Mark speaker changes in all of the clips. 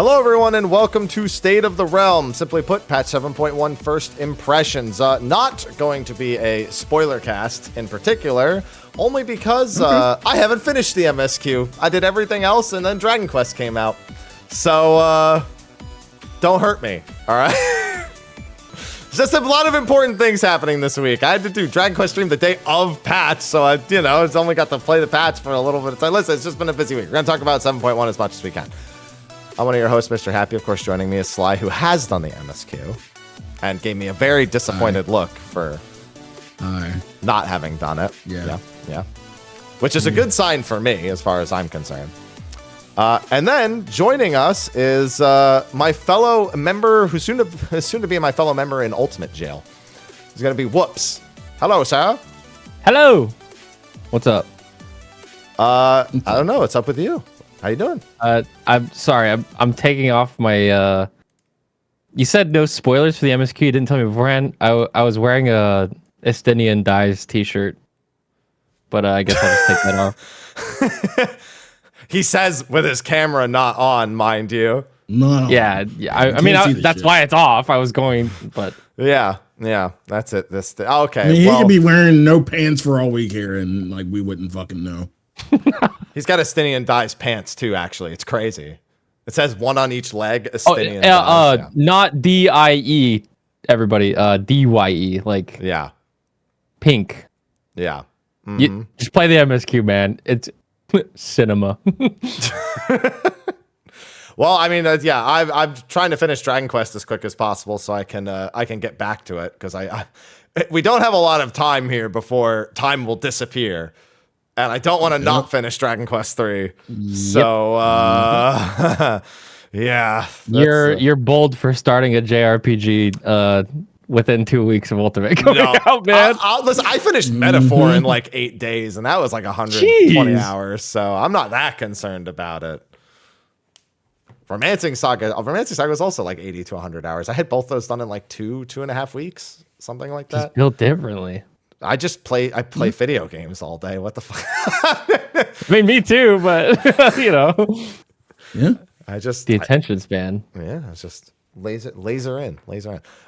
Speaker 1: Hello everyone and welcome to State of the Realm. Simply put, patch 7.1 first impressions. Not going to be a spoiler cast in particular, only because I haven't finished the MSQ. I did everything else and then Dragon Quest came out. So, don't hurt me, alright? Just a lot of important things happening this week. I had to do Dragon Quest stream the day of patch, so I, it's only got to play the patch for a little bit of time. Listen, it's just been a busy week. We're going to talk about 7.1 as much as we can. I'm one of your hosts, Mr. Happy. Of course, joining me is Sly, who has done the MSQ and gave me a very disappointed look for not having done it. Yeah. Which is a good sign for me, as far as I'm concerned. And then joining us is my fellow member, who's soon to be my fellow member in Ultimate Jail. He's going to be Woops. Hello, sir.
Speaker 2: Hello. What's up?
Speaker 1: I don't know. What's up with you? How you doing?
Speaker 2: I'm sorry. I'm taking off my. You said no spoilers for the MSQ. You didn't tell me beforehand. I was wearing a Estinian Dies t-shirt, but I guess I'll just take that off.
Speaker 1: He says with his camera not on, mind you.
Speaker 3: No.
Speaker 2: Yeah. I mean, that's why it's off. I was going, but
Speaker 1: yeah. That's it. Okay.
Speaker 3: I mean, he could be wearing no pants for all week here, and like we wouldn't fucking know.
Speaker 1: He's got Estinian Dies pants too. Actually, it's crazy. It says one on each leg. Estinian Dies,
Speaker 2: not DIE. Everybody, DYE. Like pink.
Speaker 1: Yeah. Mm-hmm.
Speaker 2: You just play the MSQ, man. It's cinema.
Speaker 1: Well, I mean, I'm trying to finish Dragon Quest as quick as possible so I can get back to it because we don't have a lot of time here before time will disappear. And I don't want to not finish Dragon Quest 3. So, yeah.
Speaker 2: You're bold for starting a JRPG within 2 weeks of Ultimate coming out, man.
Speaker 1: Listen, I finished Metaphor in like 8 days, and that was like 120 hours. So I'm not that concerned about it. Romancing Saga was also like 80 to 100 hours. I had both those done in like 2.5 weeks, something like that.
Speaker 2: Just built differently.
Speaker 1: I play video games all day. What the fuck?
Speaker 2: I mean, me too, but
Speaker 3: Yeah.
Speaker 2: The attention span.
Speaker 1: Yeah, it's just laser in.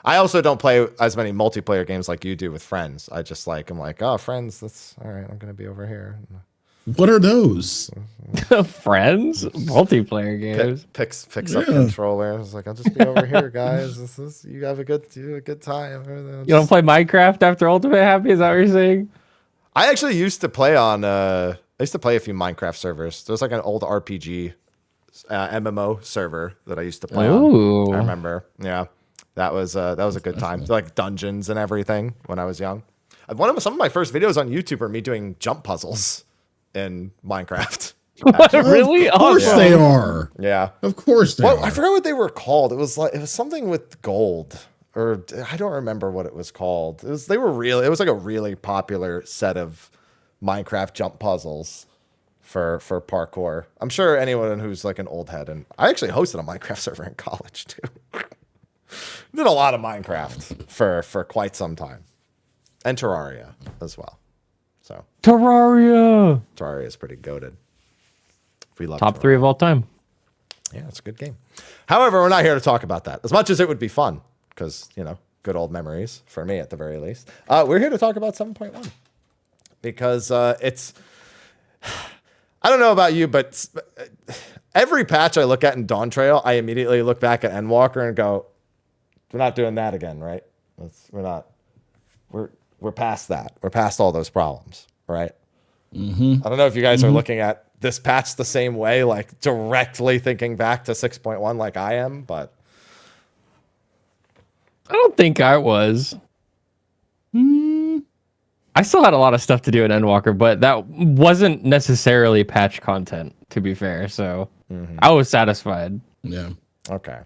Speaker 1: I also don't play as many multiplayer games like you do with friends. I'm like, oh, friends, that's all right. I'm gonna be over here.
Speaker 3: What are those?
Speaker 2: Friends? Multiplayer games.
Speaker 1: Picks up controller. I was like, I'll just be over here, guys. You have a good time.
Speaker 2: You don't play Minecraft after Ultimate Happy? Is that what you're saying?
Speaker 1: I actually used to play on I used to play a few Minecraft servers. There's like an old RPG MMO server that I used to play on. I remember. Yeah. That was a good time. Like dungeons and everything when I was young. Some of my first videos on YouTube are me doing jump puzzles in Minecraft.
Speaker 2: What, really?
Speaker 3: Of course they are.
Speaker 1: Yeah.
Speaker 3: Of course they are.
Speaker 1: I forgot what they were called. It was something with gold, or I don't remember what it was called. It was like a really popular set of Minecraft jump puzzles for parkour. I'm sure anyone who's like an old head, and I actually hosted a Minecraft server in college too. Did a lot of Minecraft for quite some time. And Terraria as well. So
Speaker 2: Terraria
Speaker 1: is pretty goated. We love
Speaker 2: top
Speaker 1: Terraria.
Speaker 2: 3 of all time.
Speaker 1: Yeah, it's a good game. However, we're not here to talk about that. As much as it would be fun, because good old memories for me at the very least. We're here to talk about 7.1 because it's. I don't know about you, but every patch I look at in Dawn Trail, I immediately look back at Endwalker and go, "We're not doing that again, right? We're not. We're past that. We're past all those problems, right?"
Speaker 3: Mm-hmm.
Speaker 1: I don't know if you guys are looking at this patch the same way, like directly thinking back to 6.1 like I am, but
Speaker 2: I don't think I was. I still had a lot of stuff to do in Endwalker, but that wasn't necessarily patch content, to be fair. So I was satisfied.
Speaker 3: Yeah.
Speaker 1: Okay.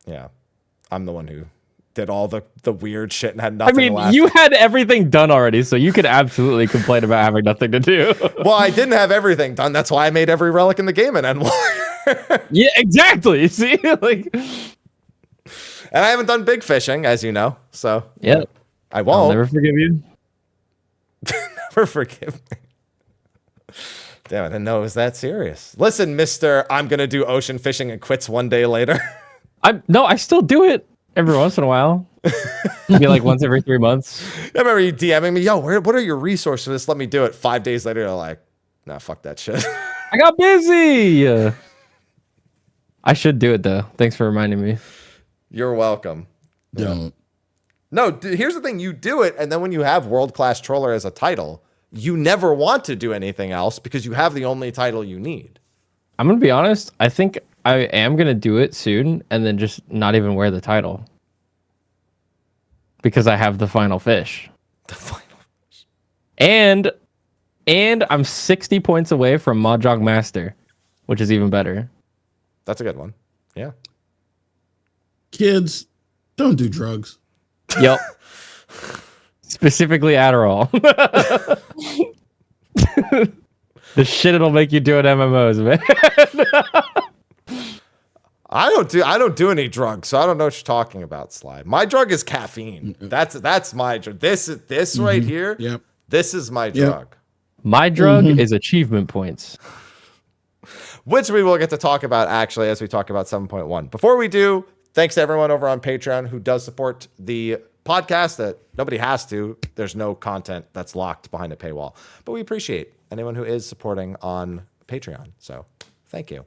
Speaker 1: Yeah. I'm the one who did all the weird shit and had nothing
Speaker 2: I mean,
Speaker 1: left.
Speaker 2: you had everything done already, so you could absolutely complain about having nothing to do.
Speaker 1: Well, I didn't have everything done. That's why I made every relic in the game in Endwalker.
Speaker 2: Yeah, exactly. See, like,
Speaker 1: and I haven't done big fishing, as you know. So
Speaker 2: yeah,
Speaker 1: I won't.
Speaker 2: I'll never forgive you.
Speaker 1: Never forgive me. Damn, I didn't know it was that serious. Listen, Mr. I'm going to do ocean fishing and quits one day later.
Speaker 2: I still do it every once in a while. Maybe like once every 3 months.
Speaker 1: I remember you DMing me, yo, what are your resources for this? Let me do it. 5 days later, you're like, nah, fuck that shit.
Speaker 2: I got busy. I should do it though. Thanks for reminding me.
Speaker 1: You're welcome.
Speaker 3: Don't.
Speaker 1: No, here's the thing. You do it, and then when you have world-class troller as a title, you never want to do anything else because you have the only title you need.
Speaker 2: I'm going to be honest. I think I am going to do it soon and then just not even wear the title. Because I have the final fish.
Speaker 1: The final fish.
Speaker 2: And I'm 60 points away from Mahjong Master, which is even better.
Speaker 1: That's a good one. Yeah.
Speaker 3: Kids, don't do drugs.
Speaker 2: Yep. Specifically Adderall. The shit it'll make you do at MMOs, man.
Speaker 1: I don't do any drugs, so I don't know what you're talking about, Sly. My drug is caffeine. That's my drug. This right here.
Speaker 3: Yep.
Speaker 1: This is my drug.
Speaker 2: My drug is achievement points.
Speaker 1: Which we will get to talk about actually as we talk about 7.1. Before we do, thanks to everyone over on Patreon who does support the podcast. That nobody has to. There's no content that's locked behind a paywall, but we appreciate anyone who is supporting on Patreon. So thank you.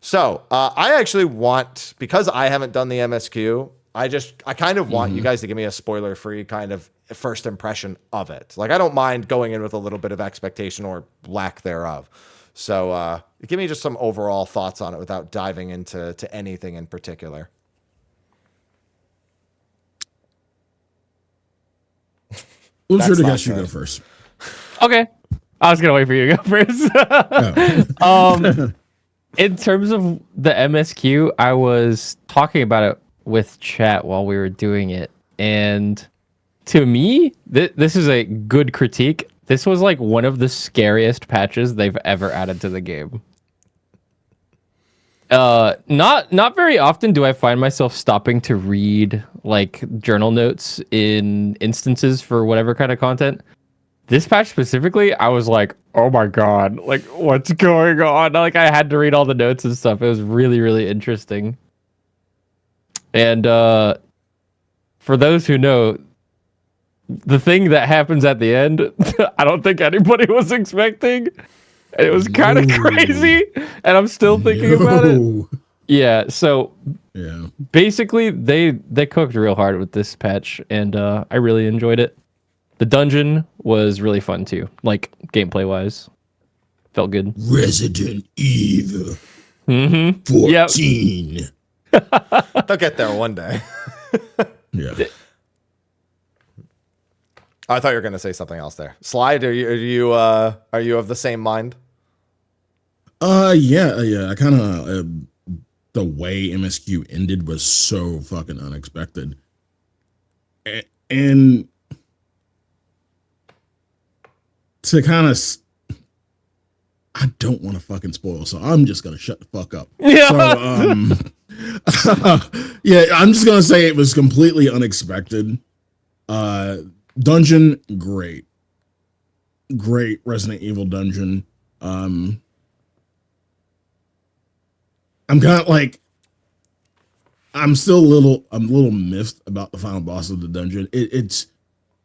Speaker 1: So I actually want, because I haven't done the MSQ, I kind of want you guys to give me a spoiler-free kind of first impression of it. Like, I don't mind going in with a little bit of expectation or lack thereof. So give me just some overall thoughts on it without diving into anything in particular.
Speaker 3: Who's your guess? You go first.
Speaker 2: Okay. I was gonna wait for you to go first. In terms of the MSQ, I was talking about it with chat while we were doing it, and to me, this is a good critique. This was like one of the scariest patches they've ever added to the game. Not very often do I find myself stopping to read like journal notes in instances for whatever kind of content. This patch specifically, I was like, oh my god, like what's going on? Like I had to read all the notes and stuff. It was really, really interesting. And for those who know, the thing that happens at the end, I don't think anybody was expecting. It was kind of crazy, and I'm still thinking about it. Yeah, so basically they cooked real hard with this patch, and I really enjoyed it. The dungeon was really fun too, like gameplay wise. Felt good.
Speaker 3: Resident Evil 14.
Speaker 1: They'll get there one day.
Speaker 3: Yeah.
Speaker 1: I thought you were going to say something else there. Slide, are you of the same mind?
Speaker 3: Yeah. I kind of the way MSQ ended was so fucking unexpected, and to kind of, I don't want to fucking spoil, so I'm just gonna shut the fuck up. Yeah. So, yeah, I'm just gonna say it was completely unexpected. Dungeon, great Resident Evil dungeon. I'm kind of like, I'm still a little miffed about the final boss of the dungeon. It's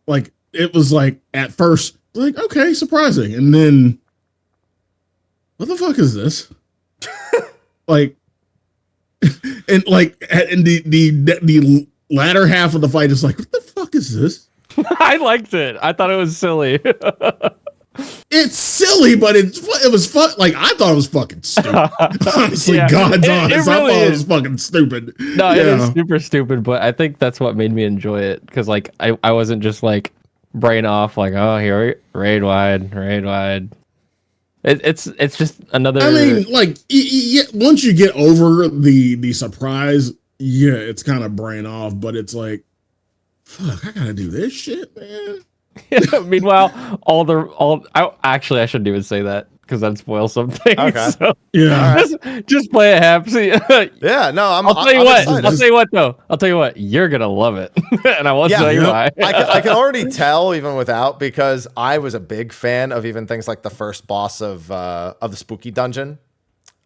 Speaker 3: like, it was like at first like, okay, surprising, and then what the fuck is this? Like, and like, and the latter half of the fight is like, what the fuck is this?
Speaker 2: I liked it. I thought it was silly.
Speaker 3: It's silly, but it was fun. Like, I thought it was fucking stupid. Honestly, yeah, God's honest,
Speaker 2: really
Speaker 3: I thought it was fucking stupid.
Speaker 2: No, it is super stupid, but I think that's what made me enjoy it, because like I wasn't just like brain off like, oh, here raid wide. It's just another.
Speaker 3: I mean, like, once you get over the surprise, yeah, it's kind of brain off, but it's like, fuck, I gotta do this shit, man.
Speaker 2: Meanwhile, I shouldn't even say that. because that'd spoil something.
Speaker 1: Okay.
Speaker 2: So
Speaker 3: Yeah.
Speaker 2: just play it half. See,
Speaker 1: Yeah, no,
Speaker 2: I'll tell you what.
Speaker 1: excited.
Speaker 2: I'll tell you what though. I'll tell you what. You're gonna love it, and I won't
Speaker 1: Yeah,
Speaker 2: tell you
Speaker 3: yeah.
Speaker 2: why.
Speaker 1: I can already tell even without, because I was a big fan of even things like the first boss of the spooky dungeon,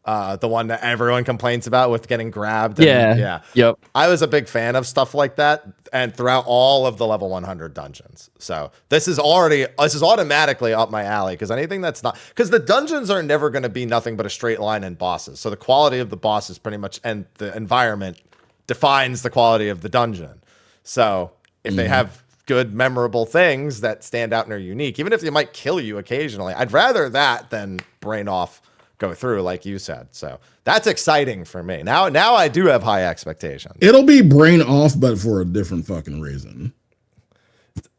Speaker 1: the one that everyone complains about with getting grabbed. And, yeah.
Speaker 2: Yep.
Speaker 1: I was a big fan of stuff like that, and throughout all of the level 100 dungeons. So this is automatically up my alley, because anything that's not, because the dungeons are never going to be nothing but a straight line and bosses. So the quality of the bosses pretty much, and the environment defines the quality of the dungeon. So if they have good, memorable things that stand out and are unique, even if they might kill you occasionally, I'd rather that than brain off go through, like you said. So that's exciting for me. Now I do have high expectations.
Speaker 3: It'll be brain off, but for a different fucking reason.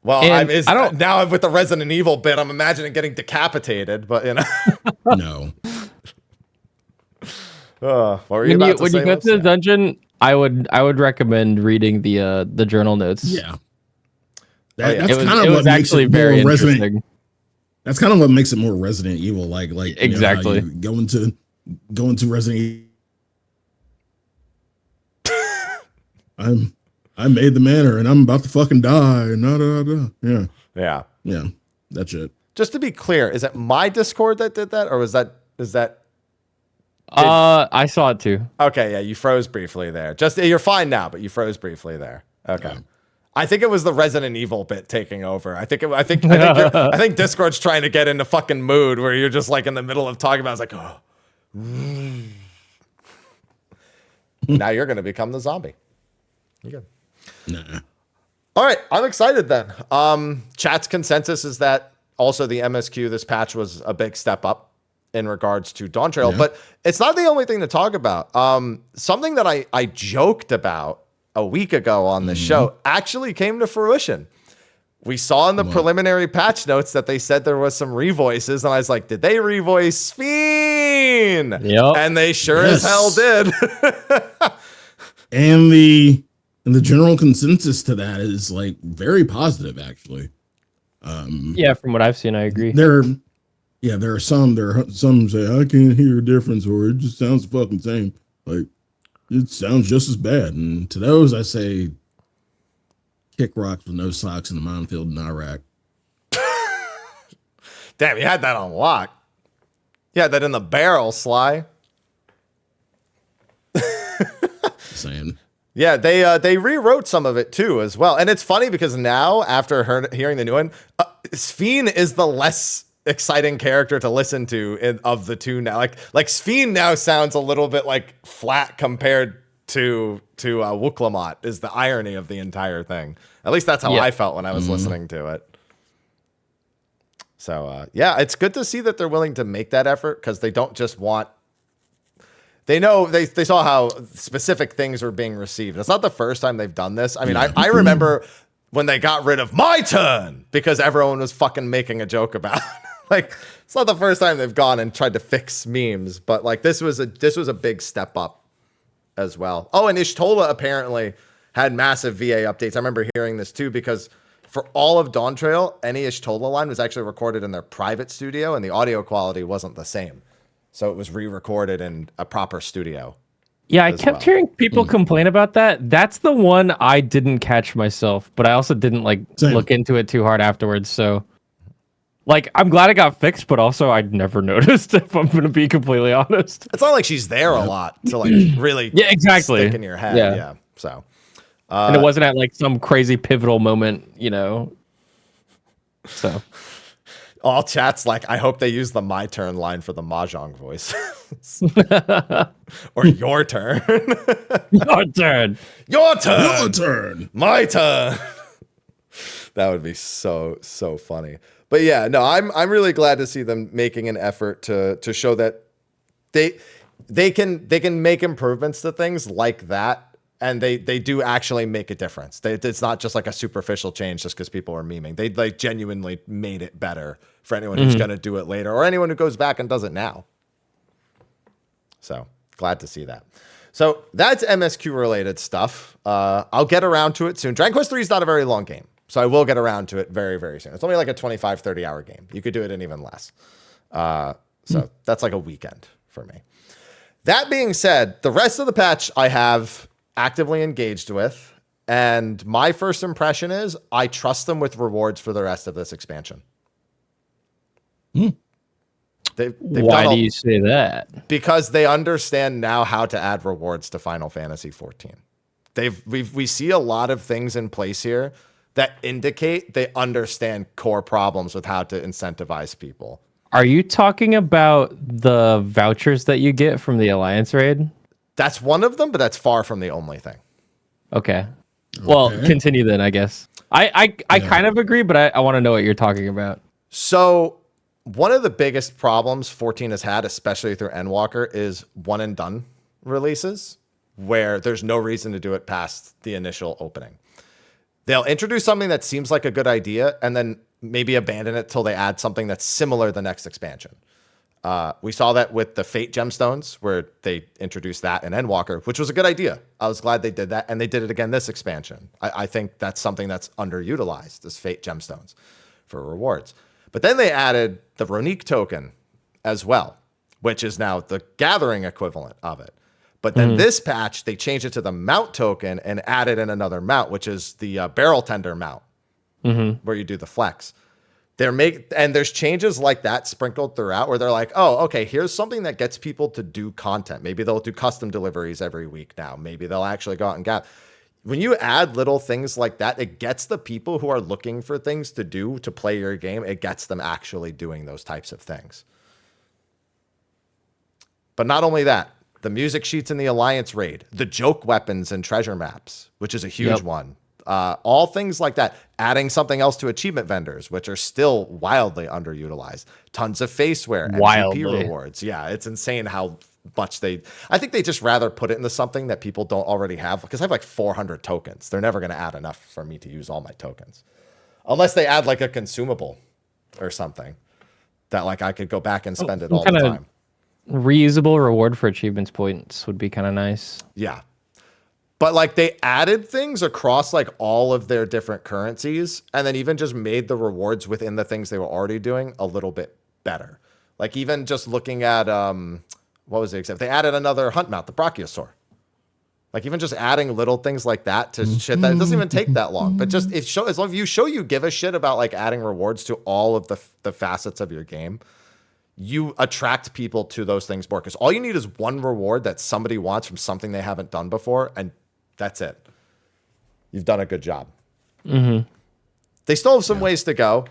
Speaker 1: Well,
Speaker 2: And I don't-
Speaker 1: now with the Resident Evil bit, I'm imagining getting decapitated, but you know.
Speaker 3: No.
Speaker 1: What were you
Speaker 2: When
Speaker 1: about
Speaker 2: you
Speaker 1: to
Speaker 2: when
Speaker 1: say,
Speaker 2: you go
Speaker 1: Liz?
Speaker 2: to the
Speaker 1: Yeah.
Speaker 2: dungeon, I would recommend reading the journal notes.
Speaker 3: Yeah.
Speaker 1: Oh, yeah.
Speaker 3: That's
Speaker 2: It was
Speaker 3: kind of
Speaker 2: it
Speaker 3: what
Speaker 2: was
Speaker 3: makes
Speaker 2: actually
Speaker 3: it
Speaker 2: very
Speaker 3: more Resident.
Speaker 2: interesting.
Speaker 3: That's kind of what makes it more Resident Evil. Like you know, how
Speaker 2: Exactly.
Speaker 3: you go into Resident Evil. I made the manor and I'm about to fucking die. Yeah.
Speaker 1: Yeah.
Speaker 3: Yeah. That's it.
Speaker 1: Just to be clear, is it my Discord that did that, or is that?
Speaker 2: I saw it too.
Speaker 1: Okay, yeah, you froze briefly there. You're fine now, but you froze briefly there. Okay.
Speaker 3: Yeah.
Speaker 1: I think it was the Resident Evil bit taking over. I think Discord's trying to get into fucking mood where you're just like in the middle of talking about. It's like, oh, now you're gonna become the zombie. You good?
Speaker 3: Nah.
Speaker 1: All right, I'm excited then. Chat's consensus is that also the MSQ this patch was a big step up in regards to Dawn Trail, but it's not the only thing to talk about. Something that I joked about a week ago on the show actually came to fruition. We saw in the preliminary patch notes that they said there was some revoices, and I was like, did they revoice Sphene?
Speaker 2: Yep.
Speaker 1: And they sure as hell did.
Speaker 3: And the general consensus to that is like very positive, actually.
Speaker 2: Yeah, from what I've seen, I agree.
Speaker 3: There are some say I can't hear a difference, or it just sounds the fucking same. Like it sounds just as bad. And to those, I say, kick rocks with no socks in the minefield in Iraq.
Speaker 1: Damn, you had that on lock. You had that in the barrel, Sly.
Speaker 3: Saying.
Speaker 1: Yeah, they rewrote some of it too as well, and it's funny because now after hearing the new one, Sphene is the less exciting character to listen to of the two now. Like Sphene now sounds a little bit like flat compared to Wooklamot is the irony of the entire thing. At least that's how I felt when I was listening to it. So yeah, it's good to see that they're willing to make that effort, because they don't just want. They know they saw how specific things were being received. It's not the first time they've done this. I mean, I remember when they got rid of My Turn because everyone was fucking making a joke about it. Like, it's not the first time they've gone and tried to fix memes, but like this was a big step up as well. Oh, and Ishtola apparently had massive VA updates. I remember hearing this too, because for all of Dawn Trail, any Ishtola line was actually recorded in their private studio, and the audio quality wasn't the same. So it was re-recorded in a proper studio.
Speaker 2: Yeah, I kept hearing people complain about that. That's the one I didn't catch myself, but I also didn't look into it too hard afterwards. So, like, I'm glad it got fixed, but also I'd never noticed, if I'm going to be completely honest.
Speaker 1: It's not like she's there a lot to like really stick in your head. Yeah. So,
Speaker 2: and it wasn't at like some crazy pivotal moment, you know. So.
Speaker 1: All chat's like, I hope they use the My Turn line for the Mahjong voice. Or your turn.
Speaker 2: Your turn.
Speaker 1: Your turn.
Speaker 3: Your turn.
Speaker 1: My turn. That would be so funny. But yeah, no, I'm really glad to see them making an effort to show that they can make improvements to things like that. And they do actually make a difference. It's not just like a superficial change just because people are memeing. They like genuinely made it better for anyone who's going to do it later, or anyone who goes back and does it now. So glad to see that. So that's MSQ related stuff. I'll get around to it soon. Dragon Quest 3 is not a very long game, so I will get around to it very, very soon. It's only like a 25, 30 hour game. You could do it in even less. So that's like a weekend for me. That being said, the rest of the patch I have actively engaged with, and my first impression is I trust them with rewards for the rest of this expansion.
Speaker 2: Why do you say that?
Speaker 1: Because they understand now how to add rewards to Final Fantasy 14. We see a lot of things in place here that indicate they understand core problems with how to incentivize people.
Speaker 2: Are you talking about the vouchers that you get from the Alliance raid?
Speaker 1: That's one of them, but that's far from the only thing.
Speaker 2: Okay. Well, continue then, I guess. I kind of agree, but I want to know what you're talking about.
Speaker 1: So one of the biggest problems 14 has had, especially through Endwalker, is one and done releases where there's no reason to do it past the initial opening. They'll introduce something that seems like a good idea and then maybe abandon it till they add something that's similar the next expansion. We saw that with the Fate gemstones, where they introduced that in Endwalker, which was a good idea. I was glad they did that, and they did it again this expansion. I think that's something that's underutilized, is Fate gemstones for rewards. But then they added the Ronique token as well, which is now the gathering equivalent of it. But then this patch, they changed it to the mount token and added in another mount, which is the barrel tender mount, where you do the flex. And there's changes like that sprinkled throughout where they're like, oh, okay, here's something that gets people to do content. Maybe they'll do custom deliveries every week now. Maybe they'll actually go out and get. When you add little things like that, it gets the people who are looking for things to do to play your game. It gets them actually doing those types of things. But not only that, the music sheets in the Alliance raid, the joke weapons and treasure maps, which is a huge one. All things like that. Adding something else to achievement vendors, which are still wildly underutilized. Tons of faceware, MVP rewards. Yeah, it's insane how much I think they just rather put it into something that people don't already have, because I have like 400 tokens. They're never going to add enough for me to use all my tokens. Unless they add like a consumable or something that like I could go back and spend it all the time.
Speaker 2: Reusable reward for achievements points would be kind of nice.
Speaker 1: Yeah. But like they added things across like all of their different currencies, and then even just made the rewards within the things they were already doing a little bit better. Like even just looking at what was the example? They added another hunt mount, the Brachiosaur. Like even just adding little things like that to shit that it doesn't even take that long. But just as long as you give a shit about like adding rewards to all of the facets of your game, you attract people to those things more, because all you need is one reward that somebody wants from something they haven't done before, and that's it. You've done a good job. They still have some ways to go.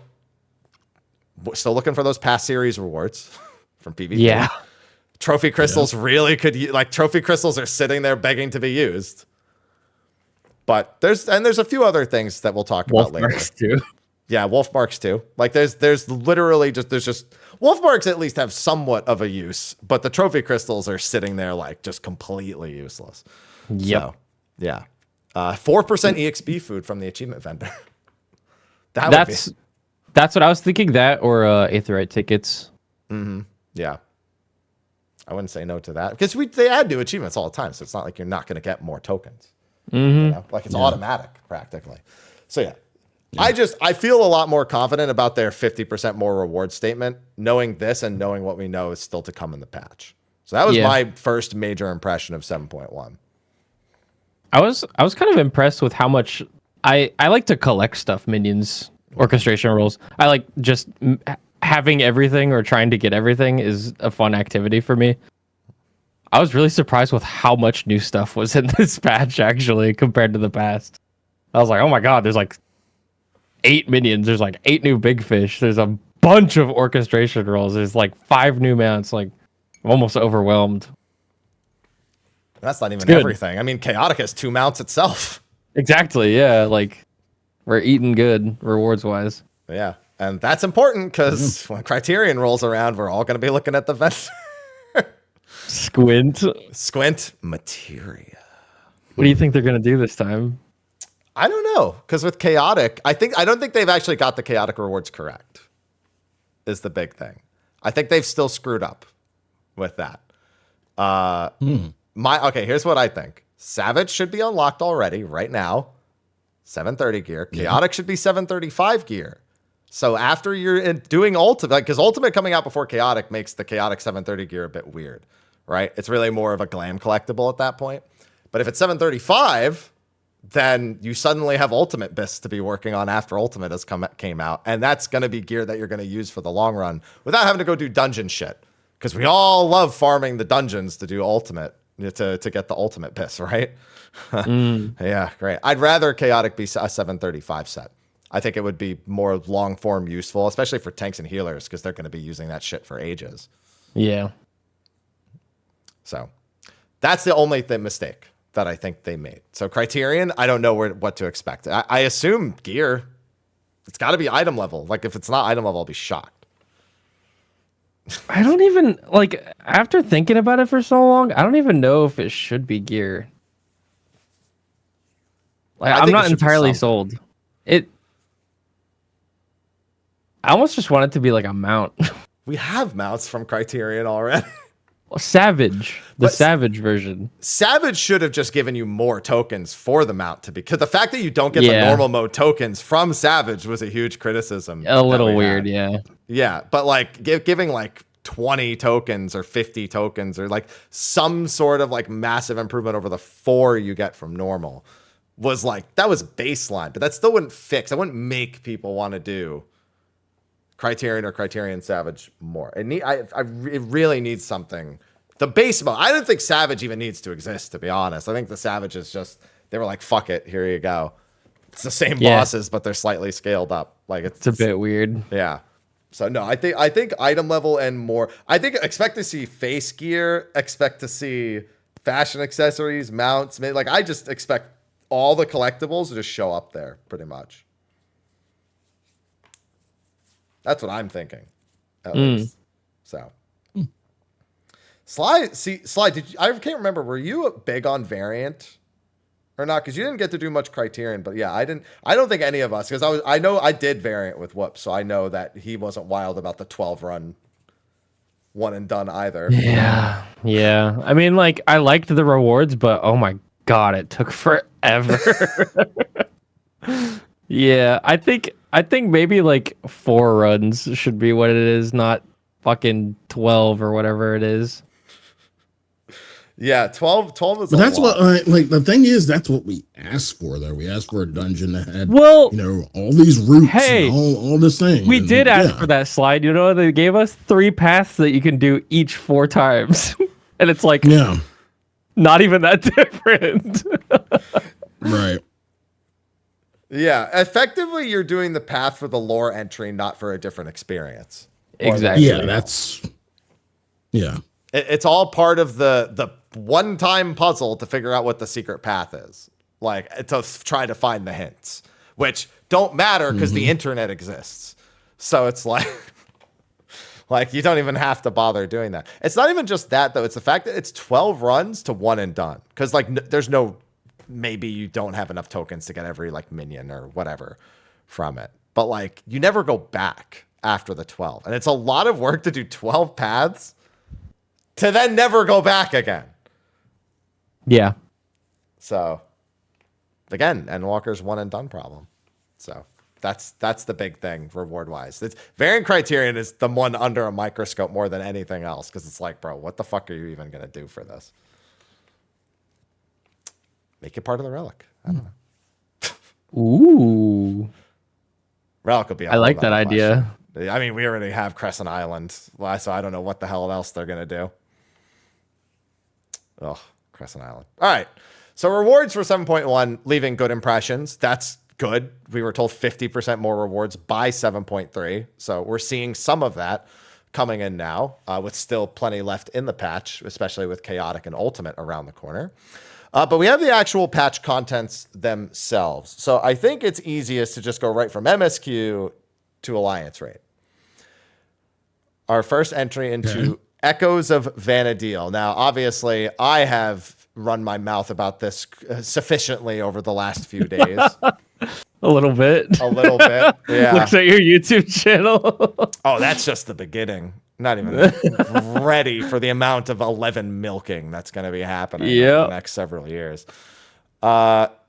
Speaker 1: Still looking for those past series rewards from PvP.
Speaker 2: Yeah.
Speaker 1: Trophy crystals really could, like trophy crystals are sitting there begging to be used. But there's a few other things that we'll talk about later.
Speaker 2: Too.
Speaker 1: Yeah, wolf marks too. Like there's literally just wolf marks at least have somewhat of a use, but the trophy crystals are sitting there like just completely useless.
Speaker 2: Yep.
Speaker 1: So, yeah. 4% EXP food from the achievement vendor.
Speaker 2: That's what I was thinking, that or Aetheryte tickets.
Speaker 1: Yeah. I wouldn't say no to that, because they add new achievements all the time, so it's not like you're not going to get more tokens. You know? Like it's automatic practically. So yeah. I feel a lot more confident about their 50% more reward statement, knowing this and knowing what we know is still to come in the patch. So that was my first major impression of 7.1.
Speaker 2: I was kind of impressed with how much I like to collect stuff, minions, orchestration rolls. I like just having everything or trying to get everything is a fun activity for me. I was really surprised with how much new stuff was in this patch, actually, compared to the past. I was like, oh my god, there's like 8 minions, there's like 8 new big fish, there's a bunch of orchestration rolls, there's like 5 new mounts. Like, I'm almost overwhelmed.
Speaker 1: That's not even everything. I mean, Chaotic has 2 mounts itself.
Speaker 2: Exactly, yeah. Like, we're eating good, rewards-wise.
Speaker 1: Yeah, and that's important, because when Criterion rolls around, we're all going to be looking at the vendor. Squint materia.
Speaker 2: What do you think they're going to do this time?
Speaker 1: I don't know, because with Chaotic, I don't think they've actually got the Chaotic rewards correct, is the big thing. I think they've still screwed up with that. Okay, here's what I think. Savage should be unlocked already right now. 730 gear. Chaotic should be 735 gear. So after you're doing ultimate, because ultimate coming out before chaotic makes the chaotic 730 gear a bit weird, right? It's really more of a glam collectible at that point. But if it's 735, then you suddenly have ultimate bis to be working on after ultimate came out. And that's going to be gear that you're going to use for the long run without having to go do dungeon shit. Because we all love farming the dungeons to do ultimate, to get the ultimate bis, right? Yeah, great. I'd rather chaotic be a 735 set. I think it would be more long form useful, especially for tanks and healers, because they're going to be using that shit for ages.
Speaker 2: Yeah.
Speaker 1: So that's the only mistake that I think they made. So Criterion, I don't know what to expect. I assume gear. It's got to be item level. Like if it's not item level, I'll be shocked.
Speaker 2: I don't even like after thinking about it for so long, I don't even know if it should be gear. Like I'm not entirely sold. I almost just want it to be like a mount.
Speaker 1: We have mounts from Criterion already.
Speaker 2: Savage, Savage version.
Speaker 1: Savage should have just given you more tokens for the mount to be, because the fact that you don't get the normal mode tokens from Savage was a huge criticism.
Speaker 2: A little weird, yeah.
Speaker 1: Yeah, but like giving like 20 tokens or 50 tokens or like some sort of like massive improvement over the 4 you get from normal was like, that was baseline, but that still wouldn't fix. That wouldn't make people want to do Criterion or Criterion Savage more. It really needs something. The base mode, I don't think Savage even needs to exist, to be honest. I think the Savage is just, they were like, fuck it, here you go. It's the same bosses, but they're slightly scaled up. Like it's
Speaker 2: a bit weird.
Speaker 1: Yeah. So no, I think item level and more. I think expect to see face gear, expect to see fashion accessories, mounts. Like I just expect all the collectibles to just show up there pretty much. That's what I'm thinking, at least. So, Sly, did you, I can't remember. Were you big on variant or not? Because you didn't get to do much Criterion, but yeah, I didn't. I don't think any of us, because I know I did variant with Woops, so I know that he wasn't wild about the 12 run one and done either.
Speaker 2: Yeah. I mean, like I liked the rewards, but oh my god, it took forever. Yeah, I think maybe like 4 runs should be what it is, not fucking 12 or whatever it is.
Speaker 1: Yeah, 12 is
Speaker 3: but that's lot. What like the thing is, that's what we asked for though. We asked for a dungeon that had all these routes and all this thing.
Speaker 2: We did ask for that slide. You know what they gave us? 3 paths that you can do each 4 times. And it's like not even that different.
Speaker 3: Right.
Speaker 1: Yeah, effectively, you're doing the path for the lore entry, not for a different experience.
Speaker 2: Exactly.
Speaker 3: Yeah, that's... Yeah.
Speaker 1: It's all part of the one-time puzzle to figure out what the secret path is. Like, to try to find the hints, which don't matter because the internet exists. So it's like... like, you don't even have to bother doing that. It's not even just that, though. It's the fact that it's 12 runs to 1 and done. Because, like, there's no... Maybe you don't have enough tokens to get every like minion or whatever from it. But like you never go back after the 12. And it's a lot of work to do 12 paths to then never go back again.
Speaker 2: Yeah.
Speaker 1: So again, Endwalker's 1 and done problem. So that's the big thing reward wise. It's variant Criterion is the one under a microscope more than anything else. Cause it's like, bro, what the fuck are you even going to do for this? Make it part of the relic. I don't know.
Speaker 2: Ooh.
Speaker 1: Relic will be.
Speaker 2: I like that idea.
Speaker 1: I mean, we already have Crescent Island, so I don't know what the hell else they're gonna do. Oh, Crescent Island. All right. So rewards for 7.1, leaving good impressions. That's good. We were told 50% more rewards by 7.3. So we're seeing some of that coming in now, with still plenty left in the patch, especially with Chaotic and Ultimate around the corner. But we have the actual patch contents themselves. So I think it's easiest to just go right from MSQ to Alliance Raid. Our first entry into Echoes of Vanadil. Now, obviously, I have run my mouth about this sufficiently over the last few days.
Speaker 2: A little bit.
Speaker 1: A little bit, yeah.
Speaker 2: Looks at your YouTube channel.
Speaker 1: Oh, that's just the beginning. Not even ready for the amount of 11 milking that's going to be happening in the next several years. But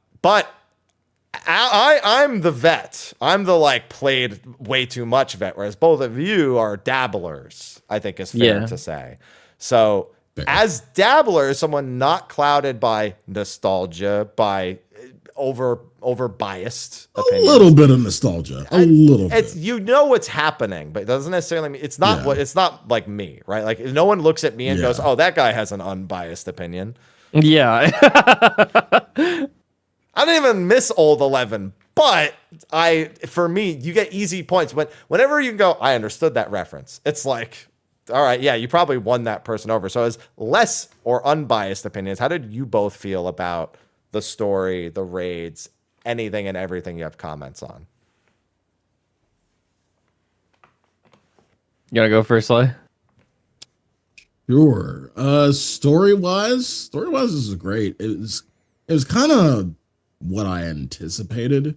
Speaker 1: I'm the vet. I'm the like played way too much vet, whereas both of you are dabblers, I think is fair to say. So as dabblers, someone not clouded by nostalgia, by over biased opinions.
Speaker 3: A little bit of nostalgia. A little bit.
Speaker 1: You know what's happening, but it doesn't necessarily mean it's not it's not like me, right? Like no one looks at me and goes, "Oh, that guy has an unbiased opinion."
Speaker 2: Yeah.
Speaker 1: I didn't even miss old 11, but for me, you get easy points. Whenever you go, I understood that reference. It's like, all right, yeah, you probably won that person over. So as less or unbiased opinions, how did you both feel about the story, the raids, anything and everything you have comments on?
Speaker 2: You want to go first, Sly?
Speaker 3: Sure. Story-wise, this is great. It was kind of what I anticipated a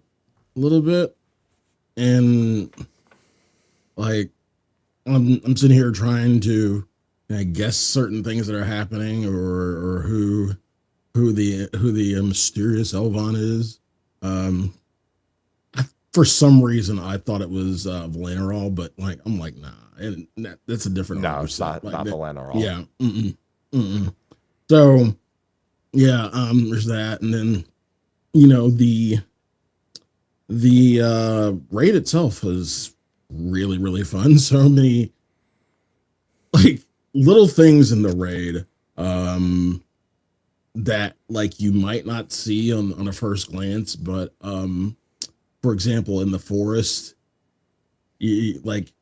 Speaker 3: little bit. And like I'm sitting here trying to guess certain things that are happening or who the mysterious Elvon is. For some reason I thought it was Valenerol, but like I'm like, nah, and that's a different.
Speaker 1: No, it's not Valenerol.
Speaker 3: Yeah. So yeah, there's that, and then the raid itself was really, really fun. So many like little things in the raid that like you might not see on a first glance, but for example, in the forest, like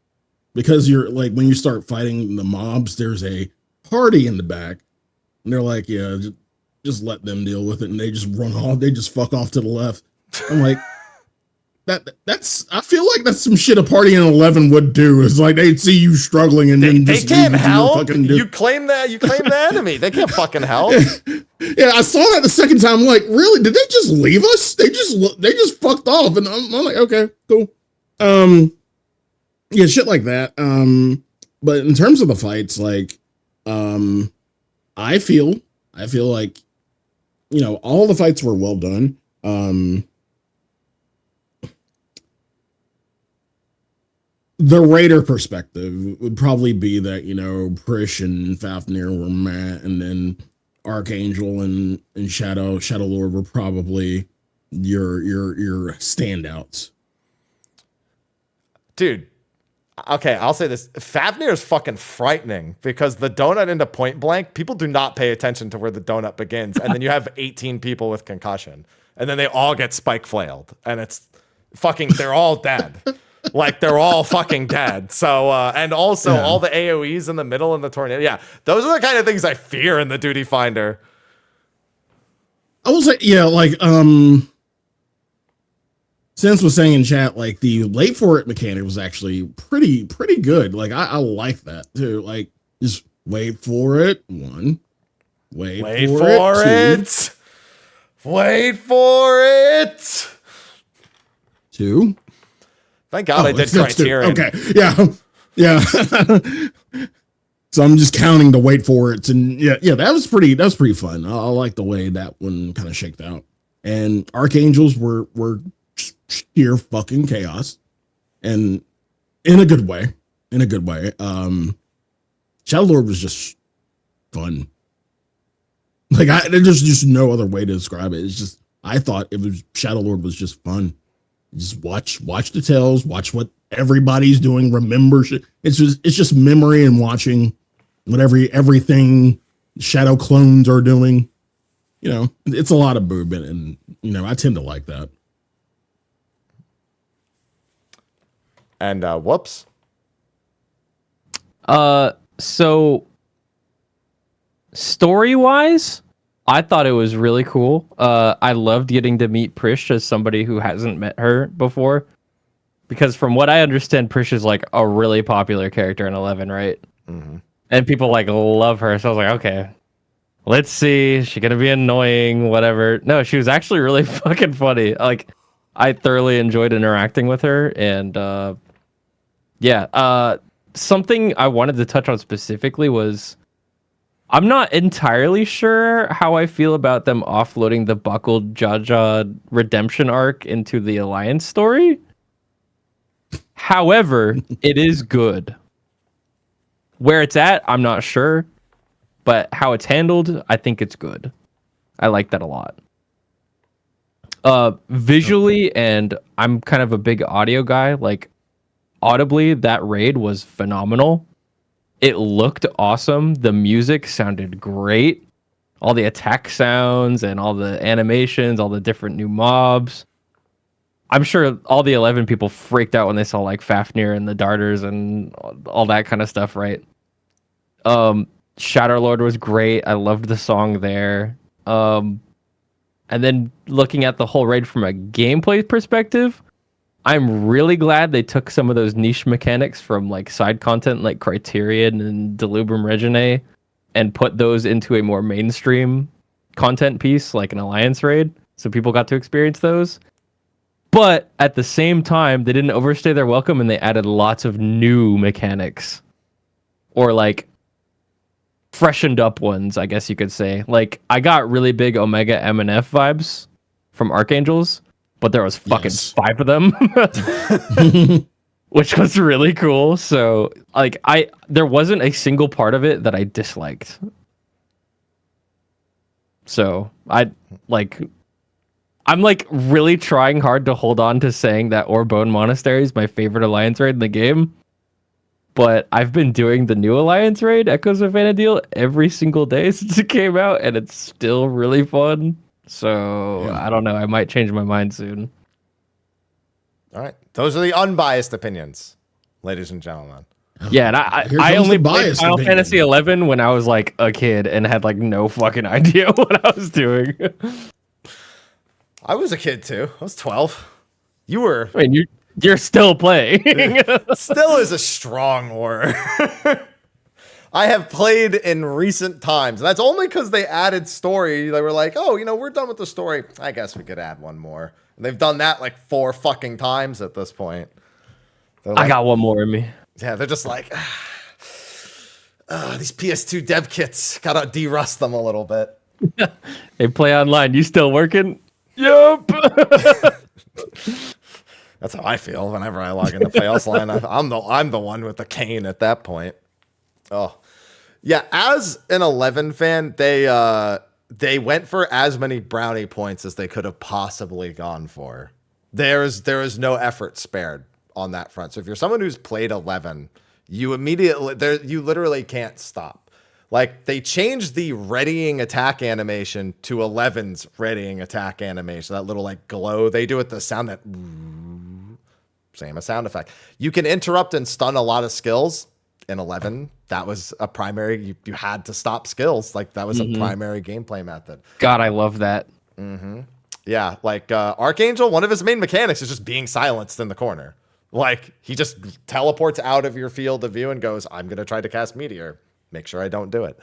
Speaker 3: because you're like when you start fighting the mobs, there's a party in the back, and they're like, yeah, just let them deal with it, and they just run off. They just fuck off to the left. I'm like, that's. I feel like that's some shit a party in 11 would do. Is like they'd see you struggling and then
Speaker 1: they
Speaker 3: just
Speaker 1: can't help. You claim the enemy. They can't fucking help.
Speaker 3: Yeah, I saw that the second time. I'm like, really? Did they just leave us? They just fucked off, and I'm like, okay, cool. Yeah, shit like that. But in terms of the fights, like, I feel like, all the fights were well done. The Raider perspective would probably be that, Prish and Fafnir were Matt, and then Archangel and Shadow Lord were probably your standouts.
Speaker 1: Dude, okay, I'll say this. Fafnir is fucking frightening because the donut into point blank, people do not pay attention to where the donut begins. And then you have 18 people with concussion. And then they all get spike flailed. And it's fucking, they're all dead. Like, they're all fucking dead. So, and also all the AoEs in the middle and the tornado. Yeah, those are the kind of things I fear in the Duty Finder.
Speaker 3: I will say, yeah, like, Sense was saying in chat, like, the wait for it mechanic was actually pretty good. Like, I like that, too. Like, just wait for it, one. Wait for it.
Speaker 1: Wait for it.
Speaker 3: Two.
Speaker 1: Thank God I did Criterion.
Speaker 3: Okay, yeah. So I'm just counting the wait for it, and yeah, that was pretty fun. I like the way that one kind of shaked out. And Archangels were sheer fucking chaos, and in a good way. Shadow Lord was just fun. Like there's just no other way to describe it. It's just I thought Shadow Lord was just fun. Just watch the tells, watch what everybody's doing. Remember shit. It's just memory and watching what everything Shadow clones are doing. It's a lot of movement, and I tend to like that.
Speaker 1: And Whoops.
Speaker 2: So story-wise, I thought it was really cool. I loved getting to meet Prish as somebody who hasn't met her before. Because from what I understand, Prish is like a really popular character in 11, right?
Speaker 1: Mm-hmm.
Speaker 2: And people like love her. So I was like, okay, let's see. Is she going to be annoying? Whatever. No, she was actually really fucking funny. Like, I thoroughly enjoyed interacting with her. And something I wanted to touch on specifically was I'm not entirely sure how I feel about them offloading the buckled Jaja redemption arc into the Alliance story. However, it is good. Where it's at, I'm not sure, but how it's handled, I think it's good. I like that a lot. Visually, and I'm kind of a big audio guy, like audibly, that raid was phenomenal. It looked awesome. The music sounded great. All the attack sounds and all the animations, all the different new mobs. I'm sure all the 11 people freaked out when they saw like Fafnir and the darters and all that kind of stuff, right? Shadowlord was great. I loved the song there. And then looking at the whole raid from a gameplay perspective, I'm really glad they took some of those niche mechanics from like side content like Criterion and Delubrum Regine and put those into a more mainstream content piece like an Alliance raid, so people got to experience those. But at the same time, they didn't overstay their welcome and they added lots of new mechanics. Or like freshened up ones, I guess you could say. Like I got really big Omega M&F vibes from Archangels, but there was fucking 5 of them, which was really cool. So like there wasn't a single part of it that I disliked. So I'm like really trying hard to hold on to saying that Orbone Monastery is my favorite Alliance raid in the game. But I've been doing the new Alliance raid, Echoes of Vana'diel, every single day since it came out, and it's still really fun. So I don't know. I might change my mind soon.
Speaker 1: All right. Those are the unbiased opinions, ladies and gentlemen.
Speaker 2: Yeah, and I only played Final Fantasy 11 when I was like a kid and had like no fucking idea what I was doing.
Speaker 1: I was a kid too. I was 12. You were.
Speaker 2: I mean, you're still playing.
Speaker 1: Still is a strong word. I have played in recent times. And that's only because they added story. They were like, oh, we're done with the story. I guess we could add one more. And they've done that like 4 fucking times at this point. Like,
Speaker 2: I got one more in me.
Speaker 1: Yeah, they're just like, these PS2 dev kits. Gotta de-rust them a little bit.
Speaker 2: Hey, play online. You still working? Yup.
Speaker 1: That's how I feel whenever I log into Play Line. I'm the one with the cane at that point. Oh, yeah. As an 11 fan, they went for as many brownie points as they could have possibly gone for. There is no effort spared on that front. So if you're someone who's played 11, you literally can't stop. Like they changed the readying attack animation to 11's readying attack animation. That little like glow they do with the sound that same a sound effect. You can interrupt and stun a lot of skills in 11. That was a primary. You had to stop skills. Like that was a primary gameplay method.
Speaker 2: God, I love that.
Speaker 1: Mm-hmm. Yeah, like Archangel, one of his main mechanics is just being silenced in the corner. Like he just teleports out of your field of view and goes, I'm going to try to cast Meteor. Make sure I don't do it.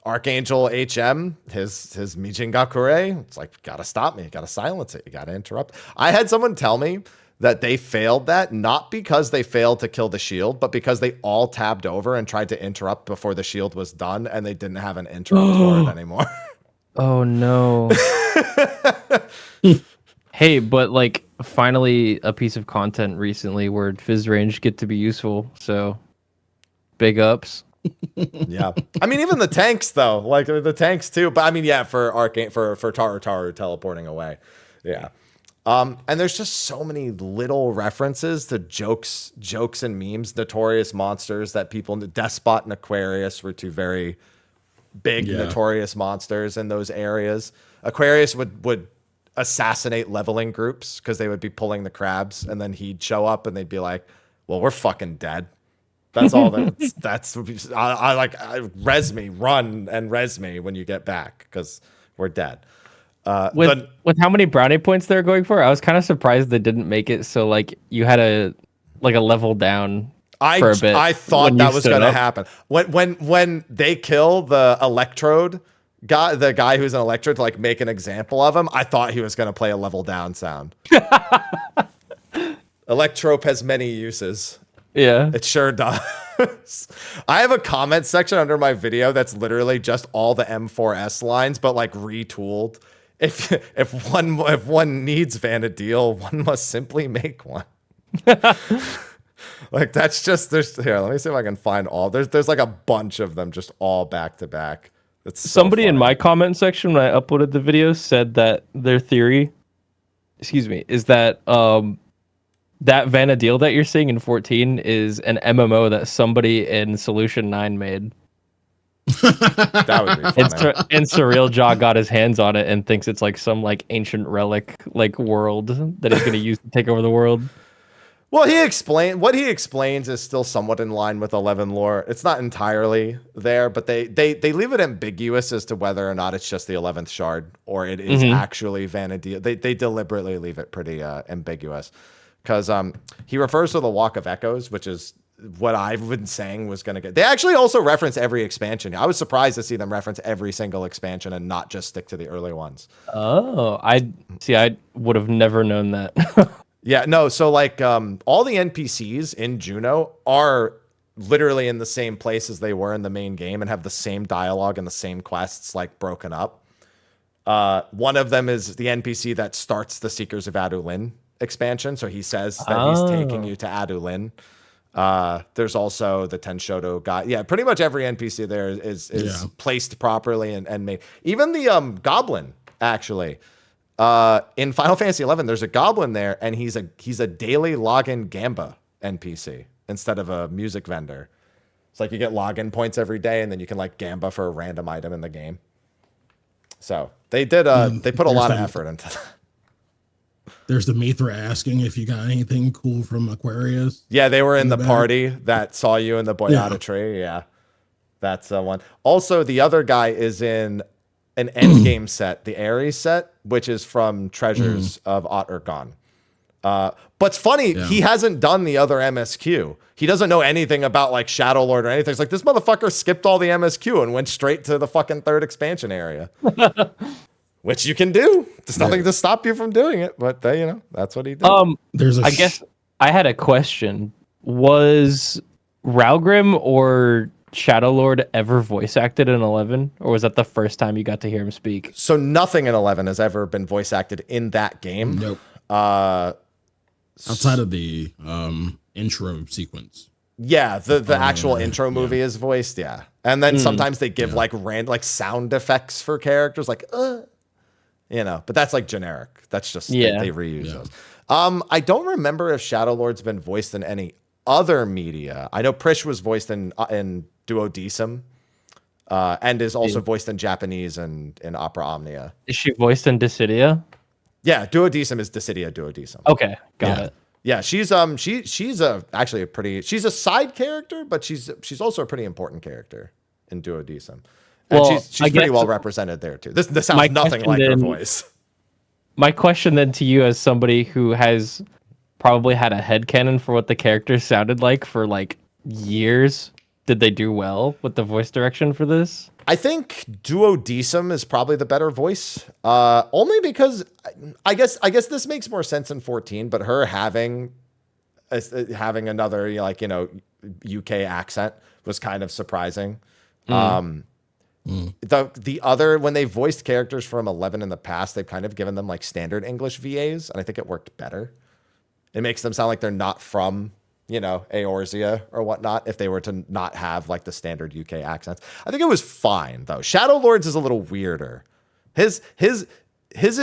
Speaker 1: Archangel HM, his Mijin Gakure, it's like, gotta stop me. You gotta silence it. You gotta interrupt. I had someone tell me that they failed that, not because they failed to kill the shield, but because they all tabbed over and tried to interrupt before the shield was done, and they didn't have an interrupt for it anymore.
Speaker 2: Oh, no. Hey, but like, finally a piece of content recently where Fizz range get to be useful, so big ups.
Speaker 1: Yeah, I mean even the tanks though, like the tanks too. But I mean, yeah, for Taru teleporting away, yeah. And there's just so many little references to jokes and memes. Notorious monsters that people, Despot and Aquarius were 2 very big notorious monsters in those areas. Aquarius would assassinate leveling groups because they would be pulling the crabs, and then he'd show up and they'd be like, "Well, we're fucking dead." That's all I res me, run and res me when you get back because we're dead.
Speaker 2: With how many brownie points they're going for, I was kind of surprised they didn't make it so like you had a level down for a bit.
Speaker 1: I thought that was going to happen. When they kill the Electrode guy, the guy who's an Electrode, to like make an example of him, I thought he was going to play a level down sound. Electrope has many uses.
Speaker 2: Yeah,
Speaker 1: it sure does. I have a comment section under my video that's literally just all the M4S lines, but like retooled. If one needs Vanadil, one must simply make one. Like that's just here. Let me see if I can find all. There's like a bunch of them, just all back to back. It's so
Speaker 2: Somebody in
Speaker 1: funny.
Speaker 2: my comment section when I uploaded the video said that their theory, is that that Vanadil that you're seeing in 14 is an MMO that somebody in Solution 9 made.
Speaker 1: That would be funny.
Speaker 2: And Surreal Jaw got his hands on it and thinks it's like some like ancient relic like world that he's gonna use to take over the world.
Speaker 1: Well, what he explains is still somewhat in line with 11 lore. It's not entirely there, but they leave it ambiguous as to whether or not it's just the 11th shard or it is actually Vanadil. They deliberately leave it pretty ambiguous because he refers to the Walk of Echoes, which is what I've been saying was going to get. They actually also reference every expansion. I was surprised to see them reference every single expansion and not just stick to the early ones.
Speaker 2: Oh, I would have never known that.
Speaker 1: Yeah, no, so like all the NPCs in Juno are literally in the same place as they were in the main game and have the same dialogue and the same quests like broken up. One of them is the NPC that starts the Seekers of Adulin expansion, so he says that he's taking you to Adulin. There's also the Tenshoto guy. Yeah, pretty much every NPC there is placed properly and made. Even the Goblin, actually. In Final Fantasy 11, there's a goblin there, and he's a daily login Gamba NPC instead of a music vendor. It's like you get login points every day, and then you can like Gamba for a random item in the game. So they did they put a lot of effort into that.
Speaker 3: There's the Mithra asking if you got anything cool from Aquarius.
Speaker 1: Yeah, they were in the party that saw you in the Boyata tree. Yeah, that's the one. Also, the other guy is in an endgame set, the Ares set, which is from Treasures of Otter-Gon. But's funny, he hasn't done the other MSQ. He doesn't know anything about like Shadow Lord or anything. It's like this motherfucker skipped all the MSQ and went straight to the fucking third expansion area. Which you can do. There's nothing to stop you from doing it, but you know, that's what he did.
Speaker 2: I guess I had a question. Was Ralgrim or Shadow Lord ever voice acted in 11, or was that the first time you got to hear him speak?
Speaker 1: So nothing in 11 has ever been voice acted in that game.
Speaker 3: Nope. Outside of the intro sequence.
Speaker 1: Yeah, the actual intro movie is voiced, yeah. And then sometimes they give like sound effects for characters, like you know, but that's like generic. That's just they reuse those. I don't remember if Shadow Lord's been voiced in any other media. I know Prish was voiced in Duodecim, and is also voiced in Japanese and in Opera Omnia.
Speaker 2: Is she voiced in Dissidia?
Speaker 1: Yeah, Duodecim is Dissidia Duodecim.
Speaker 2: Okay, got it.
Speaker 1: Yeah, she's actually a pretty, she's a side character, but she's also a pretty important character in Duodecim. And
Speaker 2: Well,
Speaker 1: she's pretty well represented there too. This sounds nothing like her voice.
Speaker 2: My question then to you, as somebody who has probably had a headcanon for what the character sounded like for like years, did they do well with the voice direction for this?
Speaker 1: I think Duodecim is probably the better voice, only because I guess this makes more sense in 14. But her having another UK accent was kind of surprising. The other, when they voiced characters from 11 in the past, they've kind of given them like standard English VAs, and I think it worked better. It makes them sound like they're not from, Eorzea or whatnot, if they were to not have like the standard UK accents. I think it was fine though. Shadow Lord's is a little weirder. His is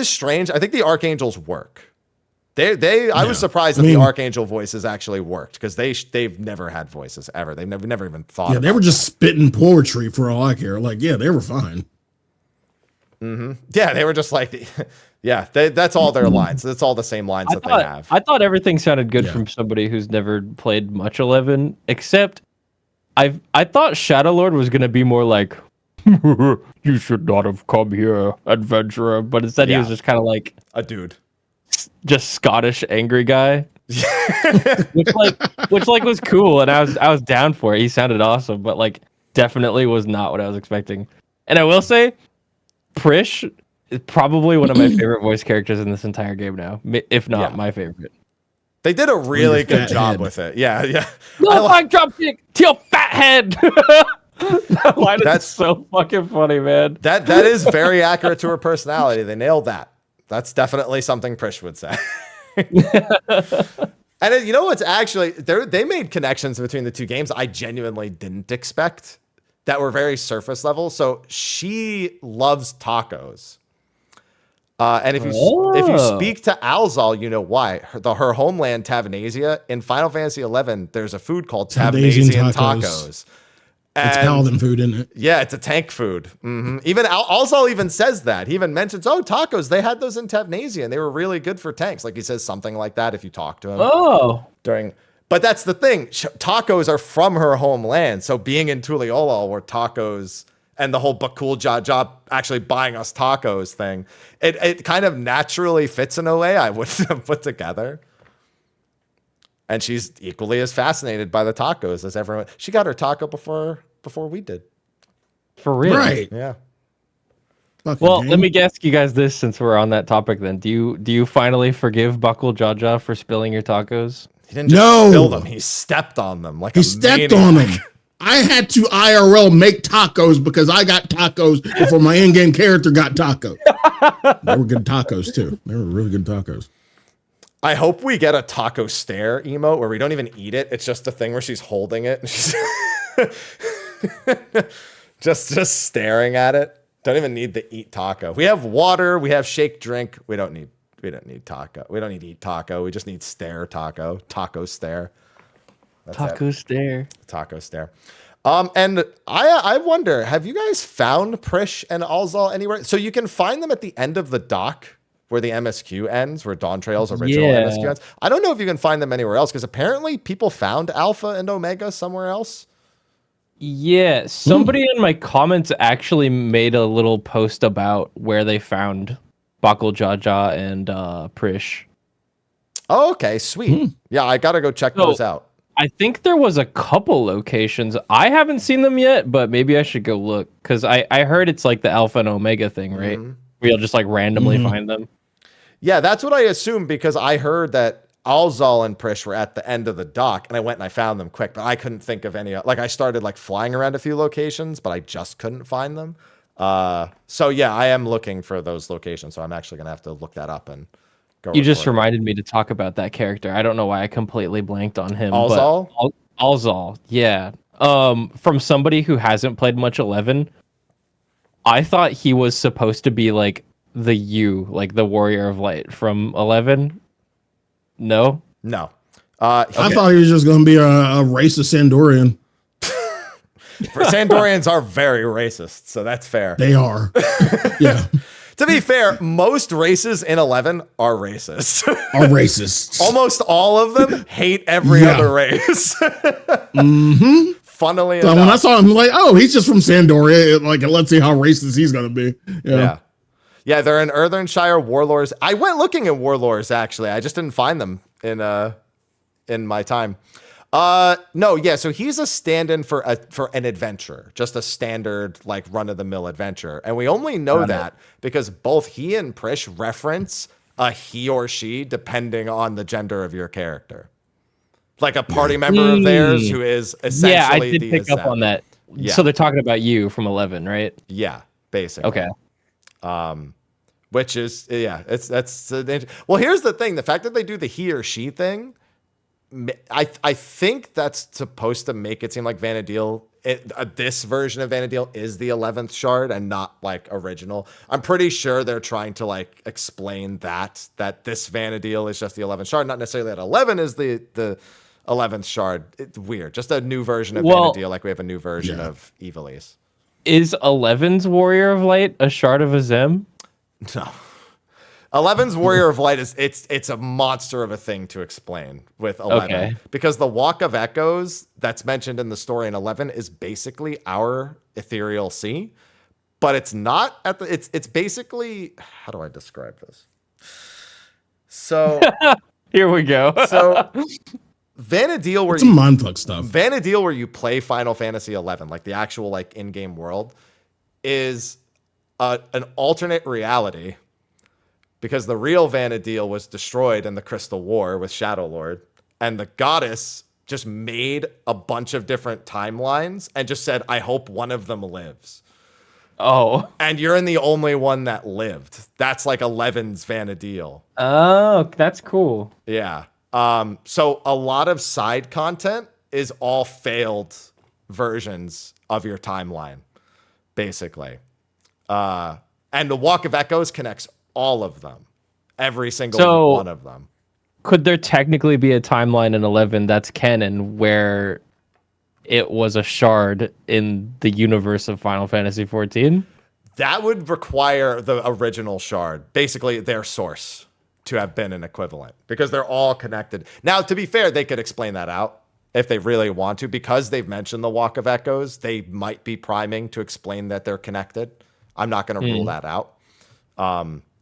Speaker 1: strange. I think the Archangels work. I was surprised that the Archangel voices actually worked, because they've never had voices ever. They've never even thought. Yeah,
Speaker 3: they were just spitting poetry for all I care. Like, yeah, they were fine.
Speaker 1: Yeah, they were just like, that's all their lines. That's all the same lines they have.
Speaker 2: I thought everything sounded good from somebody who's never played much 11, except I thought Shadow Lord was gonna be more like, you should not have come here, adventurer. But instead he was just kind of like
Speaker 1: a dude.
Speaker 2: Just Scottish angry guy, which was cool, and I was down for it. He sounded awesome, but like definitely was not what I was expecting. And I will say, Prish is probably one of my favorite voice characters in this entire game now, if not my favorite.
Speaker 1: They did a really
Speaker 3: your
Speaker 1: good
Speaker 3: fat
Speaker 1: job
Speaker 3: head.
Speaker 1: with it. Yeah, yeah.
Speaker 2: No, my drop kick to your fat head. That line is
Speaker 1: That's-
Speaker 2: so fucking funny, man.
Speaker 1: That is very accurate to her personality. They nailed that. That's definitely something Prish would say. And you know what's actually they made connections between the two games I genuinely didn't expect that were very surface level. So she loves tacos. And if you speak to Alzal, you know why. Her homeland, Tavanasia, in Final Fantasy XI, there's a food called Tavanasian tacos.
Speaker 3: It's
Speaker 1: And
Speaker 3: paladin food, isn't it?
Speaker 1: yeah, it's a tank food. Even Alzal even says that. He even mentions, oh, tacos. They had those in Tavnasia, and they were really good for tanks. Like he says something like that if you talk to him.
Speaker 2: Oh.
Speaker 1: But that's the thing. Tacos are from her homeland. So being in Tuliolol where tacos and the whole Bakul Jaja actually buying us tacos thing, it kind of naturally fits in a way I wouldn't have put together. And she's equally as fascinated by the tacos as everyone. She got her taco before we did.
Speaker 2: For real?
Speaker 3: Right.
Speaker 1: Yeah.
Speaker 3: Fucking
Speaker 2: Well,
Speaker 3: game.
Speaker 2: let me ask you guys this since we're on that topic then. Do you finally forgive Bakul Jaja for spilling your tacos?
Speaker 1: He didn't just
Speaker 3: No.
Speaker 1: spill them. He stepped on them like
Speaker 3: He
Speaker 1: a
Speaker 3: stepped
Speaker 1: maniac.
Speaker 3: on them. I had to IRL make tacos because I got tacos before my in-game character got tacos. They were good tacos too. They were really good tacos.
Speaker 1: I hope we get a taco stare emote where we don't even eat it. It's just a thing where she's holding it and she's just staring at it. Don't even need the eat taco. We have water. We have shake drink. We don't need taco. We don't need eat taco. We just need stare taco. Taco stare. That's
Speaker 2: Taco stare.
Speaker 1: Taco stare. And I wonder, have you guys found Prish and Alzal anywhere? So you can find them at the end of the dock where the MSQ ends, where Dawn Trail's original
Speaker 2: Yeah.
Speaker 1: MSQ ends. I don't know if you can find them anywhere else because apparently people found Alpha and Omega somewhere else.
Speaker 2: Yeah, somebody in my comments actually made a little post about where they found Bakul Jaja and Prish.
Speaker 1: Oh, okay, sweet. Yeah, I gotta go check those out.
Speaker 2: I think there was a couple locations. I haven't seen them yet, but maybe I should go look because I heard it's like the Alpha and Omega thing, right? Where you'll just like randomly find them.
Speaker 1: Yeah, that's what I assumed because I heard that Alzal and Prish were at the end of the dock, and I went and I found them quick, but I couldn't think of any. Like I started like flying around a few locations, but I just couldn't find them. So yeah, I am looking for those locations. So I'm actually gonna have to look that up and go.
Speaker 2: You just
Speaker 1: record it.
Speaker 2: reminded me to talk about that character. I don't know why I completely blanked on him.
Speaker 1: Alzal?
Speaker 2: But Alzal, yeah. From somebody who hasn't played much 11, I thought he was supposed to be like the like the Warrior of Light from 11. No.
Speaker 1: No.
Speaker 3: I thought he was just going to be a racist Sandorian.
Speaker 1: Sandorians are very racist, so that's fair.
Speaker 3: They are. Yeah.
Speaker 1: To be fair, most races in 11 are racist.
Speaker 3: Are racists.
Speaker 1: Almost all of them hate every other race. Funnily
Speaker 3: So
Speaker 1: enough.
Speaker 3: when I saw him, I'm like, oh, he's just from Sandoria. Like, let's see how racist he's going to be.
Speaker 1: Yeah. Yeah, they're in Earthenshire Warlords. I went looking in Warlords, actually. I just didn't find them in my time. No, yeah, so he's a stand-in for an adventure, just a standard, like, run-of-the-mill adventure. And we only know that because both he and Prish reference a he or she depending on the gender of your character. Like a party member of theirs who is essentially
Speaker 2: Yeah, I did
Speaker 1: the
Speaker 2: pick up on that.
Speaker 1: Yeah.
Speaker 2: So they're talking about you from 11, right?
Speaker 1: Yeah, basically.
Speaker 2: Okay.
Speaker 1: Which is, yeah, well, here's the thing. The fact that they do the he or she thing, I think that's supposed to make it seem like Vanadil, this version of Vanadil is the 11th shard and not like original. I'm pretty sure they're trying to like explain that this Vanadil is just the 11th shard, not necessarily that 11 is the 11th shard. It's weird. Just a new version of Vanadil, like we have a new version of Ivalice.
Speaker 2: Is 11's Warrior of Light a shard of Azem?
Speaker 1: No. 11's Warrior of Light it's a monster of a thing to explain with 11 because the Walk of Echoes that's mentioned in the story in 11 is basically our Ethereal Sea, but it's not at the it's basically, how do I describe this? So
Speaker 2: Here we go.
Speaker 1: so Vanadil where
Speaker 3: It's some mindfuck stuff.
Speaker 1: Vanadil where you play Final Fantasy 11, like the actual like in-game world, is an alternate reality because the real Vana'diel was destroyed in the Crystal War with Shadow Lord, and the goddess just made a bunch of different timelines and just said, I hope one of them lives.
Speaker 2: Oh.
Speaker 1: And you're in the only one that lived. That's like 11's Vana'diel.
Speaker 2: Oh, that's cool.
Speaker 1: Yeah. So a lot of side content is all failed versions of your timeline, basically. And the Walk of Echoes connects all of them. Every single one of them.
Speaker 2: Could there technically be a timeline in 11 that's canon where it was a shard in the universe of Final Fantasy XIV?
Speaker 1: That would require the original shard, basically their source, to have been an equivalent, because they're all connected. Now, to be fair, they could explain that out if they really want to, because they've mentioned the Walk of Echoes. They might be priming to explain that they're connected. I'm not going to rule that out.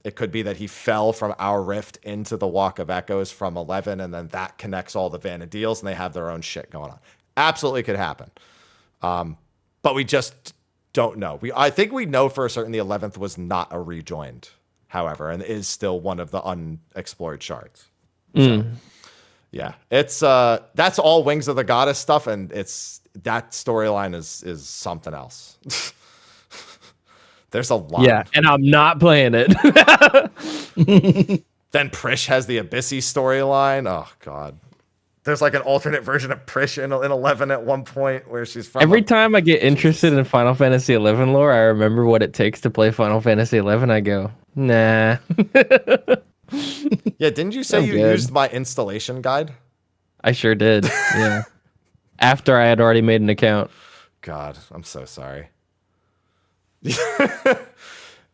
Speaker 1: It could be that he fell from our rift into the Walk of Echoes from 11, and then that connects all the Vana'diels, and they have their own shit going on. Absolutely could happen. But we just don't know. I think we know for certain the 11th was not a rejoined, however, and is still one of the unexplored shards. So, yeah, it's that's all Wings of the Goddess stuff, and it's that storyline is something else. There's a lot.
Speaker 2: Yeah, and I'm not playing it.
Speaker 1: Then Prish has the Abyssy storyline. Oh god. There's like an alternate version of Prish in 11 at one point where she's from.
Speaker 2: Every time I get interested in Final Fantasy XI lore, I remember what it takes to play Final Fantasy XI. I go, nah.
Speaker 1: Yeah, didn't you say you used my installation guide?
Speaker 2: I sure did. Yeah. After I had already made an account.
Speaker 1: God, I'm so sorry.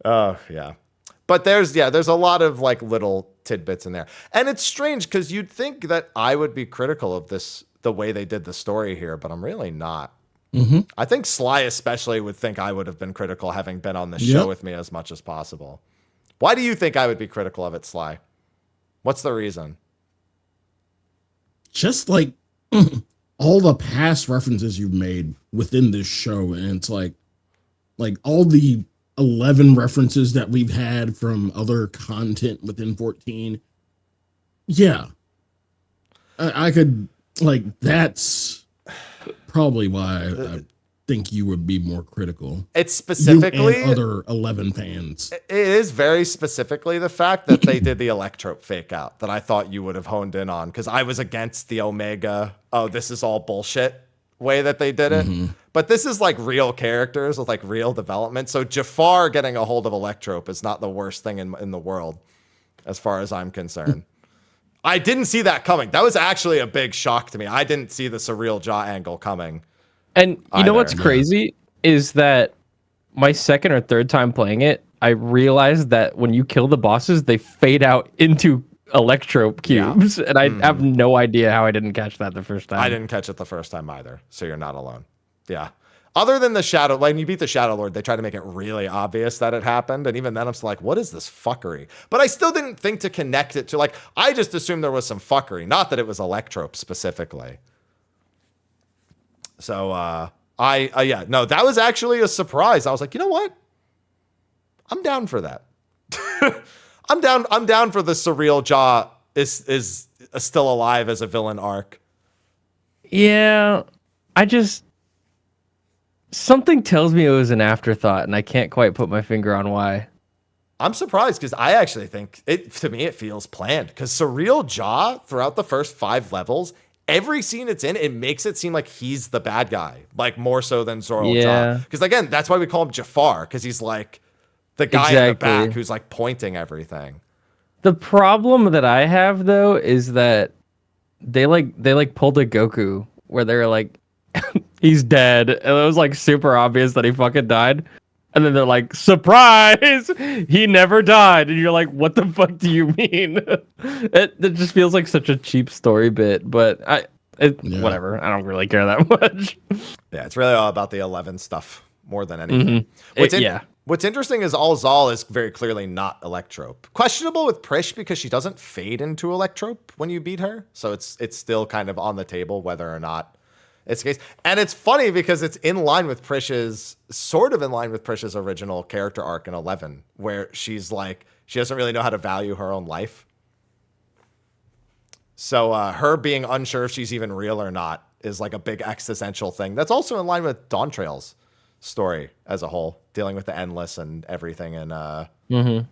Speaker 1: Oh, yeah. But there's a lot of like little tidbits in there. And it's strange because you'd think that I would be critical of this, the way they did the story here, but I'm really not.
Speaker 3: Mm-hmm.
Speaker 1: I think Sly especially would think I would have been critical having been on the show with me as much as possible. Why do you think I would be critical of it, Sly? What's the reason?
Speaker 3: Just like all the past references you've made within this show, and it's like all the 11 references that we've had from other content within 14. Yeah. I could, like, that's probably why I think you would be more critical.
Speaker 1: It's specifically
Speaker 3: you and other 11 fans.
Speaker 1: It is very specifically the fact that they did the Electrope fake out that I thought you would have honed in on, because I was against the Omega, oh, this is all bullshit way that they did it. Mm-hmm. But this is like real characters with like real development. So Jafar getting a hold of Electrope is not the worst thing in the world, as far as I'm concerned. I didn't see that coming. That was actually a big shock to me. I didn't see the Surreal Jaw angle coming.
Speaker 2: And you know what's crazy is that my second or third time playing it, I realized that when you kill the bosses, they fade out into Electrope cubes. Yeah. And I have no idea how I didn't catch that the first time.
Speaker 1: I didn't catch it the first time either. So you're not alone. Yeah. Other than the Shadow, when you beat the Shadow Lord, they try to make it really obvious that it happened. And even then, I'm still like, what is this fuckery? But I still didn't think to connect it to, like, I just assumed there was some fuckery, not that it was Electrope specifically. So, yeah, no, that was actually a surprise. I was like, you know what? I'm down for that. I'm down for the Surreal Jaw is still alive as a villain arc.
Speaker 2: Yeah, something tells me it was an afterthought, and I can't quite put my finger on why.
Speaker 1: I'm surprised because I actually think to me it feels planned, because Surreal Jaw throughout the first 5 levels, every scene it's in, it makes it seem like he's the bad guy, like more so than Surreal Jaw. Because again, that's why we call him Jafar, because he's like the guy in the back who's like pointing everything.
Speaker 2: The problem that I have though is that they pulled a Goku where they're like, he's dead, and it was like super obvious that he fucking died, and then they're like, surprise, he never died, and you're like, what the fuck do you mean? It just feels like such a cheap story bit, but whatever, I don't really care that much.
Speaker 1: Yeah, it's really all about the 11 stuff more than anything. What's interesting is Alzal is very clearly not Electrope. Questionable with Prish because she doesn't fade into Electrope when you beat her, so it's still kind of on the table whether or not it's the case. And it's funny because it's sort of in line with Prish's original character arc in 11, where she's like, She doesn't really know how to value her own life. So her being unsure if she's even real or not is like a big existential thing. That's also in line with Dawn Trail's story as a whole, dealing with the endless and everything in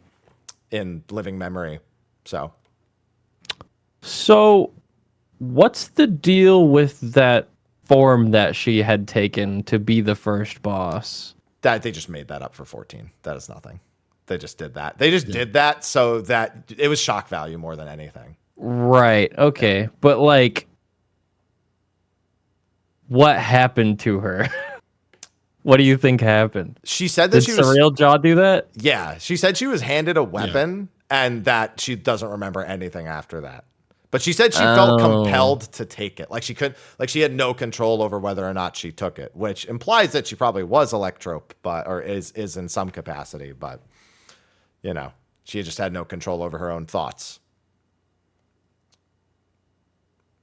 Speaker 1: living memory.
Speaker 2: So what's the deal with that form that she had taken to be the first boss?
Speaker 1: That they just made that up for 14. That is nothing. They just did that. They just did that so that it was shock value more than anything.
Speaker 2: Right. Okay. Yeah. But like, what happened to her? What do you think happened?
Speaker 1: She said that
Speaker 2: Did Surreal Jaw do that?
Speaker 1: Yeah. She said she was handed a weapon and that she doesn't remember anything after that. But she said she felt compelled to take it. Like she had no control over whether or not she took it, which implies that she probably was electrope, or is in some capacity, but you know, she just had no control over her own thoughts.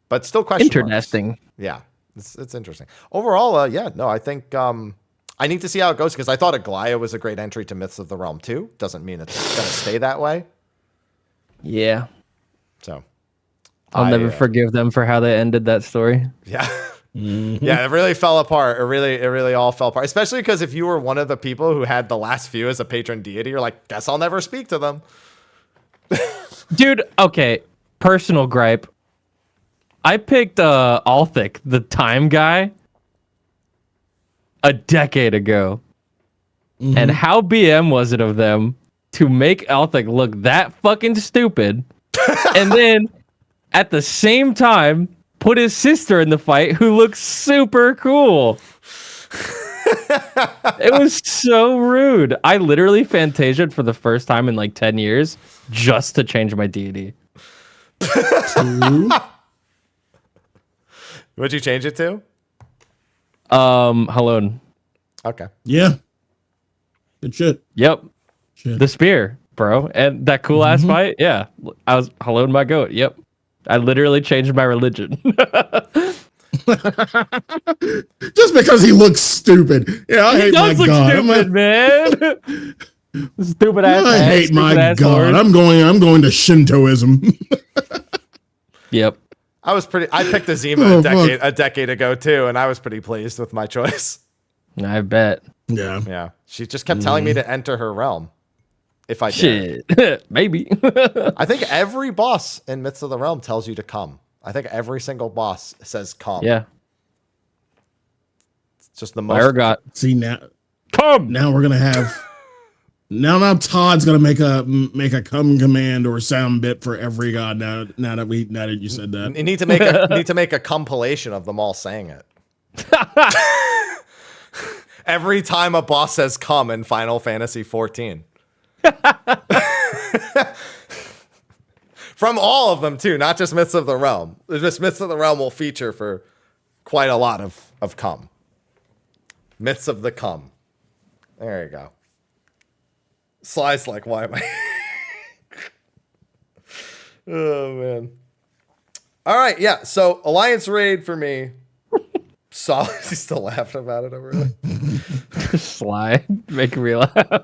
Speaker 1: But still question
Speaker 2: interesting
Speaker 1: marks. Yeah, it's interesting. Overall, I think I need to see how it goes because I thought Aglaya was a great entry to Myths of the Realm too. Doesn't mean it's going to stay that way.
Speaker 2: Yeah.
Speaker 1: So
Speaker 2: I'll never forgive them for how they ended that story.
Speaker 1: Yeah. Yeah, it really fell apart. It really all fell apart. Especially because if you were one of the people who had the last few as a patron deity, you're like, guess I'll never speak to them.
Speaker 2: Dude, okay. Personal gripe. I picked Althic, the time guy, a decade ago. And how BM was it of them to make Althic look that fucking stupid and then at the same time put his sister in the fight who looks super cool. It was so rude. I literally fantasiaed for the first time in like 10 years just to change my deity.
Speaker 1: What'd you change it to?
Speaker 2: Halone.
Speaker 1: Okay.
Speaker 3: Yeah. Good shit.
Speaker 2: Yep.
Speaker 3: Shit.
Speaker 2: The spear, bro. And that cool ass fight. Yeah. I was Halone my goat. Yep. I literally changed my religion.
Speaker 3: Just because he looks stupid. Yeah, I hate my god.
Speaker 2: Stupid, man. Stupid ass.
Speaker 3: I hate my god.
Speaker 2: Horse.
Speaker 3: I'm going to Shintoism.
Speaker 2: Yep.
Speaker 1: I picked a Zima a decade ago too, and I was pretty pleased with my choice.
Speaker 2: I bet.
Speaker 3: Yeah.
Speaker 1: Yeah. She just kept telling me to enter her realm. If I did.
Speaker 2: Shit. Maybe.
Speaker 1: I think every boss in Myths of the Realm tells you to come. I think every single boss says come.
Speaker 2: Yeah.
Speaker 1: It's just the most.
Speaker 3: See now.
Speaker 2: Come.
Speaker 3: Now we're gonna have. Now Todd's gonna make a come command or sound bit for every god. Now that you said that,
Speaker 1: You need to make a compilation of them all saying it. Every time a boss says come in Final Fantasy 14. From all of them too, not just Myths of the Realm. Just Myths of the Realm will feature for quite a lot of cum. Myths of the cum. There you go. Sly's like, why am I? Oh man. All right, yeah. So Alliance raid for me. Solid. He's still laughing about it over there.
Speaker 2: Sly, make me laugh.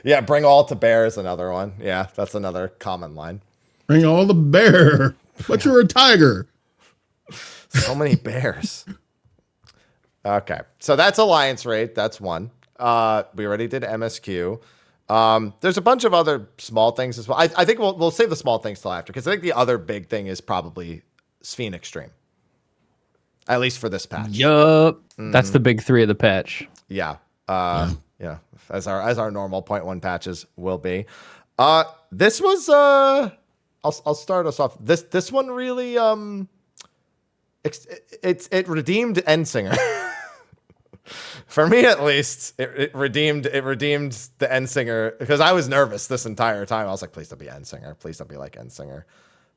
Speaker 1: Yeah, bring all to bear is another one. Yeah, that's another common line.
Speaker 3: Bring all the bear. But you're a tiger.
Speaker 1: So many bears. Okay, so that's Alliance raid. That's one. We already did MSQ. There's a bunch of other small things as well. I think we'll save the small things till after because I think the other big thing is probably Sphene Extreme. At least for this patch.
Speaker 2: Yup. That's the big three of the patch.
Speaker 1: Yeah. Yeah. As our normal 0.1 patches will be. This was I'll start us off. This one really it redeemed Endsinger. For me at least, it redeemed the Endsinger because I was nervous this entire time. I was like, please don't be Endsinger. Please don't be like Endsinger.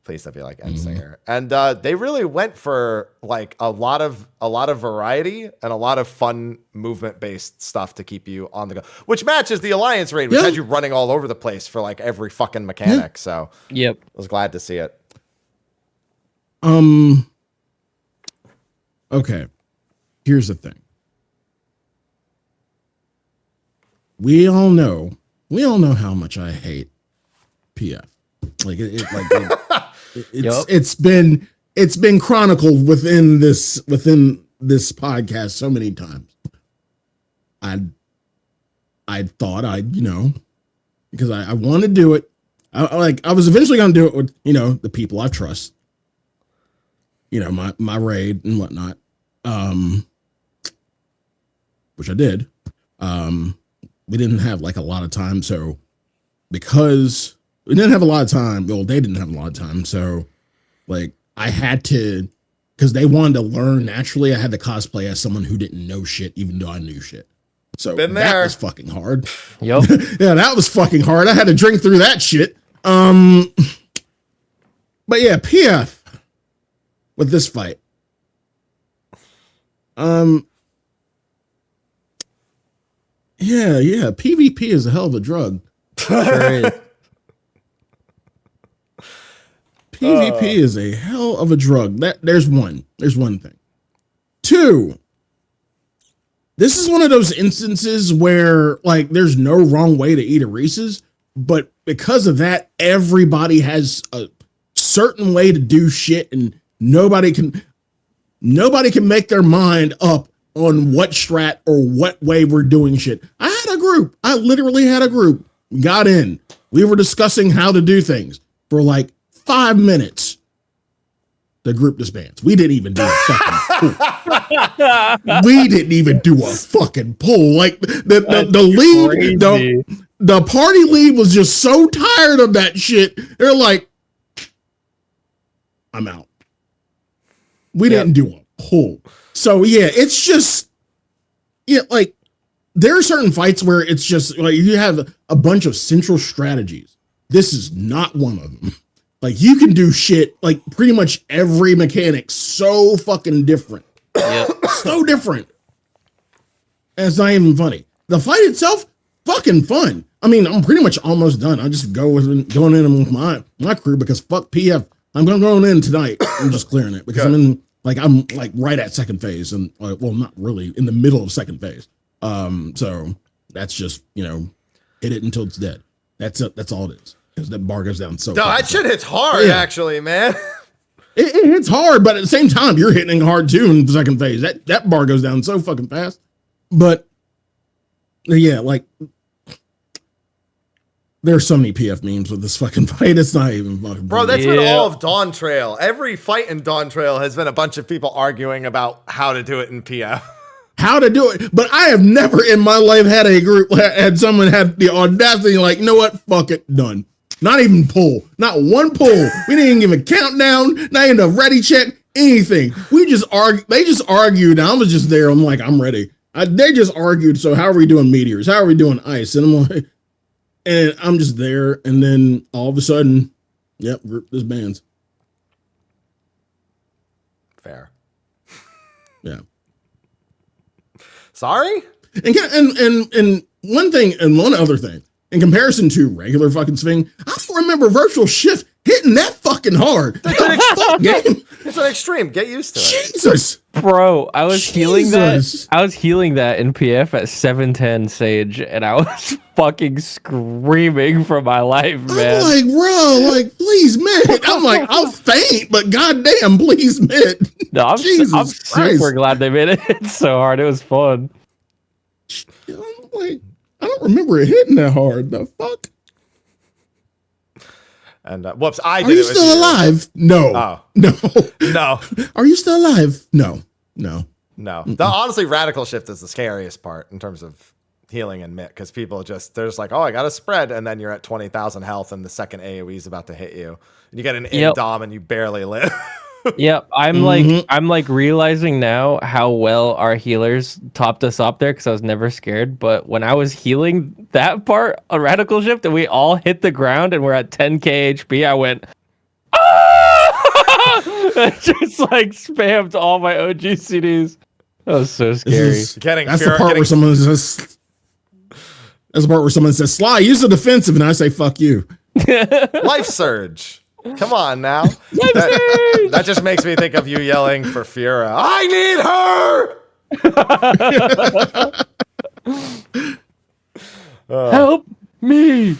Speaker 1: Please don't be like Endsinger. And they really went for like a lot of variety and a lot of fun movement based stuff to keep you on the go, which matches the Alliance raid, which had you running all over the place for like every fucking mechanic. So
Speaker 2: yep,
Speaker 1: I was glad to see it.
Speaker 3: Okay. Here's the thing. We all know we all know how much I hate PF. Like it's been chronicled within this podcast so many times. I thought because I want to do it. I was eventually going to do it with the people I trust. My raid and whatnot. Which I did. We didn't have like a lot of time, so because we didn't have a lot of time, well, they didn't have a lot of time, so like I had to, because they wanted to learn naturally, I had to cosplay as someone who didn't know shit, even though I knew shit. So that was fucking hard.
Speaker 2: Yep.
Speaker 3: Yeah, that was fucking hard. I had to drink through that shit. But yeah, PF with this fight. Yeah, PvP is a hell of a drug.
Speaker 2: Sure is.
Speaker 3: PvP is a hell of a drug. There's one thing. Two, this is one of those instances where like there's no wrong way to eat a Reese's, but because of that, everybody has a certain way to do shit, and nobody can make their mind up on what strat or what way we're doing shit. I had a group. I literally had a group. Got in. We were discussing how to do things for like 5 minutes. The group disbands. We didn't even do a fucking pull. We didn't even do a fucking pull. Like the lead, the party lead was just so tired of that shit. They're like, I'm out. We didn't do a pull. So yeah, it's just like there are certain fights where it's just like you have a bunch of central strategies. This is not one of them. Like you can do shit like pretty much every mechanic so fucking different.
Speaker 2: Yep.
Speaker 3: So different. And it's not even funny. The fight itself, fucking fun. I mean, I'm pretty much almost done. I just going in with my crew because fuck PF. I'm going in tonight. I'm just clearing it because I'm right at second phase and well, not really in the middle of second phase. So that's just hit it until it's dead. That's it. That's all it is. Because that bar goes down so.
Speaker 1: No, that shit hits hard, actually, man.
Speaker 3: It hits hard, but at the same time, you're hitting hard too in the second phase. That bar goes down so fucking fast. But yeah, like there's so many PF memes with this fucking fight. It's not even fucking.
Speaker 1: Bro, that's been all of Dawn Trail. Every fight in Dawn Trail has been a bunch of people arguing about how to do it in PF.
Speaker 3: How to do it, but I have never in my life had a group had someone had the audacity like, you know what, fuck it, done. Not even pull, not one pull. We didn't even give a countdown, not even a ready check, anything. We just argued. They just argued. I was just there. I'm like, I'm ready. They just argued. So how are we doing meteors? How are we doing ice? And I'm like, and I'm just there. And then all of a sudden, yep, group disbands.
Speaker 1: Fair.
Speaker 3: Yeah.
Speaker 1: Sorry?
Speaker 3: And one thing and one other thing, in comparison to regular fucking Sphene, I don't remember Virtual Shift hitting that fucking hard.
Speaker 1: It's an extreme. Get used to it.
Speaker 3: Jesus.
Speaker 2: Bro, I was healing that. I was healing that in PF at 710 Sage, and I was fucking screaming for my life, man.
Speaker 3: I'm like, bro, like, please, man. I'm like, I'll faint, but goddamn, please, man.
Speaker 2: No, I'm super glad they made it so hard. It was fun.
Speaker 3: I'm like, I don't remember it hitting that hard. The fuck?
Speaker 1: And whoops, I did.
Speaker 3: Are you still alive? No.
Speaker 1: Oh.
Speaker 3: No.
Speaker 1: No.
Speaker 3: Are you still alive? No. No.
Speaker 1: No. Honestly, Radical Shift is the scariest part in terms of healing and mitt, because people they're just like, oh, I got a spread, and then you're at 20,000 health, and the second AoE is about to hit you, and you get an in-dom, and you barely live.
Speaker 2: Yep, I'm like realizing now how well our healers topped us up there, because I was never scared. But when I was healing that part, a Radical Shift, and we all hit the ground and we're at 10k HP, I went, ah! Just like spammed all my OG CDs. That was so scary.
Speaker 3: That's the part where someone says, that's the part where someone says, Sly, use the defensive, and I say, fuck you.
Speaker 1: Life Surge. Come on now. That just makes me think of you yelling for Fura. I need her.
Speaker 2: Help Me.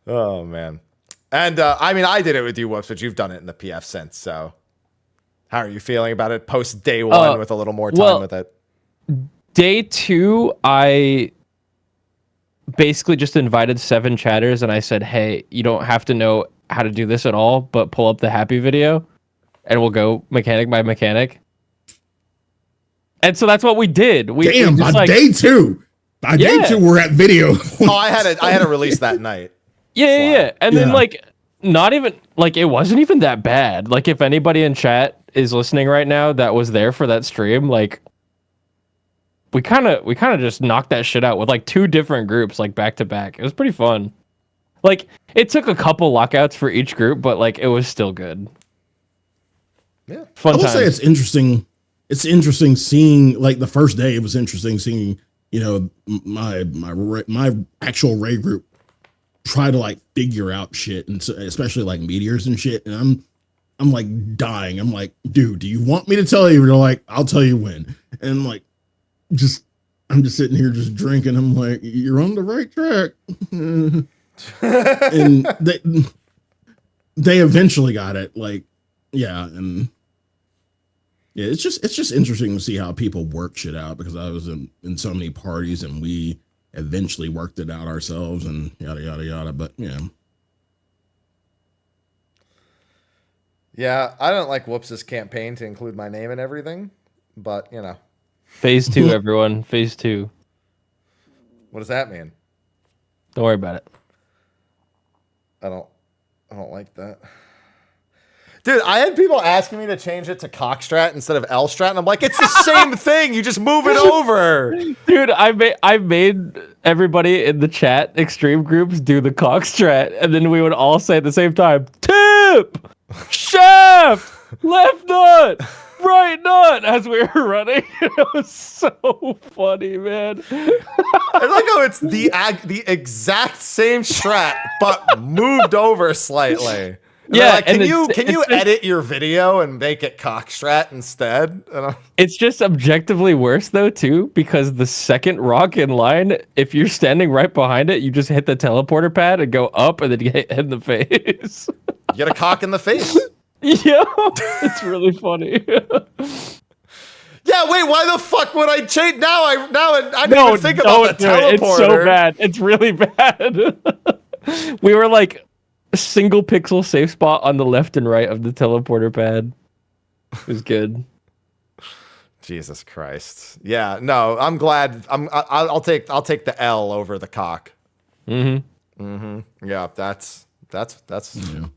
Speaker 1: Oh man. And I mean, I did it with you, Whoops, but you've done it in the PF since. So, how are you feeling about it post day one with a little more time with it?
Speaker 2: Day 2, I basically just invited 7 chatters, and I said, "Hey, you don't have to know how to do this at all, but pull up the happy video, and we'll go mechanic by mechanic." And so that's what we did.
Speaker 3: Damn, by day 2. By day 2, we're at video.
Speaker 1: Oh, I had a release that night.
Speaker 2: Yeah. And then not even it wasn't even that bad. Like, if anybody in chat is listening right now that was there for that stream, like, we kind of just knocked that shit out with like 2 different groups, like, back to back. It was pretty fun. Like, it took a couple lockouts for each group, but like, it was still good.
Speaker 3: Yeah, fun. I will say it's interesting. It's interesting seeing, like, the first day. It was interesting seeing, you know, my actual raid group try to like figure out shit, and so, especially like meteors and shit. And I'm like dying. I'm like, dude, do you want me to tell you? They're like, I'll tell you when. And I'm like, I'm just sitting here just drinking. I'm like, you're on the right track. And they eventually got it. Like, yeah, and yeah, it's just interesting to see how people work shit out, because I was in so many parties and we eventually worked it out ourselves and yada yada yada. But yeah.
Speaker 1: Yeah, I don't like Whoops' campaign to include my name and everything, but you know.
Speaker 2: Phase 2, everyone. Phase 2.
Speaker 1: What does that mean?
Speaker 2: Don't worry about it.
Speaker 1: I don't like that. Dude, I had people asking me to change it to cockstrat instead of L-strat, and I'm like, it's the same thing. You just move it over.
Speaker 2: Dude, I made everybody in the chat extreme groups do the cockstrat, and then we would all say at the same time, tip, shaft, left nut, right nut, as we were running. It was so funny, man.
Speaker 1: I like how it's the exact same strat, but moved over slightly. And
Speaker 2: yeah,
Speaker 1: like, can you edit your video and make it cockstrat instead?
Speaker 2: It's just objectively worse though too, because the second rock in line, if you're standing right behind it, you just hit the teleporter pad and go up, and then you get hit in the face.
Speaker 1: You get a cock in the face.
Speaker 2: Yeah, it's really funny.
Speaker 1: Yeah, wait, why the fuck would I change? Now I didn't even think about the teleporter.
Speaker 2: It's so bad. It's really bad. We were like a single pixel safe spot on the left and right of the teleporter pad. It was good.
Speaker 1: Jesus Christ. Yeah, no, I'm glad. I'll take the L over the cock. Yeah, that's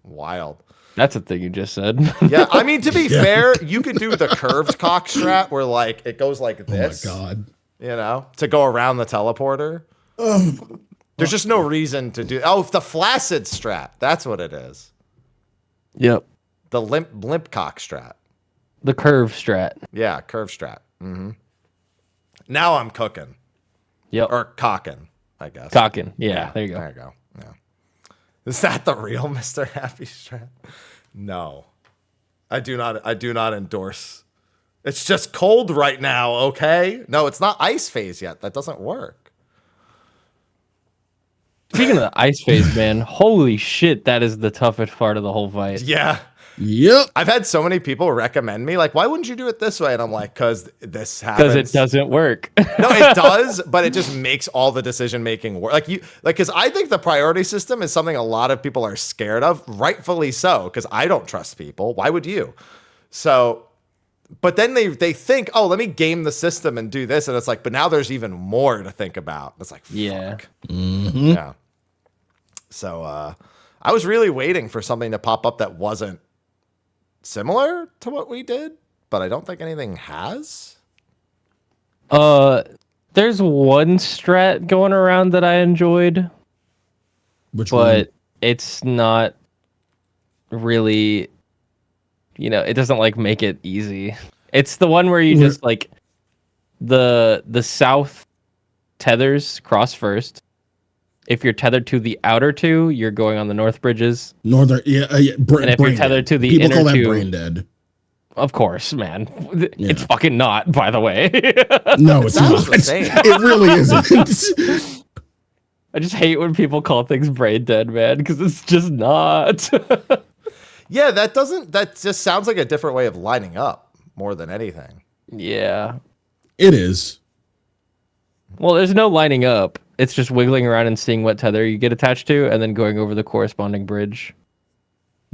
Speaker 1: wild.
Speaker 2: That's a thing you just said.
Speaker 1: Yeah, I mean, to be fair, you could do the curved cock strat where like it goes like this.
Speaker 3: Oh my god.
Speaker 1: You know, to go around the teleporter. There's just no reason to do. Oh, the flaccid strat. That's what it is.
Speaker 2: Yep.
Speaker 1: The limp cock strat.
Speaker 2: The curve strat.
Speaker 1: Yeah, curve strat. Now I'm cooking.
Speaker 2: Yep.
Speaker 1: Or cocking, I guess.
Speaker 2: Cocking. Yeah, there you go.
Speaker 1: There you go. Yeah. Is that the real Mr. Happy strat? No. I do not endorse. It's just cold right now, okay? No, it's not ice phase yet. That doesn't work.
Speaker 2: Speaking of the ice phase, man, holy shit, that is the toughest part of the whole fight.
Speaker 1: Yeah.
Speaker 3: Yep.
Speaker 1: I've had so many people recommend me, like, why wouldn't you do it this way? And I'm like, because this happens.
Speaker 2: Because it doesn't work.
Speaker 1: No, it does, but it just makes all the decision making work. Because I think the priority system is something a lot of people are scared of, rightfully so, because I don't trust people. Why would you? So, but then they think, oh, let me game the system and do this. And it's like, but now there's even more to think about. It's like, fuck.
Speaker 2: Yeah.
Speaker 1: Yeah. So I was really waiting for something to pop up that wasn't similar to what we did, but I don't think anything has.
Speaker 2: There's one strat going around that I enjoyed.
Speaker 3: Which one?
Speaker 2: But it's not really, it doesn't like make it easy. It's the one where you just like the south tethers cross first. If you're tethered to the outer two, you're going on the north bridges.
Speaker 3: Northern, yeah.
Speaker 2: And if you're tethered to the
Speaker 3: people
Speaker 2: inner
Speaker 3: call that
Speaker 2: two,
Speaker 3: brain dead.
Speaker 2: Of course, man. It's fucking not, by the way.
Speaker 3: No, it's not.
Speaker 1: The same.
Speaker 3: It really isn't.
Speaker 2: I just hate when people call things brain dead, man, because it's just not.
Speaker 1: Yeah, that just sounds like a different way of lining up more than anything.
Speaker 2: Yeah.
Speaker 3: It is.
Speaker 2: Well, there's no lining up. It's just wiggling around and seeing what tether you get attached to, and then going over the corresponding bridge.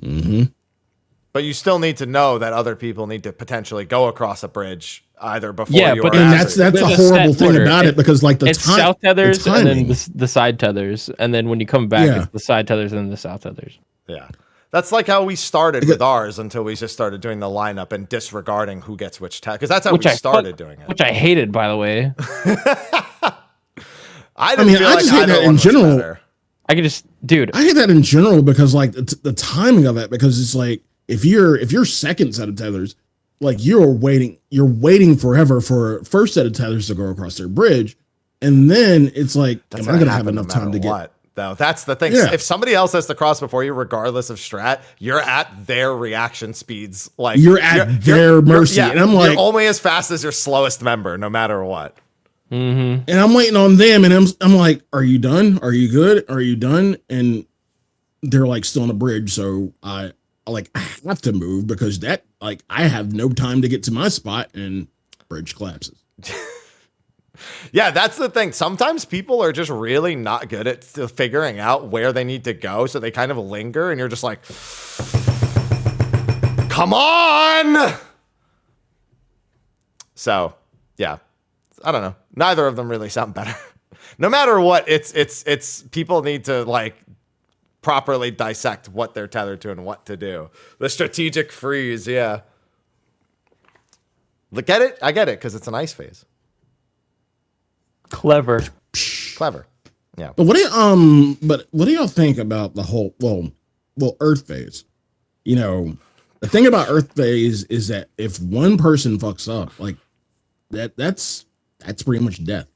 Speaker 3: Mm-hmm.
Speaker 1: But you still need to know that other people need to potentially go across a bridge either before
Speaker 2: Yeah,
Speaker 1: you
Speaker 2: but
Speaker 1: or
Speaker 3: And
Speaker 1: after.
Speaker 3: that's
Speaker 2: There's
Speaker 3: a
Speaker 2: a
Speaker 3: horrible
Speaker 2: set
Speaker 3: thing
Speaker 2: order.
Speaker 3: about it because like
Speaker 2: It's south tethers and then
Speaker 3: timing.
Speaker 2: the side tethers, and then when you come back,
Speaker 3: Yeah.
Speaker 2: it's the side tethers and then the south tethers.
Speaker 1: Yeah. That's like how we started with ours until we just started doing the lineup and disregarding who gets which tag. Because that's how we started doing it.
Speaker 2: Which I hated, by the way.
Speaker 1: I didn't feel
Speaker 3: I
Speaker 1: like
Speaker 3: just hate
Speaker 1: either
Speaker 3: that
Speaker 1: one
Speaker 3: in
Speaker 1: was
Speaker 3: general.
Speaker 1: better.
Speaker 2: I could just, dude.
Speaker 3: I hate that in general because like the timing of it, because it's like if you're second set of tethers, like you're waiting forever for first set of tethers to go across their bridge, and then it's like,
Speaker 1: That's
Speaker 3: am I gonna have
Speaker 1: happen
Speaker 3: enough
Speaker 1: no
Speaker 3: time
Speaker 1: matter
Speaker 3: to
Speaker 1: what, though. That's the thing.
Speaker 3: Yeah.
Speaker 1: If somebody else has to cross before you, regardless of strat, you're at their reaction speeds. Like
Speaker 3: You're at their mercy. And I'm like-
Speaker 1: you're only as fast as your slowest member, no matter what.
Speaker 2: Mm-hmm.
Speaker 3: and I'm waiting on them, and I'm like, are you done? Are you good? Are you done? And they're like still on a bridge, so I have to move because that like I have no time to get to my spot, and bridge collapses.
Speaker 1: Yeah, that's the thing. Sometimes people are just really not good at figuring out where they need to go, so they kind of linger, and you're just like, come on! So, yeah. I don't know. Neither of them really sound better. No matter what, it's people need to like properly dissect what they're tethered to and what to do. The strategic freeze, yeah. Look at it? I get it, because it's an ice phase.
Speaker 2: Clever.
Speaker 1: Clever. Yeah.
Speaker 3: But what do y'all think about the whole Earth phase? You know, the thing about Earth phase is that if one person fucks up, like that's pretty much death.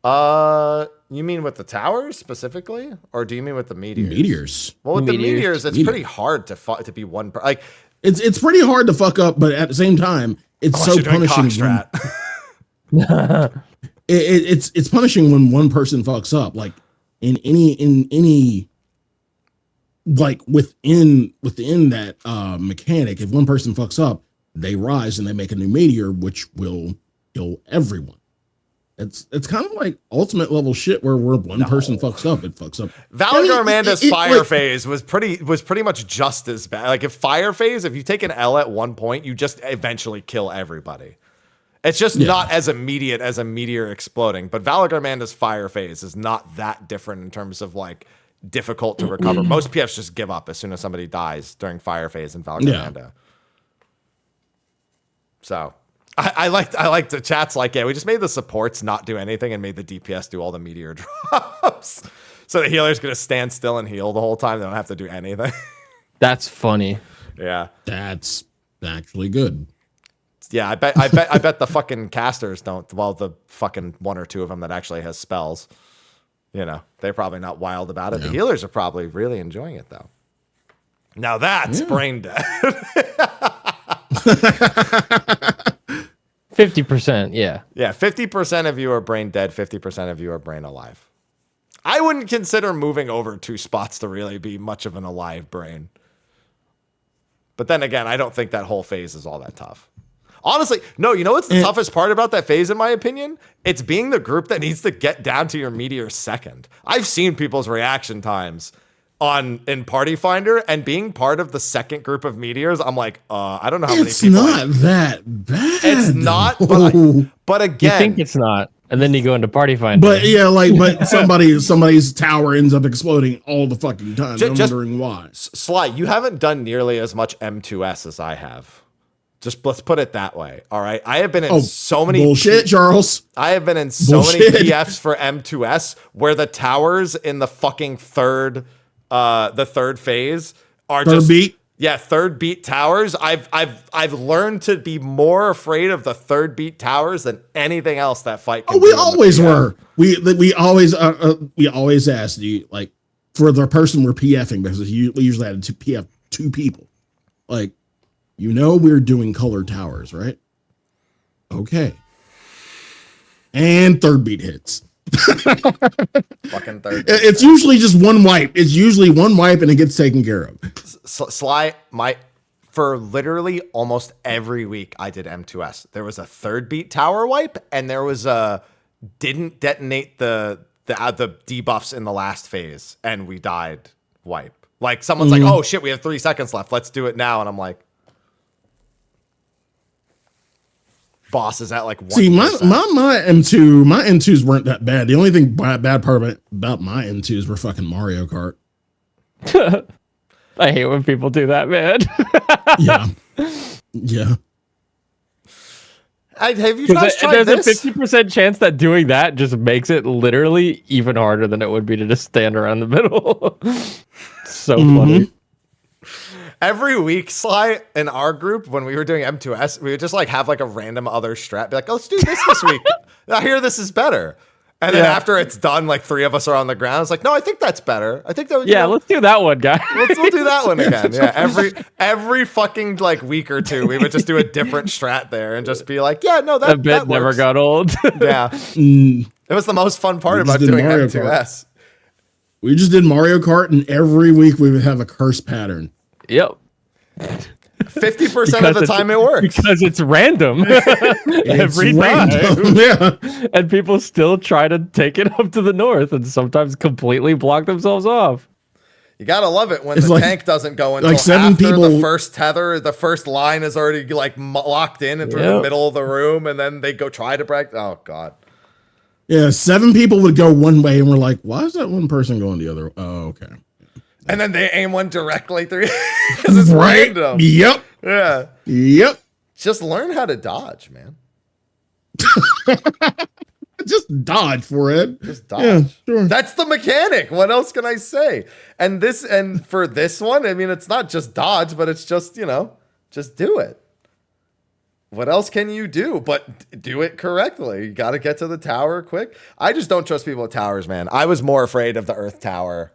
Speaker 1: You mean with the towers specifically, or do you mean with the meteors?
Speaker 3: Meteors.
Speaker 1: Well, with the
Speaker 2: Meteors.
Speaker 1: meteors, it's pretty hard to be one. Like
Speaker 3: It's pretty hard to fuck up, but at the same time, it's
Speaker 1: unless
Speaker 3: so
Speaker 1: you're doing
Speaker 3: punishing.
Speaker 1: cockstrat.
Speaker 3: It's punishing when one person fucks up. Like in any like within that mechanic, if one person fucks up, they rise and they make a new meteor, which will kill everyone. It's kind of like ultimate level shit where one person fucks up, it fucks up.
Speaker 1: Valagarmanda's fire
Speaker 3: like,
Speaker 1: phase was pretty much just as bad. Like if fire phase, if you take an L at one point, you just eventually kill everybody. It's just not as immediate as a meteor exploding. But Valagarmanda's fire phase is not that different in terms of like difficult to recover. Most PFs just give up as soon as somebody dies during fire phase in Valagarmanda. Yeah. So I like the chats like, yeah, we just made the supports not do anything and made the DPS do all the meteor drops. So the healer's gonna stand still and heal the whole time. They don't have to do anything.
Speaker 2: That's funny.
Speaker 1: Yeah.
Speaker 3: That's actually good.
Speaker 1: Yeah, I bet the fucking casters don't. Well, the fucking one or two of them that actually has spells, you know, they're probably not wild about it. Yeah. The healers are probably really enjoying it though. Now that's brain dead.
Speaker 2: 50%, yeah.
Speaker 1: Yeah, 50% of you are brain dead, 50% of you are brain alive. I wouldn't consider moving over 2 spots to really be much of an alive brain. But then again, I don't think that whole phase is all that tough. Honestly, no, you know what's the toughest part about that phase, in my opinion? It's being the group that needs to get down to your meteor second. I've seen people's reaction times in Party Finder, and being part of the second group of meteors, I'm like, I don't know how many people.
Speaker 3: It's not that bad.
Speaker 1: It's not, but again,
Speaker 2: you think it's not, and then you go into Party Finder.
Speaker 3: But yeah, but somebody's tower ends up exploding all the fucking time. I'm wondering why.
Speaker 1: Sly, you haven't done nearly as much M2S as I have. Just let's put it that way. All right. I have been in so many
Speaker 3: bullshit, Charles.
Speaker 1: I have been in so many PFs for M2S where the towers in the fucking third phase are
Speaker 3: third beat.
Speaker 1: Yeah, third beat towers. I've learned to be more afraid of the third beat towers than anything else that fight can do.
Speaker 3: We always were. We always asked you, like, for the person we're PFing, because we usually had to PF 2 people. Like, you know, we're doing color towers, right? Okay. And third beat hits.
Speaker 1: Fucking third.
Speaker 3: It's usually just one wipe. It's usually one wipe and it gets taken care of.
Speaker 1: Sly, for literally almost every week I did M2S. There was a third beat tower wipe, and there was a didn't detonate the debuffs in the last phase, and we died wipe. Like someone's like, oh shit, we have 3 seconds left. Let's do it now. And I'm like, boss is at like 1%.
Speaker 3: See, my M2s weren't that bad. The only thing bad part about my M2s were fucking Mario Kart.
Speaker 2: I hate when people do that, man.
Speaker 3: Yeah.
Speaker 1: Have you guys tried
Speaker 2: there's
Speaker 1: this?
Speaker 2: a 50% chance that doing that just makes it literally even harder than it would be to just stand around the middle. So funny.
Speaker 1: Every week, Sly, in our group, when we were doing M2S, we would just like have like a random other strat. Be like, let's do this week. I hear this is better. And then after it's done, like 3 of us are on the ground. It's like, no, I think that's better. I think that would,
Speaker 2: let's do that one, guys.
Speaker 1: We'll do that one again. Yeah, every fucking like week or two, we would just do a different strat there and just be like, yeah, no, that
Speaker 2: bit never got old.
Speaker 1: Yeah, it was the most fun part about doing
Speaker 3: Mario
Speaker 1: M2S.
Speaker 3: Kart. We just did Mario Kart, and every week we would have a curse pattern.
Speaker 2: Yep.
Speaker 1: 50% of the time it works.
Speaker 2: Because it's random. Every time.
Speaker 3: Yeah.
Speaker 2: And people still try to take it up to the north and sometimes completely block themselves off.
Speaker 1: You gotta love it when
Speaker 3: It's
Speaker 1: the
Speaker 3: like-
Speaker 1: tank doesn't go until
Speaker 3: like 7
Speaker 1: after
Speaker 3: people-
Speaker 1: the first tether, the first line is already like locked in and through the middle of the room, and then they go try to break. Oh god.
Speaker 3: Yeah, 7 people would go one way, and we're like, why is that one person going the other? Oh, okay.
Speaker 1: And then they aim one directly through because it's random.
Speaker 3: Yep.
Speaker 1: Yeah.
Speaker 3: Yep.
Speaker 1: Just learn how to dodge, man.
Speaker 3: Just dodge for it.
Speaker 1: Just dodge.
Speaker 3: Yeah, sure.
Speaker 1: That's the mechanic. What else can I say? And for this one, I mean, it's not just dodge, but it's just, just do it. What else can you do but do it correctly? You got to get to the tower quick. I just don't trust people with towers, man. I was more afraid of the Earth Tower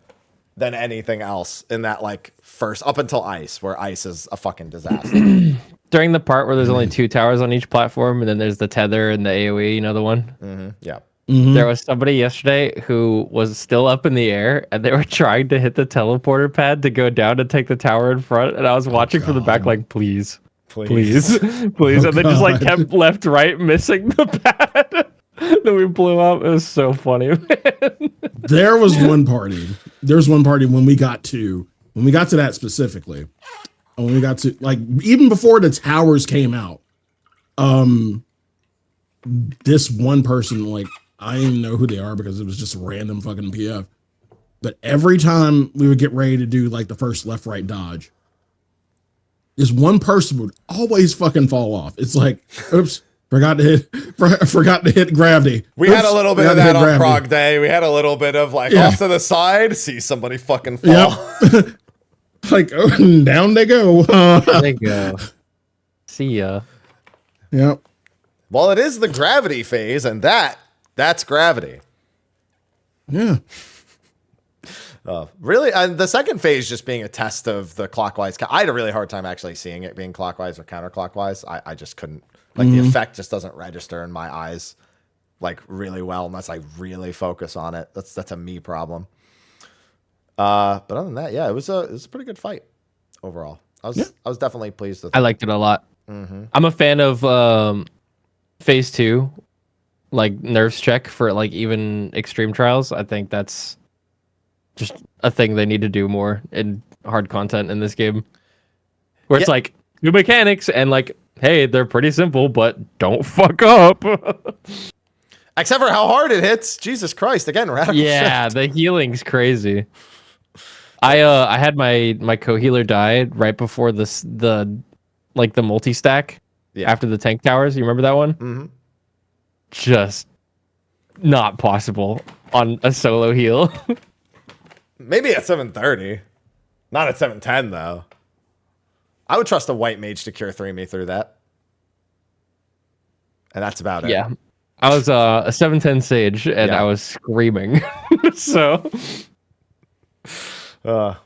Speaker 1: than anything else in that like first up until ice, where ice is a fucking disaster.
Speaker 2: During the part where there's only 2 towers on each platform, and then there's the tether and the AoE, you know the one?
Speaker 1: Yeah.
Speaker 2: There was somebody yesterday who was still up in the air, and they were trying to hit the teleporter pad to go down and take the tower in front, and I was watching from the back like, please. Please. And they just like kept left, right, missing the pad. Then we blew up. It was so funny, man.
Speaker 3: There was one party. There's one party when we got to that specifically. When we got to like even before the towers came out, this one person, like I didn't even know who they are because it was just a random fucking PF. But every time we would get ready to do like the first left right dodge, this one person would always fucking fall off. It's like, oops. Forgot to hit gravity.
Speaker 1: We had a little bit of that on Prague Day. We had a little bit of like off to the side, see somebody fucking fall.
Speaker 3: Yep. Like, oh, down they go.
Speaker 2: There they go. See ya.
Speaker 3: Yep.
Speaker 1: Well, it is the gravity phase, and that's gravity.
Speaker 3: Yeah.
Speaker 1: Really, the second phase just being a test of the clockwise. I had a really hard time actually seeing it being clockwise or counterclockwise. I just couldn't. Like the effect just doesn't register in my eyes like really well unless I really focus on it. That's a me problem. But other than that, yeah, it was a pretty good fight overall. I was definitely pleased with it.
Speaker 2: I liked it a lot. I'm a fan of phase 2, like nerfs check for like even extreme trials. I think that's just a thing they need to do more in hard content in this game, where it's like new mechanics and like, hey, they're pretty simple, but don't fuck up.
Speaker 1: Except for how hard it hits. Jesus Christ! Again, radical shift.
Speaker 2: The healing's crazy. I had my co-healer die right before the multi-stack after the tank towers. You remember that one?
Speaker 1: Mm-hmm.
Speaker 2: Just not possible on a solo heal.
Speaker 1: Maybe at 730. Not at 710 though. I would trust a white mage to cure 3 me through that. And that's about it.
Speaker 2: Yeah. I was a 710 sage and I was screaming. So
Speaker 1: I'm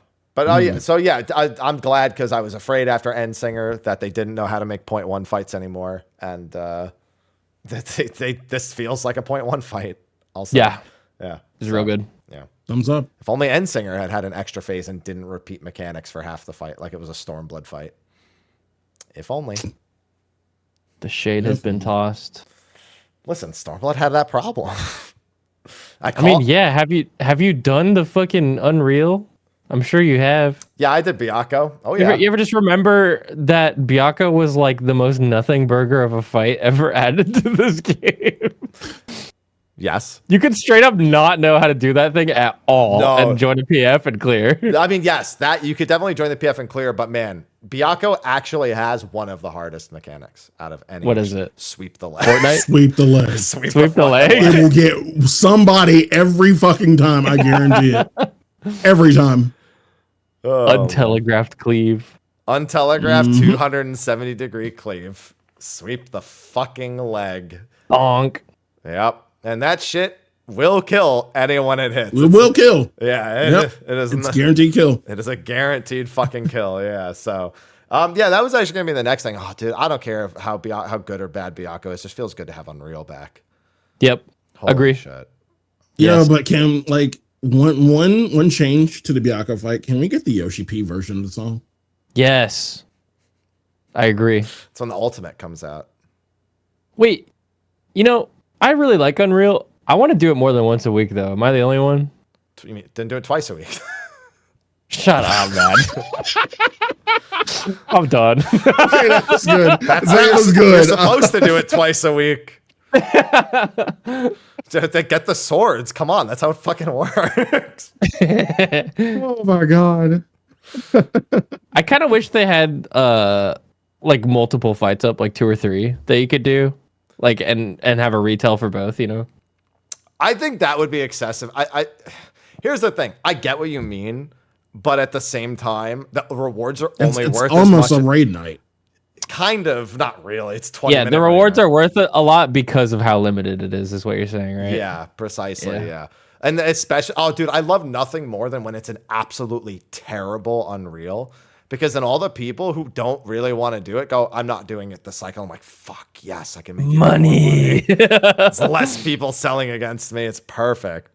Speaker 1: glad because I was afraid after Endsinger that they didn't know how to make 0.1 fights anymore, and this feels like a 0.1 fight. I'll say.
Speaker 2: Yeah,
Speaker 1: Yeah.
Speaker 2: it's real good.
Speaker 1: Yeah.
Speaker 3: Thumbs up.
Speaker 1: If only Endsinger had an extra phase and didn't repeat mechanics for half the fight, like it was a Stormblood fight. If only.
Speaker 2: The shade has been tossed.
Speaker 1: Listen, Stormblood had that problem.
Speaker 2: I mean, yeah. Have you done the fucking Unreal? I'm sure you have.
Speaker 1: Yeah, I did Byakko. Oh
Speaker 2: You
Speaker 1: yeah.
Speaker 2: you ever just remember that Byakko was like the most nothing burger of a fight ever added to this game?
Speaker 1: Yes.
Speaker 2: You could straight up not know how to do that thing at all
Speaker 1: No.
Speaker 2: and join a PF and clear.
Speaker 1: I mean, yes, that you could definitely join the PF and clear, but man, Byakko actually has one of the hardest mechanics out of any.
Speaker 2: What is it?
Speaker 1: Sweep the leg.
Speaker 2: Fortnite?
Speaker 3: Sweep the leg.
Speaker 1: Sweep
Speaker 2: Sweep the leg?
Speaker 3: It will get somebody every fucking time. I guarantee it. Every time.
Speaker 2: Untelegraphed cleave.
Speaker 1: Untelegraphed 270-degree cleave. Sweep the fucking leg.
Speaker 2: Bonk.
Speaker 1: Yep. And that shit will kill anyone it hits.
Speaker 3: It will kill.
Speaker 1: Yeah, it is.
Speaker 3: It's guaranteed kill.
Speaker 1: It is a guaranteed fucking kill. Yeah. So, yeah, that was actually gonna be the next thing. Oh, dude, I don't care how good or bad Byakko is. It just feels good to have Unreal back.
Speaker 2: Yep.
Speaker 1: Holy
Speaker 2: Agree.
Speaker 1: Shit.
Speaker 3: Yeah,
Speaker 2: Yes.
Speaker 3: but can like one change to the Byakko fight? Can we get the Yoshi P version of the song?
Speaker 2: Yes. I agree.
Speaker 1: It's when the ultimate comes out.
Speaker 2: Wait, I really like Unreal. I want to do it more than once a week, though. Am I the only one?
Speaker 1: You mean didn't do it twice a week?
Speaker 2: Shut up, man. I'm done.
Speaker 3: Okay, that was good. That was
Speaker 1: You're
Speaker 3: good.
Speaker 1: supposed to do it twice a week. To get the swords. Come on, that's how it fucking works.
Speaker 3: Oh my god.
Speaker 2: I kind of wish they had like multiple fights up, like 2 or 3 that you could do, like and have a retell for both.
Speaker 1: I think that would be excessive. Here's the thing. I get what you mean, but at the same time, the rewards are only
Speaker 3: It's
Speaker 1: worth
Speaker 3: almost
Speaker 1: as
Speaker 3: a
Speaker 1: much.
Speaker 3: raid night.
Speaker 1: Kind of, not really. It's 20.
Speaker 2: Yeah, the rewards are worth it a lot because of how limited it is what you're saying, right?
Speaker 1: Yeah, precisely.
Speaker 2: Yeah.
Speaker 1: Yeah. And especially, oh, dude, I love nothing more than when it's an absolutely terrible Unreal. Because then all the people who don't really want to do it go, I'm not doing it this cycle. I'm like, fuck, yes, I can make
Speaker 2: Money.
Speaker 1: It's less people selling against me. It's perfect.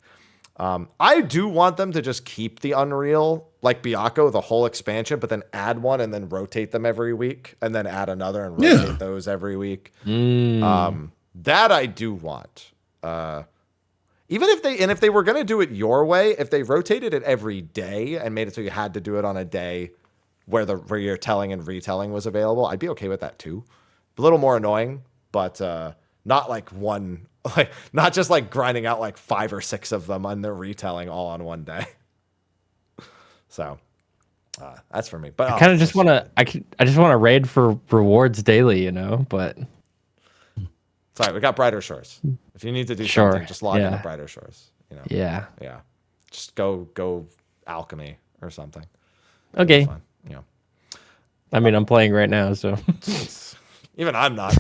Speaker 1: I do want them to just keep the Unreal, like Byakko, the whole expansion, but then add one and then rotate them every week, and then add another and rotate those every week. That I do want. Even if they were going to do it your way, if they rotated it every day and made it so you had to do it on a day where your telling and retelling was available, I'd be okay with that too. A little more annoying, but not like one, like not just like grinding out like 5 or 6 of them and they're retelling all on one day. So that's for me. But
Speaker 2: I kind of just want to. I just want to raid for rewards daily, But
Speaker 1: sorry, we got Brighter Shores. If you need to do
Speaker 2: Sure,
Speaker 1: something, just log
Speaker 2: yeah.
Speaker 1: into Brighter Shores.
Speaker 2: yeah.
Speaker 1: Yeah. Just go alchemy or something.
Speaker 2: Okay.
Speaker 1: Fun. Yeah.
Speaker 2: I mean, I'm playing right now, so
Speaker 1: Even I'm not.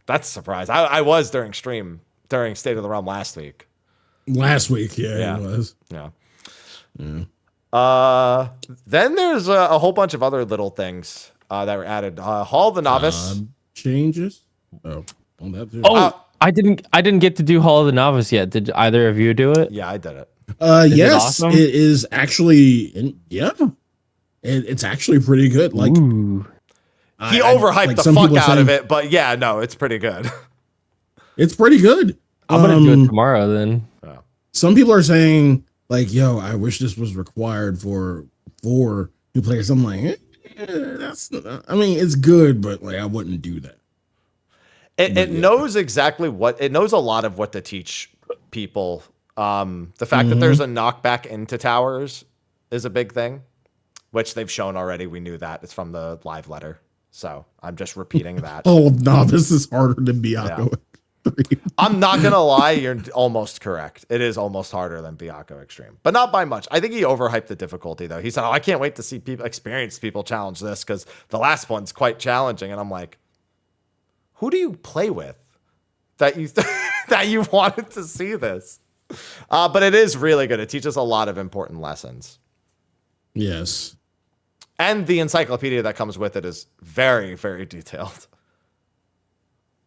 Speaker 1: That's a surprise. I was during State of the Realm last week.
Speaker 3: Last week,
Speaker 1: Yeah.
Speaker 3: it was.
Speaker 1: Yeah.
Speaker 3: Yeah.
Speaker 1: Then there's a whole bunch of other little things that were added. Hall of the Novice.
Speaker 3: Changes. Oh, on that too.
Speaker 2: I didn't get to do Hall of the Novice yet. Did either of you do it?
Speaker 1: Yeah, I did it.
Speaker 3: Yes,
Speaker 2: awesome?
Speaker 3: it is actually. It's actually pretty good. Like
Speaker 2: Ooh.
Speaker 1: He overhyped
Speaker 3: like
Speaker 1: the
Speaker 3: some
Speaker 1: fuck
Speaker 3: people
Speaker 1: out of
Speaker 3: saying-
Speaker 1: it, but yeah, no, it's pretty good.
Speaker 3: It's pretty good.
Speaker 2: I'm gonna do it tomorrow then.
Speaker 3: Some people are saying like, "Yo, I wish this was required for new players." I'm like, that's. I mean, it's good, but like, I wouldn't do that.
Speaker 1: It knows exactly it knows a lot of what to teach people. The fact that there's a knockback into towers is a big thing, which they've shown already. We knew that. It's from the live letter. So I'm just repeating that.
Speaker 3: Oh, Novice is harder than Byakko.
Speaker 1: Yeah. I'm not going to lie. You're almost correct. It is almost harder than Byakko Extreme, but not by much. I think he overhyped the difficulty though. He said, "Oh, I can't wait to see experienced people challenge this because the last one's quite challenging." And I'm like, who do you play with that you that you wanted to see this? But it is really good. It teaches a lot of important lessons.
Speaker 3: Yes.
Speaker 1: And the encyclopedia that comes with it is very, very detailed.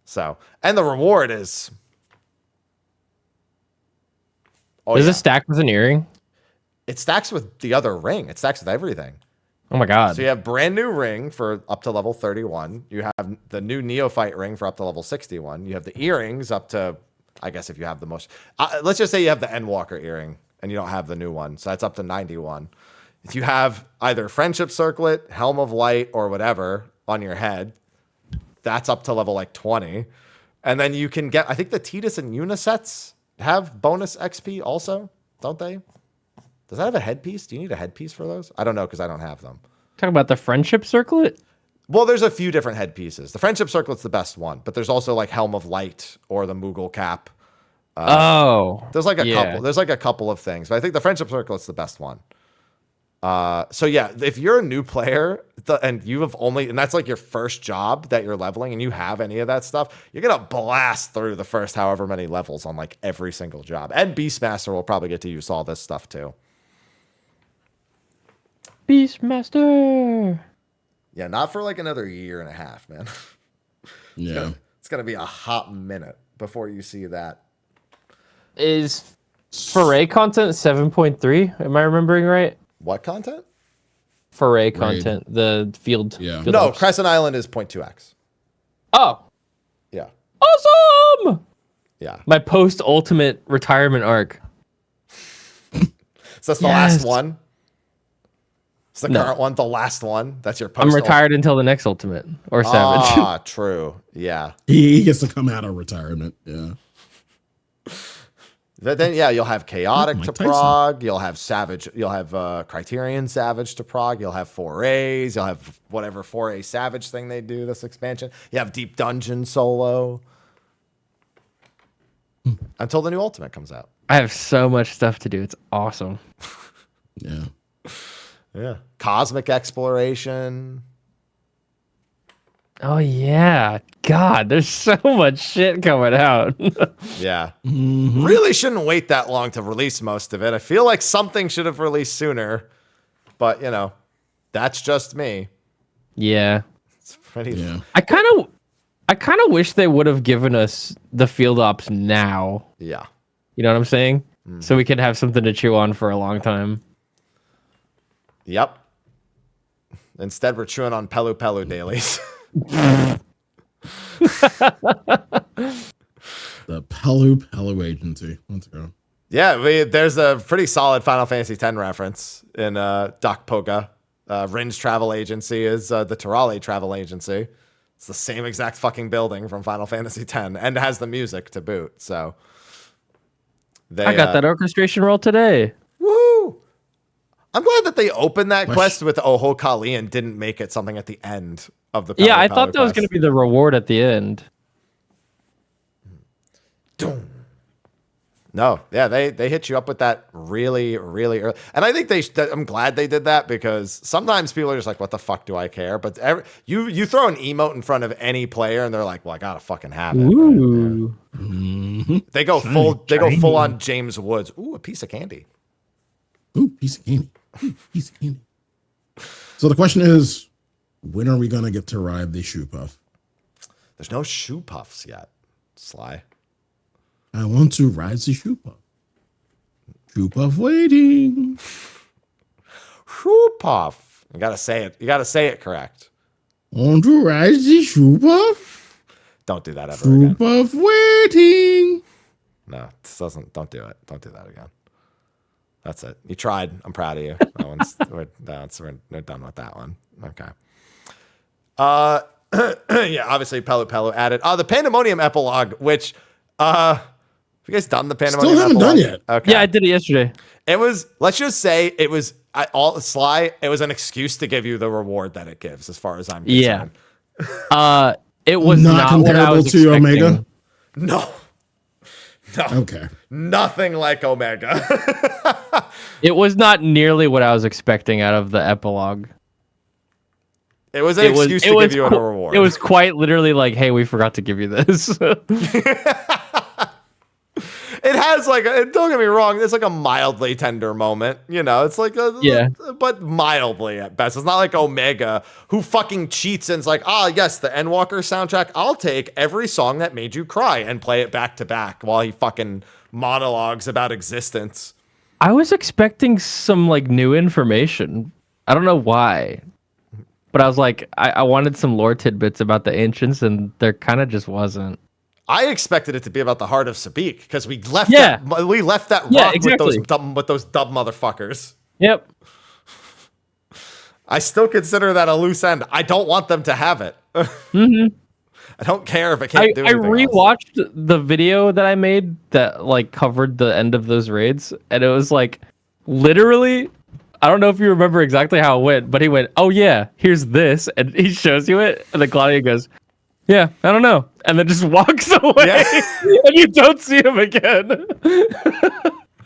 Speaker 1: So, and the reward is Oh,
Speaker 2: Does
Speaker 1: yeah.
Speaker 2: it stack with an earring?
Speaker 1: It stacks with the other ring. It stacks with everything.
Speaker 2: Oh my god.
Speaker 1: So you have brand new ring for up to level 31. You have the new neophyte ring for up to level 61. You have the earrings up to, I guess if you have the most, let's just say you have the Endwalker earring and you don't have the new one. So that's up to 91. If you have either Friendship Circlet, Helm of Light, or whatever on your head, that's up to level like 20. And then you can get, I think the Tidus and Unisets have bonus XP also, don't they? Does that have a headpiece? Do you need a headpiece for those? I don't know because I don't have them.
Speaker 2: Talk about the friendship circlet?
Speaker 1: Well, there's a few different headpieces. The Friendship Circlet's the best one, but there's also like Helm of Light or the Moogle Cap. There's like a couple. There's like a couple of things, but I think the Friendship Circlet's the best one. So yeah, if you're a new player and you have only, and that's like your first job that you're leveling and you have any of that stuff, you're going to blast through the first however many levels on like every single job. And Beastmaster will probably get to use all this stuff too.
Speaker 2: Beastmaster.
Speaker 1: Yeah, not for like another year and a half, man.
Speaker 3: Yeah.
Speaker 1: It's going to be a hot minute before you see that.
Speaker 2: Is foray content 7.3? Am I remembering right?
Speaker 1: What content?
Speaker 2: Foray content, the field.
Speaker 3: Yeah.
Speaker 2: field
Speaker 1: No,
Speaker 2: ops.
Speaker 1: Crescent Island is 0.2x.
Speaker 2: Oh,
Speaker 1: Yeah.
Speaker 2: awesome!
Speaker 1: Yeah.
Speaker 2: My post-ultimate retirement arc.
Speaker 1: So that's the
Speaker 2: Yes.
Speaker 1: last one. It's the
Speaker 2: No.
Speaker 1: current one, the last one. That's your post.
Speaker 2: I'm retired until the next ultimate or savage.
Speaker 1: Ah, true. Yeah.
Speaker 3: He gets to come out of retirement. Yeah.
Speaker 1: But then, yeah, you'll have Chaotic
Speaker 3: Mike
Speaker 1: to
Speaker 3: Tyson.
Speaker 1: prog. You'll have Savage. You'll have Criterion Savage to prog. You'll have Forays. You'll have whatever Foray Savage thing they do this expansion. You have Deep Dungeon solo. Until the new Ultimate comes out.
Speaker 2: I have so much stuff to do. It's awesome.
Speaker 3: Yeah.
Speaker 1: Yeah. Cosmic Exploration.
Speaker 2: Oh yeah, God, there's so much shit coming out.
Speaker 1: Yeah. Really shouldn't wait that long to release most of it. I feel like something should have released sooner. But, you know, that's just me.
Speaker 2: Yeah,
Speaker 1: It's pretty.
Speaker 3: Yeah.
Speaker 2: I kind of wish they would have given us the field ops now.
Speaker 1: Yeah.
Speaker 2: You know what I'm saying? So we could have something to chew on for a long time.
Speaker 1: Yep. Instead, we're chewing on Pelu Pelu dailies.
Speaker 3: The Pelu Agency. Let's go.
Speaker 1: Yeah, there's a pretty solid Final Fantasy X reference in Doc Poga. Rin's travel agency is the Terali travel agency. It's the same exact fucking building from Final Fantasy X, and has the music to boot. So
Speaker 2: I got that orchestration roll today.
Speaker 1: Woo! I'm glad that they opened that quest with Oho Kali and didn't make it something at the end of the.
Speaker 2: Yeah, I
Speaker 1: Pelu
Speaker 2: thought that was
Speaker 1: quest.
Speaker 2: going to be the reward at the end.
Speaker 1: No, yeah, they hit you up with that really, really early. And I think I'm glad they did that because sometimes people are just like, what the fuck do I care? But you throw an emote in front of any player and they're like, well, I gotta fucking have it.
Speaker 2: Ooh.
Speaker 1: They go full on James Woods. Ooh, a piece of candy.
Speaker 3: Ooh, piece of candy. Ooh, piece of candy. So the question is, when are we gonna get to ride the shoe puff?
Speaker 1: There's no shoe puffs yet, Sly.
Speaker 3: I want to ride the shoe puff. Shoe puff waiting.
Speaker 1: Shoe puff. You gotta say it. You gotta say it correct.
Speaker 3: Want to ride the shoe puff?
Speaker 1: Don't do that ever
Speaker 3: Shoe
Speaker 1: again.
Speaker 3: puff waiting.
Speaker 1: No, this doesn't. Don't do it. Don't do that again. That's it. You tried. I'm proud of you. We're done with that one. Okay. Yeah, obviously Pelu Pelu added the Pandemonium epilogue, which have you guys done the Pandemonium
Speaker 3: Still haven't
Speaker 1: epilogue?
Speaker 3: done yet.
Speaker 1: Okay.
Speaker 2: Yeah, I did it yesterday.
Speaker 1: It was, let's just say it was Sly, it was an excuse to give you the reward that it gives, as far as I'm concerned.
Speaker 2: Yeah. It was
Speaker 3: Not
Speaker 2: not what I
Speaker 3: comparable
Speaker 2: was
Speaker 3: to
Speaker 2: expecting.
Speaker 3: Omega?
Speaker 1: No.
Speaker 3: Okay.
Speaker 1: Nothing like Omega.
Speaker 2: It was not nearly what I was expecting out of the epilogue.
Speaker 1: It was an excuse to give you a reward.
Speaker 2: It was quite literally like, hey, we forgot to give you this.
Speaker 1: It has like, don't get me wrong, it's like a mildly tender moment. You know, it's like, but mildly at best. It's not like Omega, who fucking cheats and's like, yes, the Endwalker soundtrack, I'll take every song that made you cry and play it back to back while he fucking monologues about existence.
Speaker 2: I was expecting some like new information. I don't know why, but I was like, I wanted some lore tidbits about the ancients, and there kind of just wasn't.
Speaker 1: I expected it to be about the heart of Sabik because we left
Speaker 2: Yeah.
Speaker 1: that
Speaker 2: Yeah,
Speaker 1: rock
Speaker 2: exactly.
Speaker 1: with those dumb motherfuckers.
Speaker 2: Yep.
Speaker 1: I still consider that a loose end. I don't want them to have it.
Speaker 2: Mm-hmm.
Speaker 1: I don't care if it can't do
Speaker 2: I
Speaker 1: anything else.
Speaker 2: rewatched the video that I made that like covered the end of those raids, and it was like literally, I don't know if you remember exactly how it went, but he went, "Oh yeah, here's this," and he shows you it, and then Claudia goes, "Yeah, I don't know," and then just walks away,
Speaker 1: Yeah.
Speaker 2: and you don't see him again.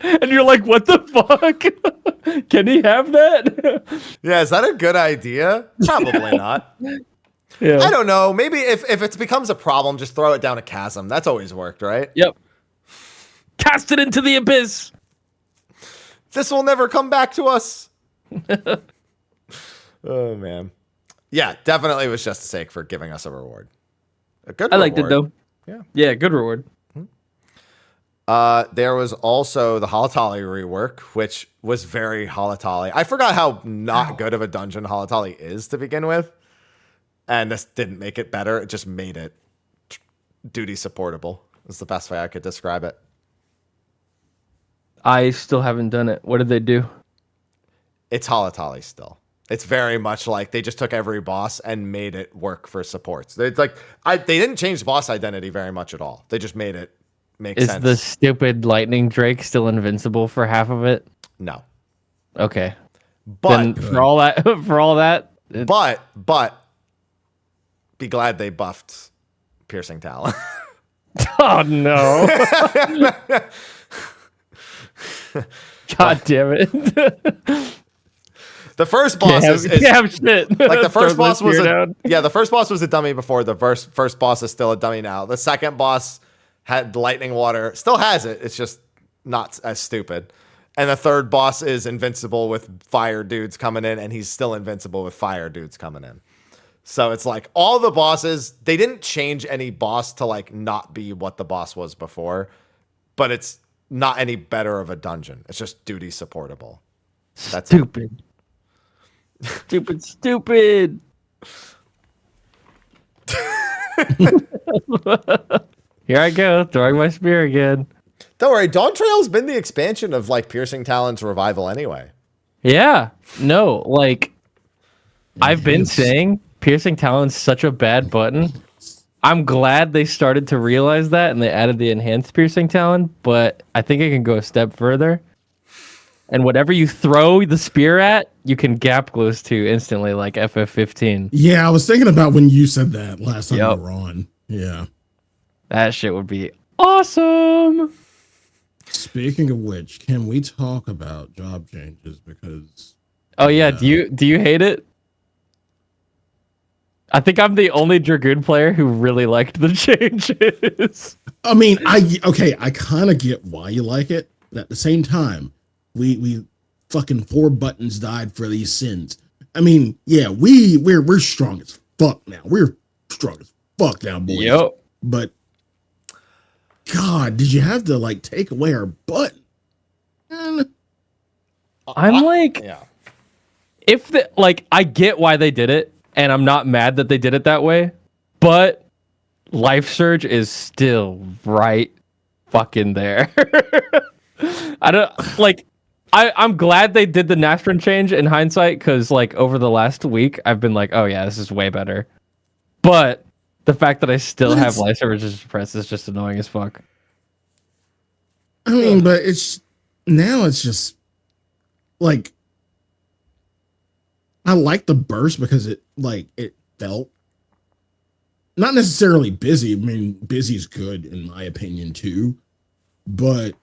Speaker 2: And you're like, "What the fuck? Can he have that?"
Speaker 1: Yeah, is that a good idea? Probably not.
Speaker 2: Yeah.
Speaker 1: I don't know. Maybe if it becomes a problem, just throw it down a chasm. That's always worked, right?
Speaker 2: Yep. Cast it into the abyss.
Speaker 1: This will never come back to us. Oh, man. Yeah, definitely was just a sake for giving us a reward. A good
Speaker 2: I
Speaker 1: reward.
Speaker 2: liked it though.
Speaker 1: Yeah.
Speaker 2: Yeah, good reward.
Speaker 1: There was also the Halatali rework, which was very Halatali. I forgot how not good of a dungeon Halatali is to begin with. And this didn't make it better. It just made it duty supportable. Is the best way I could describe it.
Speaker 2: I still haven't done it. What did they do?
Speaker 1: It's Halatali still. It's very much like they just took every boss and made it work for supports. It's like they didn't change boss identity very much at all. They just made it make
Speaker 2: Is
Speaker 1: sense.
Speaker 2: the stupid lightning drake still invincible for half of it?
Speaker 1: No.
Speaker 2: Okay.
Speaker 1: But
Speaker 2: Then for all that,
Speaker 1: but be glad they buffed piercing talent.
Speaker 2: oh no. God damn it.
Speaker 1: The first boss is
Speaker 2: shit.
Speaker 1: like the first
Speaker 2: Throw
Speaker 1: boss was
Speaker 2: spear down.
Speaker 1: the first boss was a dummy before. The first boss is still a dummy now. The second boss had lightning water, still has it. It's just not as stupid. And the third boss is invincible with fire dudes coming in, and he's still invincible with fire dudes coming in. So it's like all the bosses, they didn't change any boss to like not be what the boss was before, but it's not any better of a dungeon. It's just duty supportable. That's
Speaker 2: Stupid. Stupid. Here I go, throwing my spear again.
Speaker 1: Don't worry, Dawn Trail's been the expansion of like Piercing Talon's revival anyway.
Speaker 2: Yeah. No, like I've been
Speaker 3: Yes.
Speaker 2: saying Piercing Talon's such a bad button. I'm glad they started to realize that and they added the enhanced Piercing Talon, but I think it can go a step further. And whatever you throw the spear at, you can gap close to instantly, like FF15.
Speaker 3: Yeah, I was thinking about when you said that last time
Speaker 2: Yep.
Speaker 3: we were on. Yeah.
Speaker 2: That shit would be awesome.
Speaker 3: Speaking of which, can we talk about job changes? Because
Speaker 2: Oh yeah, do you hate it? I think I'm the only Dragoon player who really liked the changes.
Speaker 3: I mean, I kind of get why you like it, but at the same time, we fucking 4 buttons died for these sins. I mean, yeah, we're strong as fuck now. We're strong as fuck now, boys.
Speaker 2: Yep.
Speaker 3: But God, did you have to like take away our button?
Speaker 2: I'm like,
Speaker 1: Yeah.
Speaker 2: if the like, I get why they did it, and I'm not mad that they did it that way, but Life Surge is still right fucking there. I don't like. I'm glad they did the Nastran change in hindsight, because like over the last week, I've been like, oh yeah, this is way better. But the fact that I still have Life Surge suppressed is just annoying as fuck.
Speaker 3: I mean, but it's just like I like the burst because it felt not necessarily busy. I mean, busy is good in my opinion too, but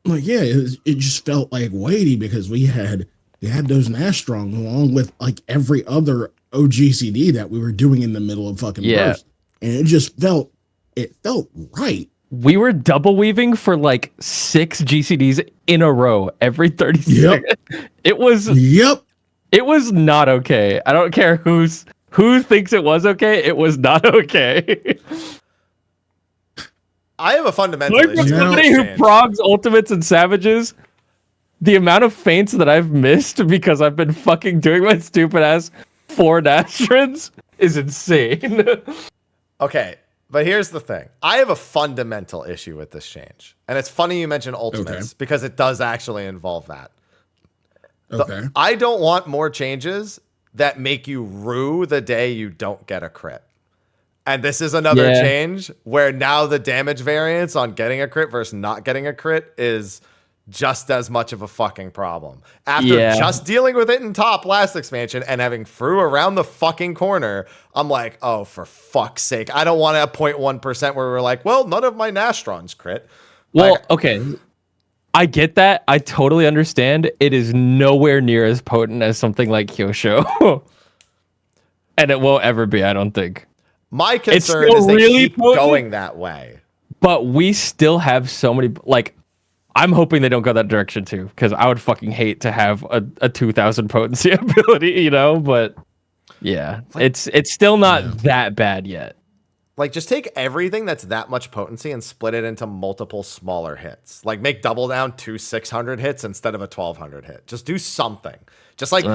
Speaker 3: like yeah, it just felt like weighty because we had those Nastrong along with like every other OGCD that we were doing in the middle of fucking burst, and it just felt right.
Speaker 2: We were double weaving for like 6 GCDs in a row every 30 seconds. It was not okay. I don't care who thinks it was okay. It was not okay.
Speaker 1: I have a fundamental
Speaker 2: Like
Speaker 1: issue.
Speaker 2: for
Speaker 1: with
Speaker 2: somebody
Speaker 1: this
Speaker 2: who
Speaker 1: change.
Speaker 2: progs ultimates and savages, the amount of feints that I've missed because I've been fucking doing my stupid ass 4 Nastrons is insane.
Speaker 1: Okay, but here's the thing. I have a fundamental issue with this change. And it's funny you mention ultimates because it does actually involve that.
Speaker 3: Okay.
Speaker 1: I don't want more changes that make you rue the day you don't get a crit. And this is another change where now the damage variance on getting a crit versus not getting a crit is just as much of a fucking problem. After just dealing with it in top last expansion and having Fru around the fucking corner, I'm like, oh, for fuck's sake. I don't want to have 0.1% where we're like, well, none of my Nastrons crit.
Speaker 2: Well, okay. I get that. I totally understand. It is nowhere near as potent as something like Kyosho. And it won't ever be, I don't think.
Speaker 1: My concern is they keep going that way.
Speaker 2: But we still have so many, like, I'm hoping they don't go that direction too, because I would fucking hate to have a 2000 potency ability, you know? But yeah, it's still not that bad yet.
Speaker 1: Like, just take everything that's that much potency and split it into multiple smaller hits. Like, make double down 2 600 hits instead of a 1200 hit. Just do something. Just like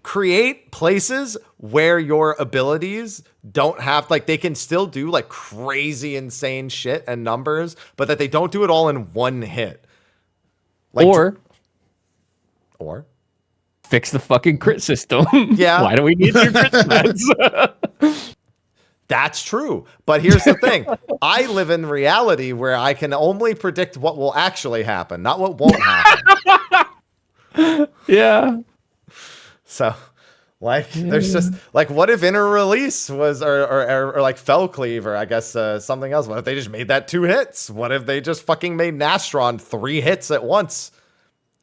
Speaker 1: create places where your abilities don't have, like, they can still do like crazy insane shit and numbers, but that they don't do it all in one hit. Like, or
Speaker 2: fix the fucking crit system.
Speaker 1: Yeah.
Speaker 2: Why do we need 2 crit stats?
Speaker 1: That's true. But here's the thing. I live in reality where I can only predict what will actually happen, not what won't happen.
Speaker 2: Yeah.
Speaker 1: So, like, there's just, like, what if Inner Release was, or like Fell Cleave, or I guess something else? What if they just made that 2 hits? What if they just fucking made Nastron 3 hits at once?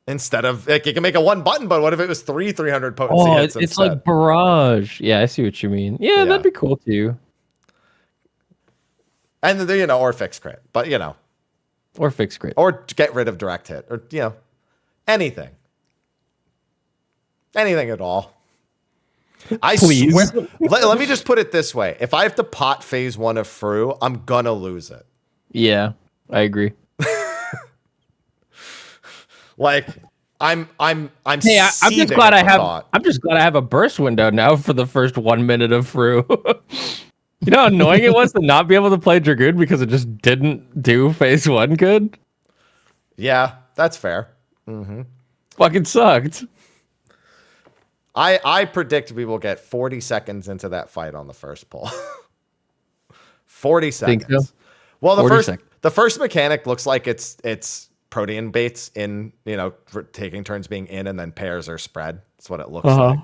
Speaker 1: Instead of, like, you can make a 1 button, but what if it was 300 potency hits instead?
Speaker 2: It's like Barrage. Yeah, I see what you mean. Yeah, that'd be cool too.
Speaker 1: And, you know, or fix crit, but, you know.
Speaker 2: Or fix crit.
Speaker 1: Or get rid of direct hit, or, you know, anything. Anything at all. I
Speaker 2: Please.
Speaker 1: swear. Let me just put it this way. If I have to pot phase 1 of Fru, I'm gonna lose it.
Speaker 2: Yeah, I agree.
Speaker 1: Like, I'm
Speaker 2: Hey, I'm just glad I have a burst window now for the first 1 minute of Fru. You know how annoying it was to not be able to play Dragoon because it just didn't do phase 1 good?
Speaker 1: Yeah, that's fair.
Speaker 2: Fucking sucked.
Speaker 1: I predict we will get 40 seconds into that fight on the first pull. 40 seconds.
Speaker 2: Think so?
Speaker 1: Well, the first mechanic looks like it's protean baits in, you know, for taking turns being in and then pairs are spread. That's what it looks like.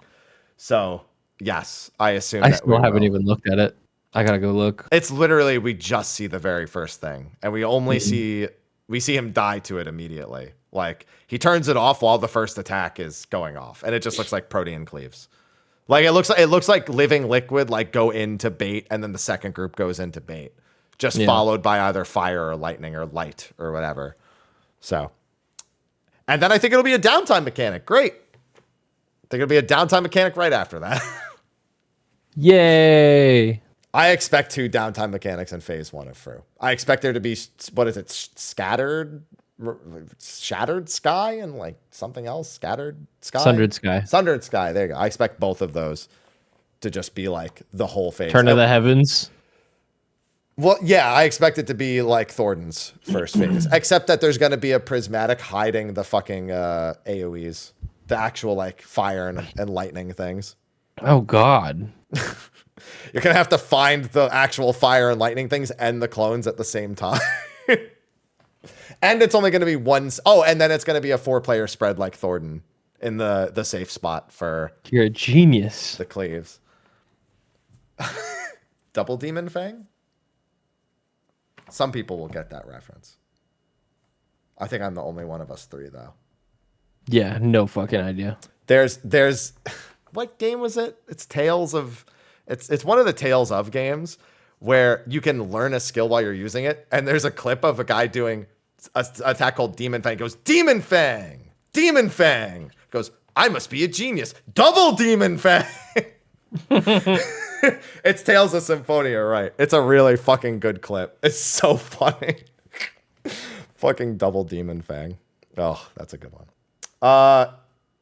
Speaker 1: So, yes, I assume
Speaker 2: I still haven't even looked at it. I gotta go look.
Speaker 1: It's literally, we just see the very first thing, and we only see him die to it immediately. Like, he turns it off while the first attack is going off, and it just looks like protean cleaves. Like, it looks like living liquid, like, go into bait, and then the second group goes into bait, just followed by either fire or lightning or light or whatever. So, and then I think it'll be a downtime mechanic. Great. I think it'll be a downtime mechanic right after that.
Speaker 2: Yay.
Speaker 1: I expect 2 downtime mechanics in phase 1 of Fru. I expect there to be, what is it, Shattered Sky and like something else? Scattered Sky?
Speaker 2: Sundered Sky.
Speaker 1: Sundered Sky, there you go. I expect both of those to just be like the whole phase.
Speaker 2: Turn of the Heavens.
Speaker 1: Well, yeah, I expect it to be like Thornton's first phase, except that there's going to be a prismatic hiding the fucking AoEs, the actual like fire and lightning things.
Speaker 2: Oh, God.
Speaker 1: You're going to have to find the actual fire and lightning things and the clones at the same time. And it's only going to be one. Oh, and then it's going to be a 4-player spread like Thornton in the safe spot for.
Speaker 2: You're a genius.
Speaker 1: The cleaves. Double Demon Fang? Some people will get that reference. I think I'm the only one of us 3, though.
Speaker 2: Yeah, no fucking idea.
Speaker 1: There's what game was it? It's one of the Tales of games where you can learn a skill while you're using it, and there's a clip of a guy doing an attack called Demon Fang. He goes, Demon Fang! Demon Fang! He goes, I must be a genius. Double Demon Fang! It's Tales of Symphonia, right? It's a really fucking good clip. It's so funny. Fucking double demon fang. Oh, that's a good one.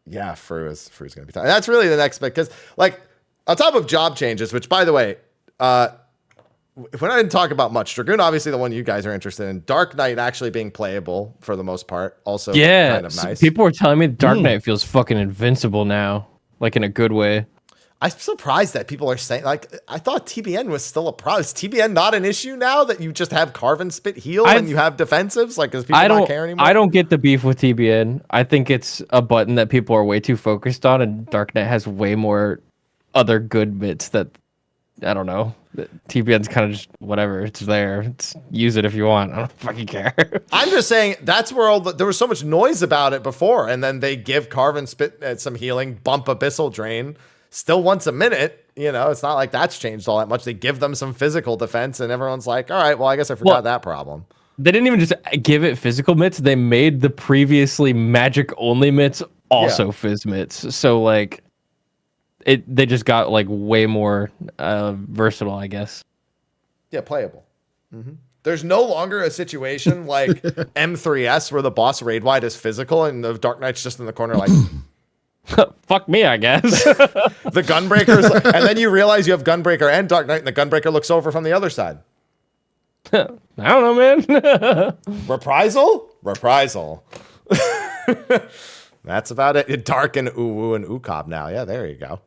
Speaker 1: Yeah, Fru's gonna be tough. That's really the next bit, because like on top of job changes, which by the way, if we're not going to talk about much, Dragoon, obviously the one you guys are interested in. Dark Knight actually being playable for the most part, also kind of nice.
Speaker 2: People were telling me Dark Knight feels fucking invincible now, like in a good way.
Speaker 1: I'm surprised that people are saying, like, I thought TBN was still a problem. Is TBN not an issue now that you just have Carve and Spit heal and you have defensives? Like, does people not care anymore?
Speaker 2: I don't get the beef with TBN. I think it's a button that people are way too focused on, and Dark Knight has way more other good bits that, I don't know. TBN's kind of just whatever. It's there. Use it if you want. I don't fucking care.
Speaker 1: I'm just saying that's where there was so much noise about it before, and then they give Carve and Spit some healing, bump Abyssal Drain, still once a minute. You know, it's not like that's changed all that much. They give them some physical defense, and everyone's like, all right, well, I guess I forgot that problem.
Speaker 2: They didn't even just give it physical mitts. They made the previously magic only mitts also phys mitts. So like, they just got like way more versatile, I guess.
Speaker 1: Yeah, playable. Mm-hmm. There's no longer a situation like M3S where the boss raid wide is physical and the Dark Knight's just in the corner like,
Speaker 2: fuck me, I guess.
Speaker 1: The Gunbreaker's and then you realize you have Gunbreaker and Dark Knight, and the Gunbreaker looks over from the other side.
Speaker 2: I don't know, man.
Speaker 1: Reprisal. That's about it. Dark and Uwu and Ukab now. Yeah, there you go.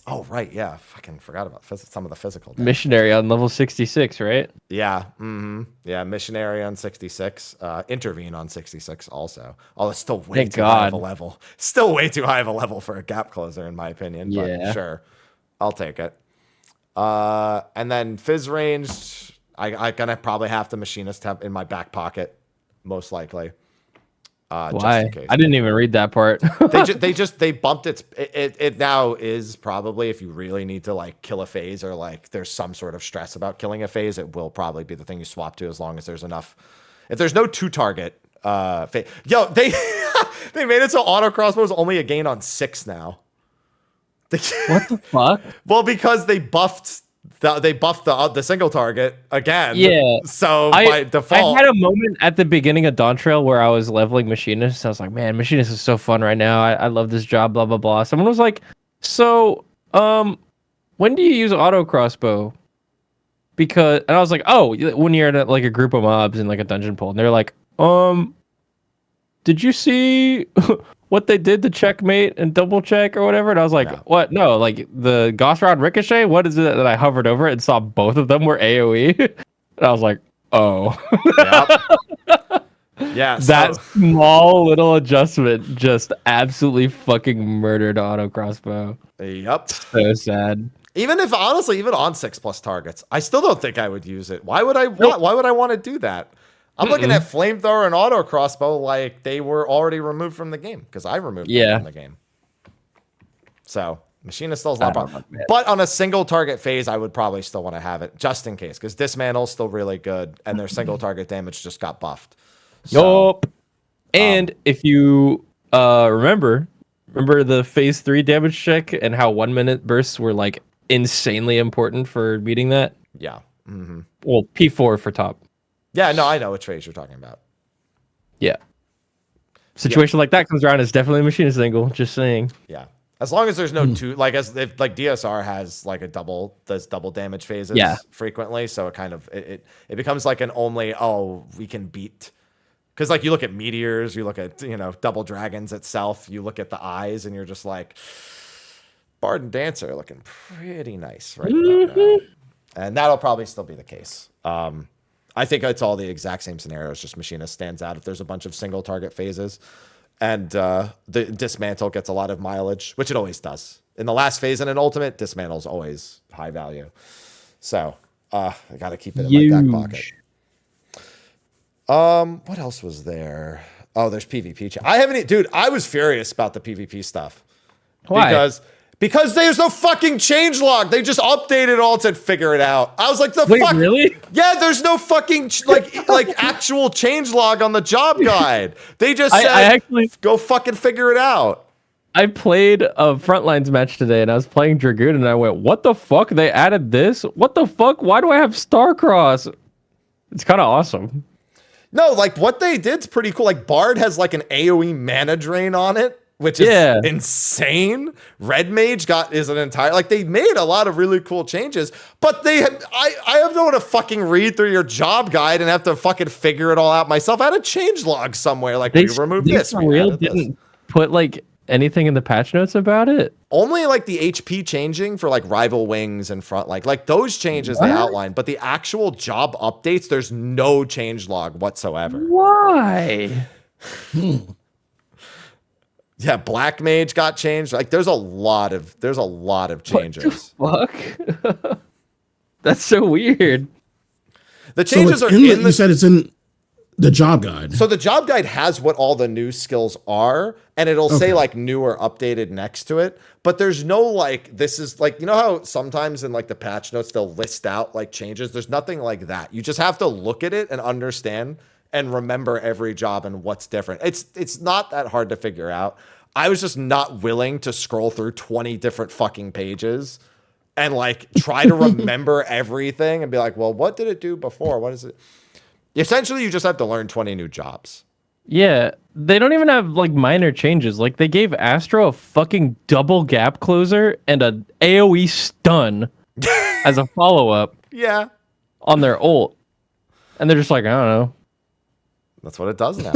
Speaker 1: Oh, right. Yeah. Fucking forgot about some of the physical damage.
Speaker 2: Missionary on level 66, right?
Speaker 1: Yeah. Mm-hmm. Yeah. Missionary on 66. Intervene on 66 also. Oh, it's still way too high of a level. Still way too high of a level for a gap closer, in my opinion. But sure. I'll take it. And then Fizz ranged. I'm going to probably have the Machinist have in my back pocket, most likely.
Speaker 2: Why?
Speaker 1: Just in case.
Speaker 2: I didn't even read that part.
Speaker 1: they bumped it now is probably, if you really need to like kill a phase or like there's some sort of stress about killing a phase, it will probably be the thing you swap to, as long as there's enough. If there's no 2-target phase. Yo, they they made it so auto crossbow is only a gain on 6 now.
Speaker 2: What the fuck?
Speaker 1: Well, because they buffed the single target again.
Speaker 2: Yeah.
Speaker 1: So by default,
Speaker 2: I had a moment at the beginning of Dawn Trail where I was leveling Machinist. I was like, man, Machinist is so fun right now. I love this job, blah, blah, blah. Someone was like, so, when do you use auto crossbow? And I was like, oh, when you're in like a group of mobs in like a dungeon pool. And they're like, did you see what they did to checkmate and double check or whatever? And I was like, what? No, like the Gauss Rod Ricochet? What is it that I hovered over it and saw both of them were AoE? And I was like, oh.
Speaker 1: Yep. Yeah.
Speaker 2: That small little adjustment just absolutely fucking murdered auto crossbow.
Speaker 1: Yep.
Speaker 2: So sad.
Speaker 1: Even if, honestly, even on 6+ targets, I still don't think I would use it. Why would I want to do that? I'm looking at Flamethrower and Auto Crossbow like they were already removed from the game, because I removed them from the game. So, Machinist still is not a problem. But on a single target phase, I would probably still want to have it, just in case, because Dismantle's still really good, and their single target damage just got buffed.
Speaker 2: So, and if you remember the phase 3 damage check and how 1 minute bursts were like insanely important for beating that?
Speaker 1: Yeah. Mm-hmm.
Speaker 2: Well, P4 for top.
Speaker 1: Yeah, no, I know which phase you're talking about.
Speaker 2: Yeah. Situation like that comes around, it's definitely a Machinist single, just saying.
Speaker 1: Yeah. As long as there's no two, like if like DSR has like does double damage phases frequently, so it kind of it becomes like an only we can beat, because like you look at meteors, you look at double dragons itself, you look at the eyes, and you're just like, Bard and Dancer are looking pretty nice right now, and that'll probably still be the case. I think it's all the exact same scenarios, just Machinist stands out if there's a bunch of single target phases. And the Dismantle gets a lot of mileage, which it always does. In the last phase in an ultimate, Dismantle's always high value. So I got to keep it in my back pocket. What else was there? Oh, there's PvP. I was furious about the PvP stuff.
Speaker 2: Why?
Speaker 1: Because there's no fucking changelog. They just updated it all and said, figure it out. I was like,
Speaker 2: Wait,
Speaker 1: fuck?
Speaker 2: Really?
Speaker 1: Yeah, there's no fucking like actual changelog on the job guide. They just said, go fucking figure it out.
Speaker 2: I played a Frontlines match today, and I was playing Dragoon, and I went, "What the fuck? They added this? What the fuck? Why do I have Starcross?" It's kind of awesome.
Speaker 1: No, like what they did's pretty cool. Like Bard has like an AoE mana drain on it, which is insane. Red Mage is an entire, like they made a lot of really cool changes, but I have no one to fucking read through your job guide and have to fucking figure it all out myself. I had a change log somewhere. Like we removed this.
Speaker 2: For real didn't put like anything in the patch notes about it.
Speaker 1: Only like the HP changing for like rival wings and front, like those changes they outlined, but the actual job updates, there's no change log whatsoever.
Speaker 2: Why?
Speaker 1: Yeah, Black Mage got changed. Like there's a lot of changes.
Speaker 2: What the fuck? That's so weird.
Speaker 1: The changes are
Speaker 3: you said it's in the job guide.
Speaker 1: So the job guide has what all the new skills are, and it'll say like new or updated next to it. But there's no like, this is like, you know how sometimes in like the patch notes, they'll list out like changes. There's nothing like that. You just have to look at it and understand and remember every job and what's different. It's not that hard to figure out. I was just not willing to scroll through 20 different fucking pages and like try to remember everything and be like, well, what did it do before? What is it? Essentially, you just have to learn 20 new jobs.
Speaker 2: Yeah, they don't even have like minor changes. Like they gave Astro a fucking double gap closer and a AoE stun as a follow-up.
Speaker 1: Yeah.
Speaker 2: On their ult. And they're just like, I don't know.
Speaker 1: That's what it does now.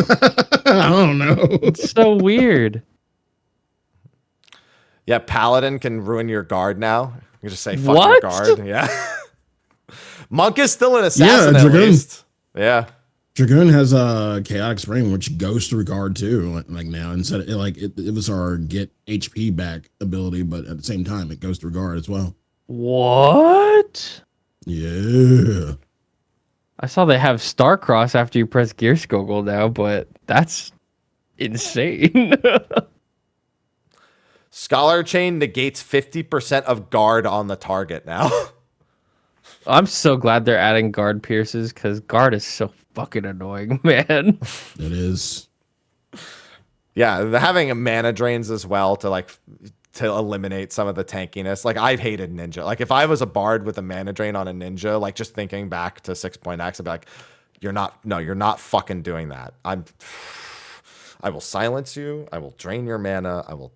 Speaker 3: I don't know.
Speaker 2: It's so weird.
Speaker 1: Yeah, Paladin can ruin your guard now. You just say fuck your guard. Yeah. Monk is still an assassin at least. Yeah.
Speaker 3: Dragoon has a chaotic spring, which goes through guard too. Like now, instead of it was our get HP back ability, but at the same time, it goes through guard as well.
Speaker 2: What?
Speaker 3: Yeah.
Speaker 2: I saw they have Starcross after you press Gear Skoggle now, but that's insane.
Speaker 1: Scholar Chain negates 50% of guard on the target now.
Speaker 2: I'm so glad they're adding guard pierces because guard is so fucking annoying, man.
Speaker 3: It is.
Speaker 1: Yeah, having a mana drains as well to eliminate some of the tankiness. Like I've hated ninja. Like if I was a bard with a mana drain on a ninja, like just thinking back to 6.x, I'd be like, you're not fucking doing that. I will silence you. I will drain your mana. I will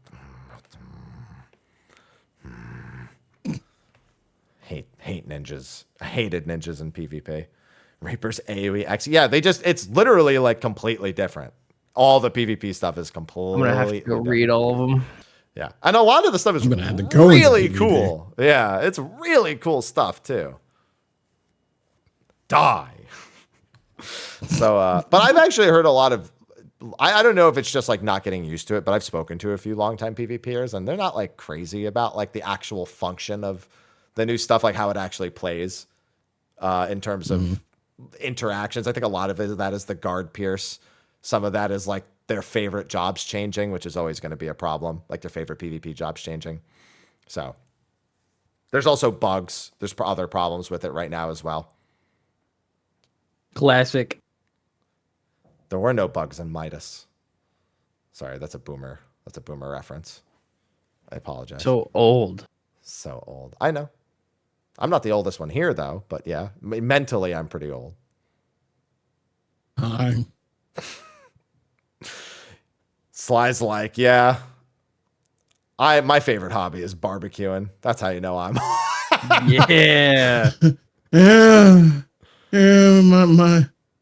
Speaker 1: hate ninjas. I hated ninjas in PvP. Reaper's AoE X. Yeah, it's literally like completely different. All the PvP stuff is completely
Speaker 2: I'm gonna have to go read all of them.
Speaker 1: Yeah. And a lot of the stuff is really cool. Yeah, it's really cool stuff too. Die. So, but I've actually heard a lot of, I don't know if it's just like not getting used to it, but I've spoken to a few longtime PvPers and they're not like crazy about like the actual function of the new stuff, like how it actually plays in terms of interactions. I think a lot of that is the guard pierce. Some of that is like their favorite jobs changing, which is always going to be a problem, like their favorite PvP jobs changing. So there's also bugs. There's other problems with it right now as well.
Speaker 2: Classic.
Speaker 1: There were no bugs in Midas. Sorry, that's a boomer. That's a boomer reference. I apologize.
Speaker 2: So old.
Speaker 1: So old. I know. I'm not the oldest one here, though, but yeah, mentally, I'm pretty old.
Speaker 3: Hi.
Speaker 1: Sly's like, yeah, my favorite hobby is barbecuing. That's how you know I'm.
Speaker 2: Yeah.
Speaker 3: Yeah.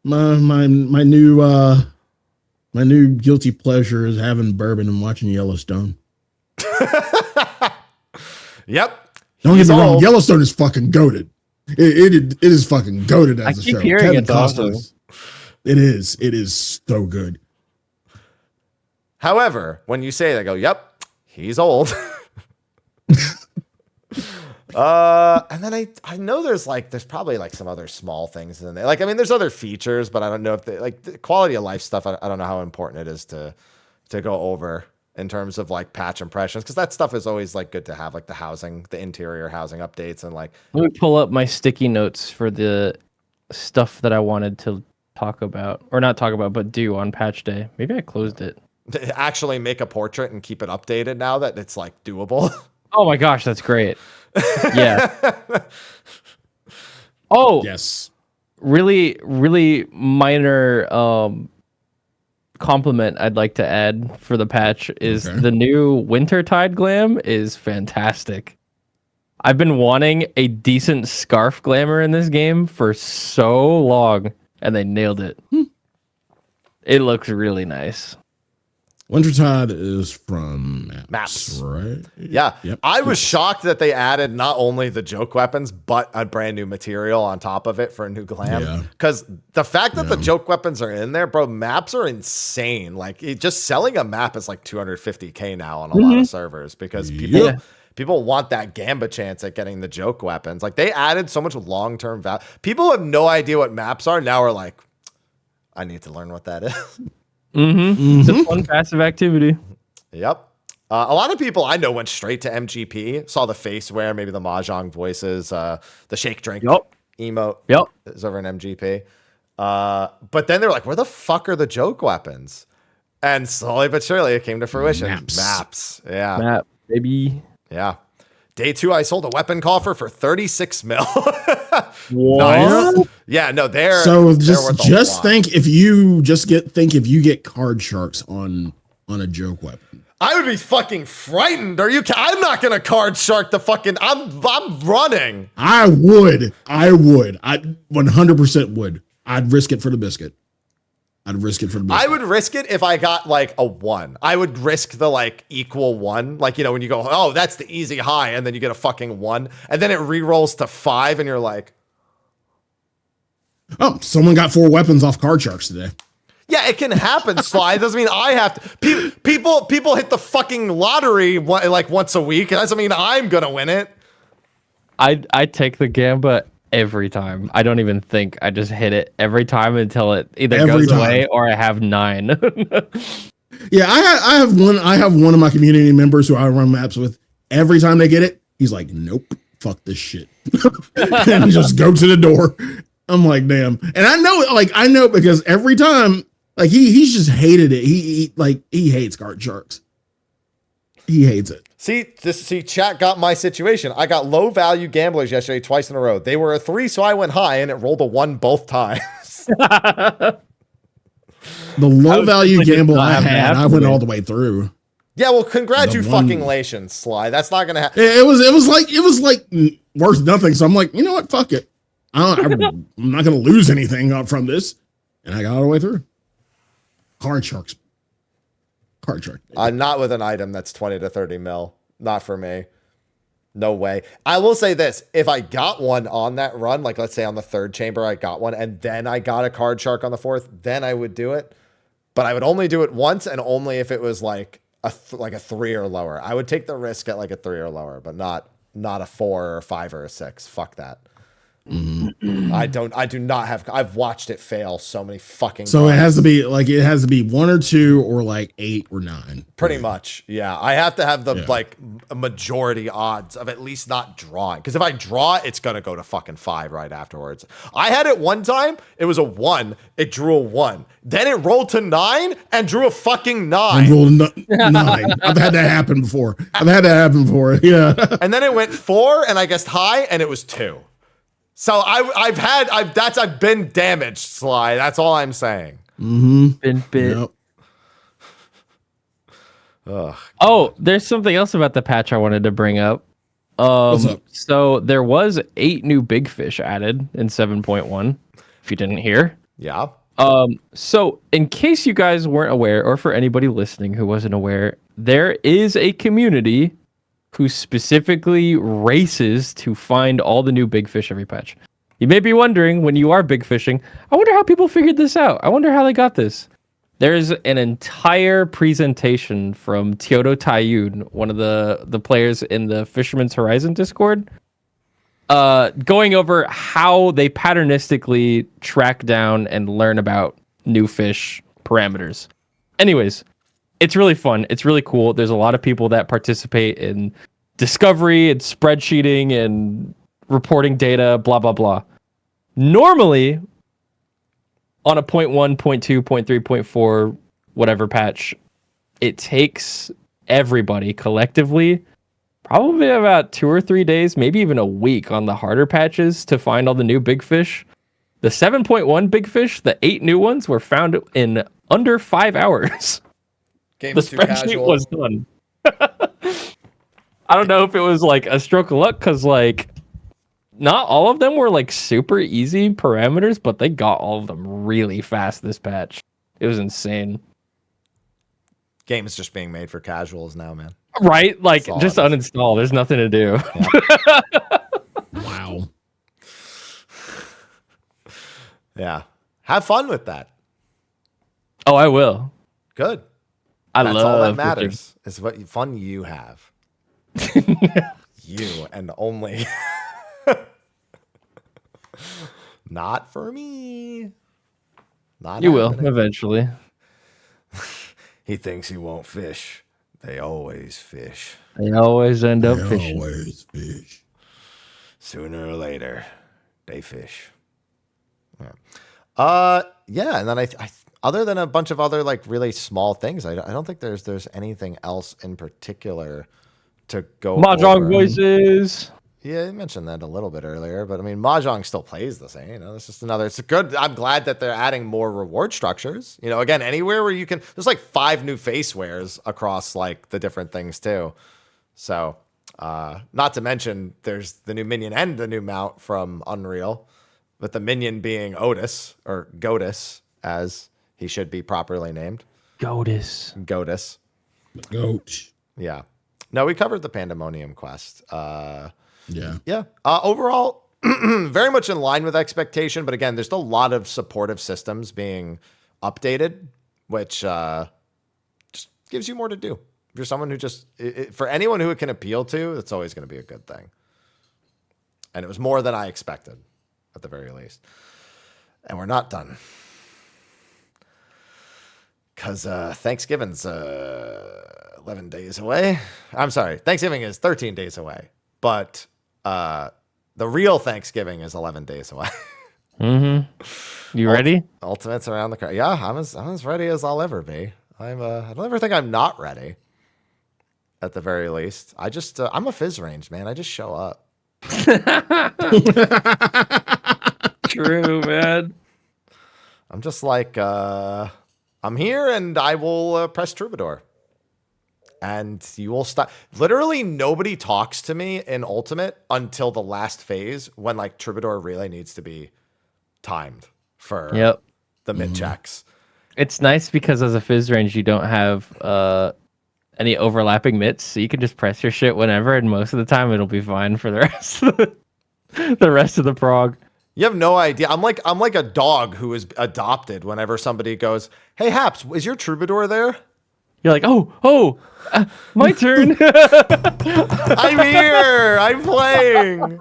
Speaker 3: My new guilty pleasure is having bourbon and watching Yellowstone.
Speaker 1: Yep.
Speaker 3: Don't get me wrong, Yellowstone is fucking goated. It is fucking goated as a show.
Speaker 2: Hearing it awesome.
Speaker 3: It is so good.
Speaker 1: However, when you say that, I go, yep, he's old. And then I know there's probably like some other small things in there. Like, I mean, there's other features, but I don't know if the quality of life stuff, I don't know how important it is to go over in terms of like patch impressions. Cause that stuff is always like good to have, like the interior housing updates and like.
Speaker 2: Let me pull up my sticky notes for the stuff that I wanted to talk about, or not talk about, but do on patch day. Maybe I closed it.
Speaker 1: actually make a portrait and keep it updated now that it's like doable.
Speaker 2: Oh my gosh, that's great. Yeah. Oh,
Speaker 3: Yes.
Speaker 2: really, really minor compliment I'd like to add for the patch is the new Wintertide glam is fantastic. I've been wanting a decent scarf glamour in this game for so long, and they nailed it. It looks really nice.
Speaker 3: Wintertide is from
Speaker 1: Maps.
Speaker 3: right?
Speaker 1: Yeah.
Speaker 3: Yep.
Speaker 1: I was shocked that they added not only the joke weapons, but a brand new material on top of it for a new glam.
Speaker 3: Yeah.
Speaker 1: Because the fact that the joke weapons are in there, bro, maps are insane. Like, just selling a map is like 250K now on a lot of servers because people want that gamba chance at getting the joke weapons. Like, they added so much long-term value. People have no idea what maps are. Now are like, I need to learn what that is.
Speaker 2: It's a fun passive activity.
Speaker 1: Yep. A lot of people I know went straight to MGP, saw the face wear, maybe the Mahjong voices, the shake drink emote is over in MGP. But then they were like, where the fuck are the joke weapons? And slowly but surely it came to fruition. Maps. Yeah.
Speaker 2: Map, baby.
Speaker 1: Yeah. Day 2, I sold a weapon coffer for 36 mil.
Speaker 2: What?
Speaker 1: Nice. Yeah, no, they're
Speaker 3: So
Speaker 1: they're worth a
Speaker 3: just
Speaker 1: lot.
Speaker 3: think if you get card sharks on a joke weapon.
Speaker 1: I would be fucking frightened. I'm not gonna card shark the fucking. I'm running.
Speaker 3: I would. I 100% would. I'd risk it for the biscuit.
Speaker 1: I would risk it if I got like a 1. I would risk the like equal 1. Like, you know, when you go, oh, that's the easy high, and then you get a fucking 1, and then it re-rolls to 5, and you're like,
Speaker 3: oh, someone got 4 weapons off card sharks today.
Speaker 1: yeah, it can happen, Sly. It doesn't mean I have to. People hit the fucking lottery like once a week. It doesn't mean I'm gonna win it.
Speaker 2: I take the gamba every time. I don't even think. I just hit it every time until it either goes away or I have 9.
Speaker 3: Yeah, I have one of my community members who I run maps with. Every time they get it, he's like, nope, fuck this shit. And just go to the door. I'm like, damn. And I know because every time, like he's just hated it. He hates card sharks. He hates it.
Speaker 1: See, chat got my situation. I got low value gamblers yesterday twice in a row. They were a 3, so I went high, and it rolled a 1 both times.
Speaker 3: The low value gamble I had, I went all the way through.
Speaker 1: Yeah, well, congratulations, Sly. That's not gonna happen.
Speaker 3: It was like worth nothing. So I'm like, you know what? Fuck it. I'm not gonna lose anything from this, and I got all the way through. Card sharks.
Speaker 1: Not with an item that's 20 to 30 mil. Not for me. No way. I will say this. If I got one on that run, like let's say on the 3rd chamber, I got one, and then I got a card shark on the 4th, then I would do it. But I would only do it once, and only if it was like a 3 or lower. I would take the risk at like a 3 or lower, but not a 4 or a 5 or a 6. Fuck that. I do not have. I've watched it fail so many fucking
Speaker 3: So
Speaker 1: times.
Speaker 3: it has to be 1 or 2 or like 8 or 9.
Speaker 1: Pretty much, yeah. I have to have the like a majority odds of at least not drawing. Because if I draw, it's gonna go to fucking 5 right afterwards. I had it one time. It was a 1. It drew a 1. Then it rolled to 9 and drew a fucking 9.
Speaker 3: I rolled 9. I've had that happen before. Yeah.
Speaker 1: And then it went 4 and I guessed high and it was 2. So I've been damaged, Sly. That's all I'm saying.
Speaker 2: Been bit.
Speaker 3: Yep.
Speaker 1: Ugh.
Speaker 2: Oh, there's something else about the patch I wanted to bring up.
Speaker 3: What's up?
Speaker 2: So there was 8 new big fish added in 7.1. If you didn't hear.
Speaker 1: Yeah.
Speaker 2: So in case you guys weren't aware, or for anybody listening who wasn't aware, there is a community who specifically races to find all the new big fish every patch. You may be wondering, when you are big fishing, I wonder how people figured this out. I wonder how they got this. There's an entire presentation from Tyoto Taiyun, one of the players in the Fisherman's Horizon Discord, going over how they patternistically track down and learn about new fish parameters. Anyways, it's really fun. It's really cool. There's a lot of people that participate in discovery and spreadsheeting and reporting data, blah, blah, blah. Normally, on a 0.1, 0.2, 0.3, 0.4, whatever patch, it takes everybody collectively probably about 2 or 3 days, maybe even a week on the harder patches to find all the new big fish. The 7.1 big fish, the 8 new ones were found in under 5 hours.
Speaker 1: Game's
Speaker 2: The
Speaker 1: too
Speaker 2: spreadsheet
Speaker 1: casual.
Speaker 2: was done. I don't know if it was like a stroke of luck because like not all of them were like super easy parameters, but they got all of them really fast this patch. It was insane.
Speaker 1: Game is just being made for casuals now, man.
Speaker 2: Right? Like
Speaker 1: all
Speaker 2: just
Speaker 1: it is.
Speaker 2: uninstall. There's nothing to do.
Speaker 3: Wow.
Speaker 1: Yeah. Have fun with that.
Speaker 2: Oh, I will.
Speaker 1: Good.
Speaker 2: I
Speaker 1: That's
Speaker 2: love
Speaker 1: all that
Speaker 2: fishing.
Speaker 1: matters is what fun you have. You and only. Not for me. Not
Speaker 2: You will
Speaker 1: happening.
Speaker 2: eventually.
Speaker 1: He thinks he won't fish. They always fish.
Speaker 2: They always end up
Speaker 3: They
Speaker 2: fishing.
Speaker 3: always fish.
Speaker 1: Sooner or later, they fish. Yeah, and then I other than a bunch of other like really small things, I don't think there's anything else in particular to go
Speaker 2: Mahjong
Speaker 1: over.
Speaker 2: voices.
Speaker 1: Yeah, you mentioned that a little bit earlier, but I mean, Mahjong still plays the same. You know, it's just another. It's good. I'm glad that they're adding more reward structures. You know, again, anywhere where you can. There's like 5 new face wears across like the different things too. So, not to mention, there's the new minion and the new mount from Unreal, with the minion being Otis or Godus, as he should be properly named.
Speaker 2: Godus.
Speaker 1: Godus.
Speaker 3: Goat.
Speaker 1: Yeah. No, we covered the Pandemonium quest.
Speaker 3: Yeah.
Speaker 1: Yeah. Overall, very much in line with expectation. But again, there's still a lot of supportive systems being updated, which just gives you more to do. If you're someone who just, for anyone who it can appeal to, it's always going to be a good thing. And it was more than I expected, at the very least. And we're not done. Because Thanksgiving's 11 days away. I'm sorry. Thanksgiving is 13 days away. But the real Thanksgiving is 11 days away.
Speaker 2: Mm-hmm. You ready?
Speaker 1: Ultimate's around the corner. Yeah, I'm as ready as I'll ever be. I don't ever think I'm not ready. At the very least, I just I'm a fizz range, man. I just show up.
Speaker 2: True, man.
Speaker 1: I'm just like I'm here, and I will press Troubadour. And you will stop. Literally, nobody talks to me in Ultimate until the last phase when like Troubadour really needs to be timed for the mid checks.
Speaker 2: It's nice because as a fizz range, you don't have any overlapping mitts, so you can just press your shit whenever, and most of the time it'll be fine for the rest of the rest of the prog.
Speaker 1: You have no idea. I'm like a dog who is adopted. Whenever somebody goes, "Hey Haps, is your Troubadour there?"
Speaker 2: You're like, my turn.
Speaker 1: I'm here. I'm playing.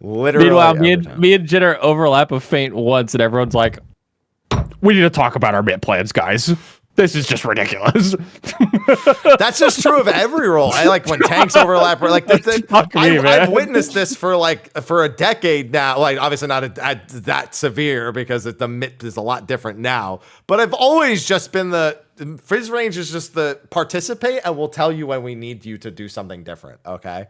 Speaker 1: Literally.
Speaker 2: Meanwhile, me and Jin are overlap of Feint once, and everyone's like, "We need to talk about our mid plans, guys. This is just ridiculous."
Speaker 1: That's just true of every role. I like when tanks overlap. Like I've witnessed this for a decade now. Like obviously not that severe because the mid is a lot different now. But I've always just been the fizz range is just the participate, and we'll tell you when we need you to do something different. Okay.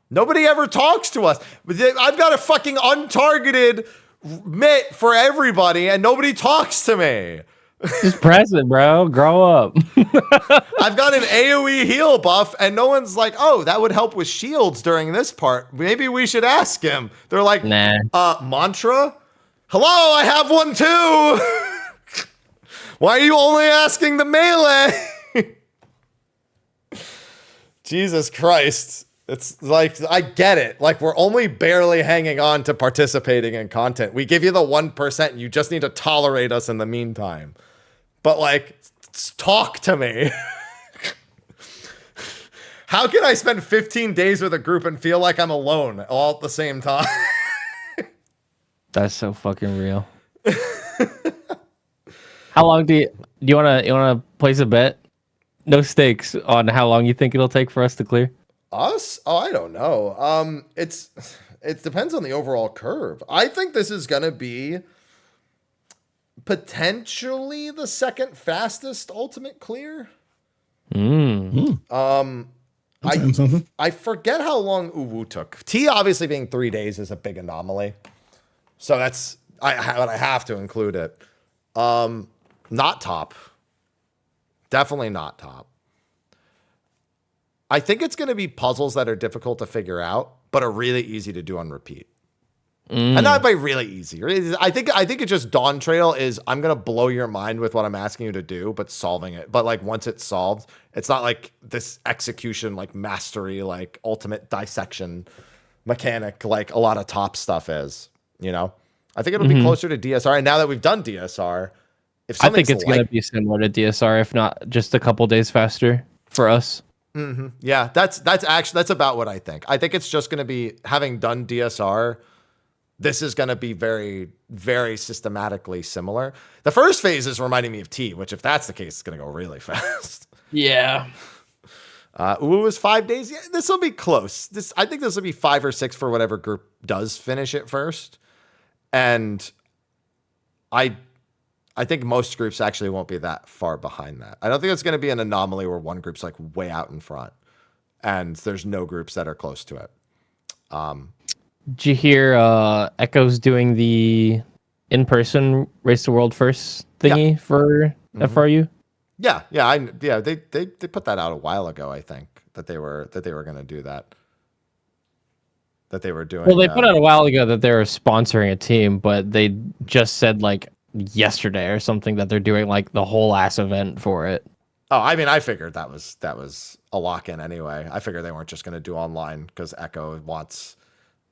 Speaker 1: Nobody ever talks to us. I've got a fucking untargeted mitt for everybody, and nobody talks to me.
Speaker 2: Just press it, bro. Grow up.
Speaker 1: I've got an AoE heal buff, and no one's like, "Oh, that would help with shields during this part. Maybe we should ask him." They're like,
Speaker 2: Nah.
Speaker 1: Mantra? Hello, I have one too. Why are you only asking the melee? Jesus Christ. It's like, I get it. Like, we're only barely hanging on to participating in content. We give you the 1%, and you just need to tolerate us in the meantime. But, like, talk to me. How can I spend 15 days with a group and feel like I'm alone all at the same time?
Speaker 2: That's so fucking real. How long do you wanna place a bet? No stakes on how long you think it'll take for us to clear?
Speaker 1: Us? Oh, I don't know. It depends on the overall curve. I think this is gonna be Potentially the second fastest ultimate clear.
Speaker 3: I'm saying something.
Speaker 1: I forget how long Uwu took. T obviously being 3 days is a big anomaly. So that's I have to include it. Not top. Definitely not top. I think it's going to be puzzles that are difficult to figure out, but are really easy to do on repeat. And not by really easy. I think it's just Dawn Trail is I'm gonna blow your mind with what I'm asking you to do, but solving it. But like once it's solved, it's not like this execution, like mastery, like ultimate dissection mechanic, like a lot of top stuff is. You know, I think it'll be closer to DSR. And now that we've done DSR, if
Speaker 2: I think it's gonna be similar to DSR, if not just a couple days faster for us.
Speaker 1: yeah, that's about what I think. I think it's just gonna be having done DSR. This is going to be very, very systematically similar. The first phase is reminding me of T, which if that's the case, it's going to go really fast.
Speaker 2: Yeah.
Speaker 1: Uwu is 5 days. Yeah, this will be close. I think this will be 5 or 6 for whatever group does finish it first. And I think most groups actually won't be that far behind that. I don't think it's going to be an anomaly where one group's like way out in front and there's no groups that are close to it.
Speaker 2: Did you hear Echo's doing the in-person Race the World First thingy for FRU?
Speaker 1: Yeah, they put that out a while ago, I think, that they were going to do that. That they were doing.
Speaker 2: Well, they put out a while ago that they were sponsoring a team, but they just said like yesterday or something that they're doing like the whole ass event for it.
Speaker 1: Oh, I mean, I figured that was a lock-in anyway. I figured they weren't just going to do online because Echo wants,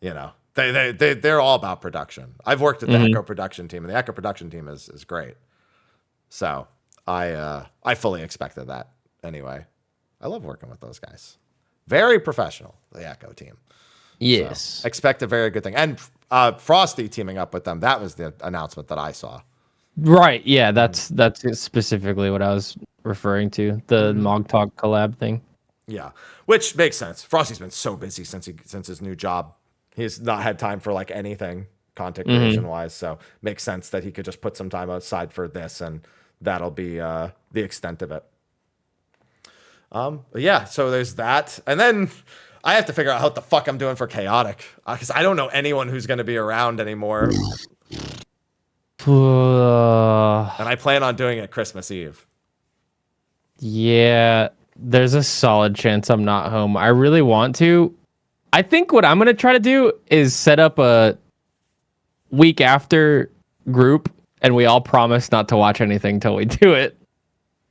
Speaker 1: you know, they're all about production. I've worked at the Echo production team, and the Echo production team is great. So I fully expected that anyway. I love working with those guys. Very professional, the Echo team.
Speaker 2: Yes.
Speaker 1: So expect a very good thing. And Frosty teaming up with them, that was the announcement that I saw.
Speaker 2: Right. Yeah, that's specifically what I was referring to. The Mog Talk collab thing.
Speaker 1: Yeah. Which makes sense. Frosty's been so busy since his new job. He's not had time for like anything content creation wise. So makes sense that he could just put some time aside for this, and that'll be the extent of it. But yeah, so there's that. And then I have to figure out what the fuck I'm doing for Chaotic, because I don't know anyone who's going to be around anymore. And I plan on doing it Christmas Eve.
Speaker 2: Yeah, there's a solid chance I'm not home. I really want to. I think what I'm going to try to do is set up a week after group, and we all promise not to watch anything till we do it.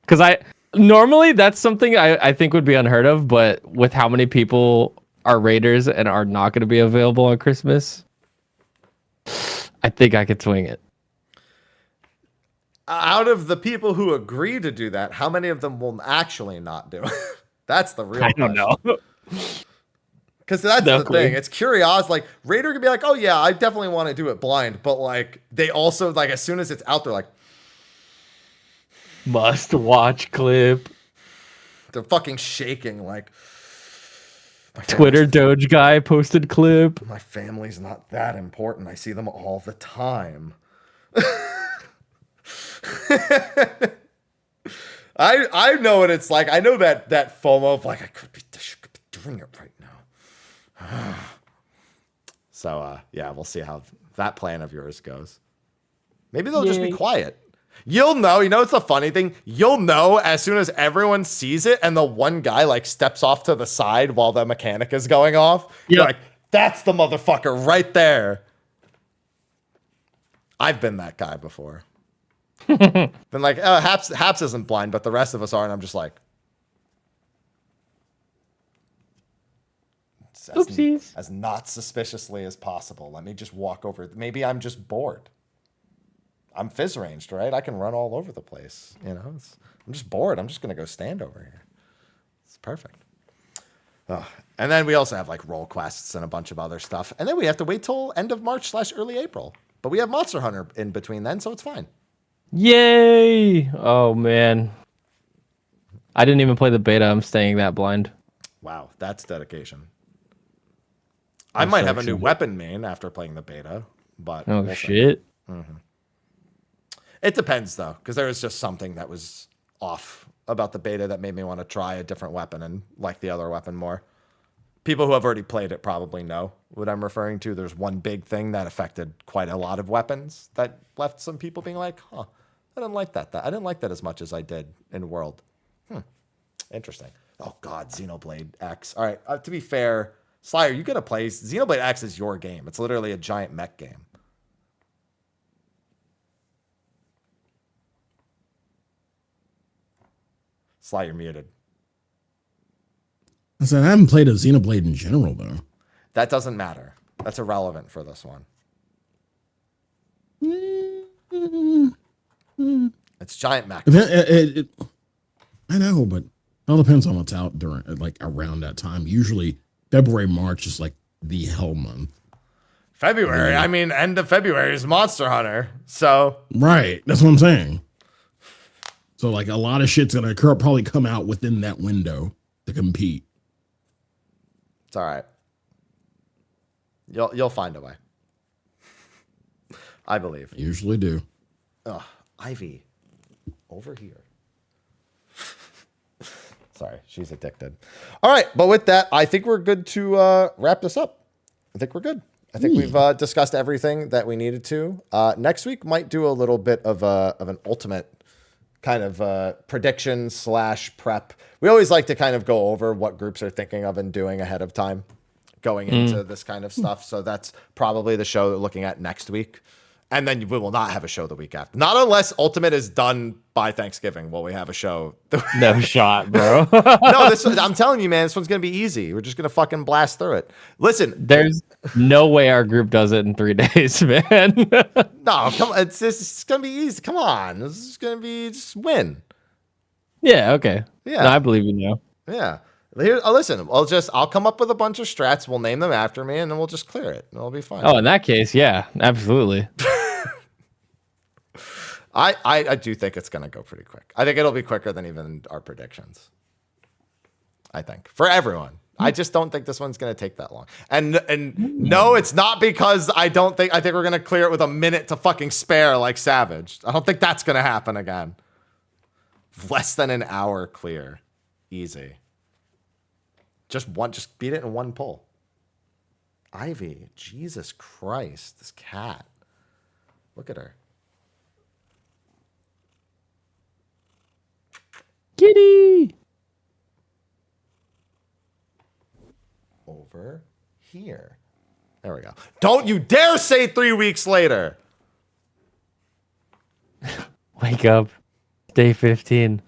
Speaker 2: Because normally that's something I think would be unheard of, but with how many people are raiders and are not going to be available on Christmas, I think I could swing it.
Speaker 1: Out of the people who agree to do that, how many of them will actually not do it? That's the real question.
Speaker 2: I don't know.
Speaker 1: Because that's the thing. It's curious. Like, Raider could be like, oh, yeah, I definitely want to do it blind. But, like, they also, like, as soon as it's out, they're like,
Speaker 2: must watch clip.
Speaker 1: They're fucking shaking. Like,
Speaker 2: Twitter Doge guy posted clip.
Speaker 1: My family's not that important. I see them all the time. I know what it's like. I know that FOMO of like, I should be doing it right now. So yeah, we'll see how that plan of yours goes. Maybe they'll just be quiet. You'll know. You know, it's a funny thing. You'll know as soon as everyone sees it, and the one guy like steps off to the side while the mechanic is going off. Yep. You're like, that's the motherfucker right there. I've been that guy before. Been like, Haps isn't blind, but the rest of us are, and I'm just like, as not suspiciously as possible. Let me just walk over. Maybe I'm just bored. I'm fizz ranged, right? I can run all over the place. You know, I'm just bored. I'm just gonna go stand over here. It's perfect. And then we also have like role quests and a bunch of other stuff. And then we have to wait till end of March / early April. But we have Monster Hunter in between then, so it's fine.
Speaker 2: Yay! Oh man, I didn't even play the beta. I'm staying that blind.
Speaker 1: Wow, that's dedication. I might have a new weapon main after playing the beta, but
Speaker 2: we'll shit.
Speaker 1: It depends though, because there was just something that was off about the beta that made me want to try a different weapon and like the other weapon more. People who have already played it probably know what I'm referring to. There's one big thing that affected quite a lot of weapons that left some people being like, huh, I didn't like that. I didn't like that as much as I did in World. Interesting. Oh, God, Xenoblade X. All right, to be fair, Sly, are you going to play? Xenoblade X is your game. It's literally a giant mech game. Sly, you're muted.
Speaker 3: I said I haven't played a Xenoblade in general, though.
Speaker 1: That doesn't matter. That's irrelevant for this one. It's giant mech.
Speaker 3: I know, but it all depends on what's out during, like, around that time. Usually, February, March is like the hell month.
Speaker 1: February. I mean, end of February is Monster Hunter. So
Speaker 3: right, that's what I'm saying. So, like, a lot of shit's gonna probably come out within that window to compete.
Speaker 1: It's all right. You'll find a way. I believe.
Speaker 3: I usually do.
Speaker 1: Ugh, Ivy, over here. Sorry, she's addicted. All right, but with that, I think we're good to wrap this up. I think we're good. I think we've discussed everything that we needed to. Next week might do a little bit of an ultimate kind of prediction / prep. We always like to kind of go over what groups are thinking of and doing ahead of time going into this kind of stuff. So that's probably the show we're looking at next week. And then we will not have a show the week after. Not unless Ultimate is done by Thanksgiving will we have a show.
Speaker 2: No shot, bro.
Speaker 1: No, I'm telling you, man, this one's going to be easy. We're just going to fucking blast through it. Listen.
Speaker 2: There's no way our group does it in 3 days, man.
Speaker 1: No, come on. It's going to be easy. Come on. This is going to be just win.
Speaker 2: Yeah, okay.
Speaker 1: Yeah.
Speaker 2: No, I believe you now.
Speaker 1: Yeah. Here, listen, I'll come up with a bunch of strats. We'll name them after me, and then we'll just clear it. It'll be fine.
Speaker 2: Oh, in that case, yeah, absolutely.
Speaker 1: I do think it's going to go pretty quick. I think it'll be quicker than even our predictions. I think for everyone. I just don't think this one's going to take that long. And no, it's not because I think we're going to clear it with a minute to fucking spare like Savage. I don't think that's going to happen again. Less than an hour clear. Easy. Just beat it in one pull. Ivy, Jesus Christ, this cat. Look at her.
Speaker 2: Kitty.
Speaker 1: Over here. There we go. Don't you dare say 3 weeks later.
Speaker 2: Wake up. Day 15.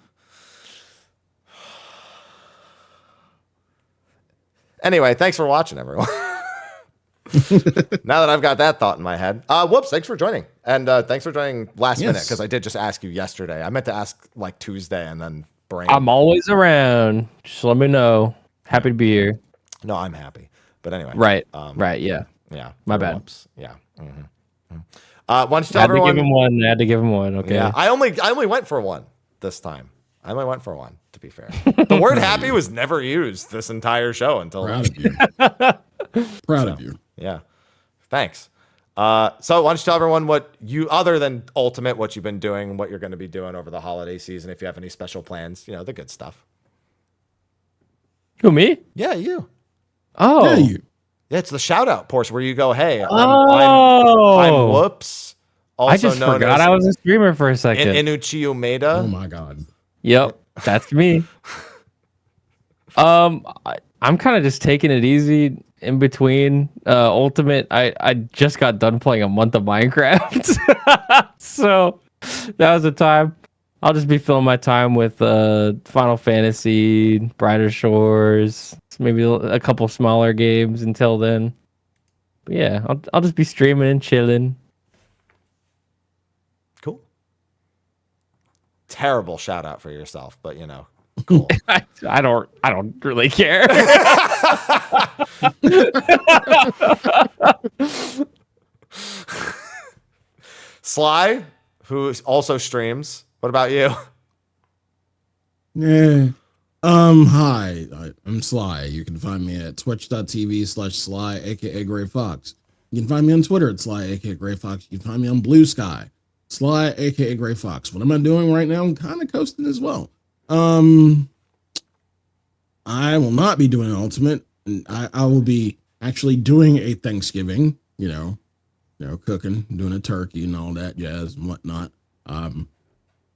Speaker 1: Anyway, thanks for watching, everyone. Now that I've got that thought in my head. Whoops, thanks for joining. And thanks for joining last minute, because I did just ask you yesterday. I meant to ask like Tuesday and then brain.
Speaker 2: I'm always around. Just let me know. Happy to be here.
Speaker 1: No, I'm happy. But anyway.
Speaker 2: Right. Right, yeah.
Speaker 1: Yeah.
Speaker 2: My bad.
Speaker 1: Whoops. Yeah. Mm-hmm. Why don't you tell everyone?
Speaker 2: I had to give him one. Okay.
Speaker 1: Yeah. I only went for one this time. I only went for one, to be fair. The word happy was never used this entire show until
Speaker 3: Proud of you. Proud of you.
Speaker 1: Yeah. Thanks. So why don't you tell everyone what other than Ultimate, what you've been doing, what you're going to be doing over the holiday season, if you have any special plans, the good stuff.
Speaker 2: Who, me?
Speaker 1: Yeah, you.
Speaker 2: Oh.
Speaker 3: Yeah, you.
Speaker 1: Yeah, it's the shout out portion where you go, hey,
Speaker 2: I'm
Speaker 1: Whoops. Also
Speaker 2: I just
Speaker 1: known
Speaker 2: forgot
Speaker 1: as
Speaker 2: I was a streamer for a second.
Speaker 1: Inuchi Umeda.
Speaker 3: Oh my God.
Speaker 2: Yep, that's me. I'm kind of just taking it easy in between Ultimate. I just got done playing a month of Minecraft, so that was the time. I'll just be filling my time with Final Fantasy, Brighter Shores, maybe a couple smaller games until then. But yeah, I'll just be streaming and chilling.
Speaker 1: Cool. Terrible shout out for yourself, but cool.
Speaker 2: I don't really care.
Speaker 1: Sly, who also streams. What about you?
Speaker 3: Yeah. Hi, I'm Sly. You can find me at twitch.tv/Sly, aka Gray Fox. You can find me on Twitter at Sly, aka Gray Fox. You can find me on Bluesky Sly, aka Gray Fox. What am I doing right now? I'm kind of coasting as well. I will not be doing Ultimate. I will be actually doing a Thanksgiving, cooking, doing a turkey and all that jazz and whatnot.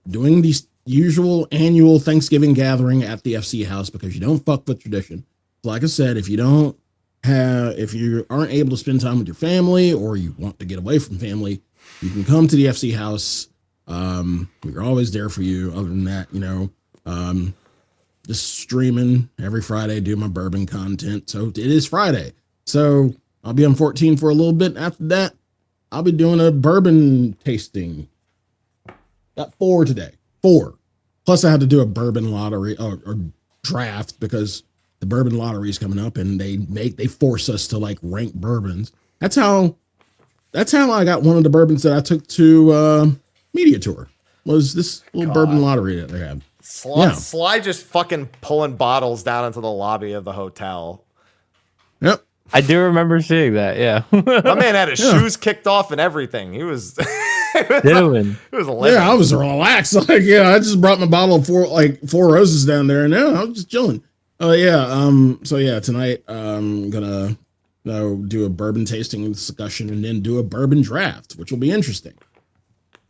Speaker 3: Doing the usual annual Thanksgiving gathering at the FC house because you don't fuck with tradition. Like I said, if you aren't able to spend time with your family or you want to get away from family, you can come to the FC house. We're always there for you. Other than that, just streaming every Friday, do my bourbon content. So it is Friday. So I'll be on 14 for a little bit. After that, I'll be doing a bourbon tasting. Got 4 today. 4. Plus I had to do a bourbon lottery or draft because the bourbon lottery is coming up and they force us to like rank bourbons. That's how I got one of the bourbons that I took to media tour. Was this little bourbon lottery that they had.
Speaker 1: Sly just fucking pulling bottles down into the lobby of the hotel.
Speaker 3: Yep.
Speaker 2: I do remember seeing that. Yeah.
Speaker 1: My man had his shoes kicked off and everything. He was
Speaker 2: doing.
Speaker 1: It was living.
Speaker 3: Yeah, I was relaxed. Like, I just brought my bottle of four roses down there, and I was just chilling. So tonight I'm gonna do a bourbon tasting discussion and then do a bourbon draft, which will be interesting.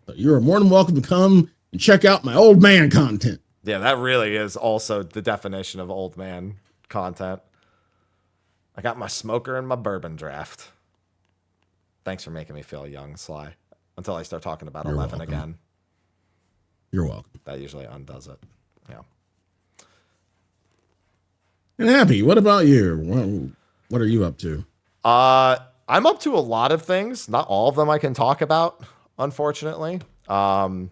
Speaker 3: So you are more than welcome to come and check out my old man content.
Speaker 1: Yeah, that really is also the definition of old man content. I got my smoker and my bourbon draft. Thanks for making me feel young, Sly. Until I start talking about
Speaker 3: You're
Speaker 1: 11
Speaker 3: welcome.
Speaker 1: again.
Speaker 3: You're welcome.
Speaker 1: That usually undoes it. Yeah.
Speaker 3: And Happy, what about you? What are you up to?
Speaker 1: I'm up to a lot of things. Not all of them I can talk about, unfortunately. But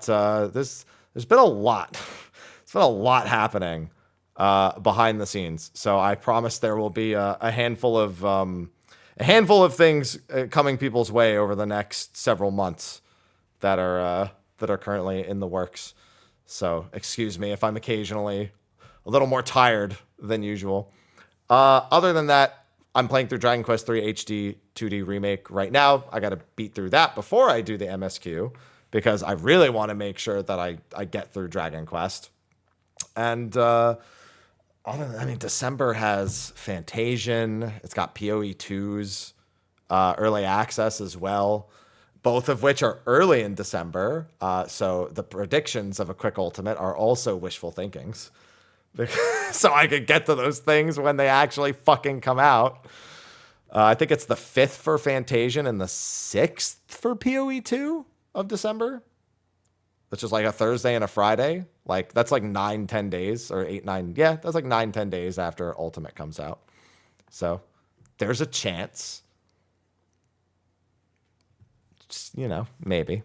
Speaker 1: there's been a lot. There's been a lot happening behind the scenes. So I promise there will be a handful of things coming people's way over the next several months that are currently in the works. So excuse me if I'm occasionally a little more tired than usual. Other than that, I'm playing through Dragon Quest III HD 2D Remake right now. I got to beat through that before I do the MSQ because I really want to make sure that I get through Dragon Quest. And December has Fantasian. It's got PoE 2's early access as well, both of which are early in December. So the predictions of a quick ultimate are also wishful thinkings. So I could get to those things when they actually fucking come out. I think it's the 5th for Fantasian and the 6th for PoE 2 of December, which is like a Thursday and a Friday. Like that's like 9-10 days or 8-9. Yeah, that's like 9-10 days after Ultimate comes out. So there's a chance. Just, maybe.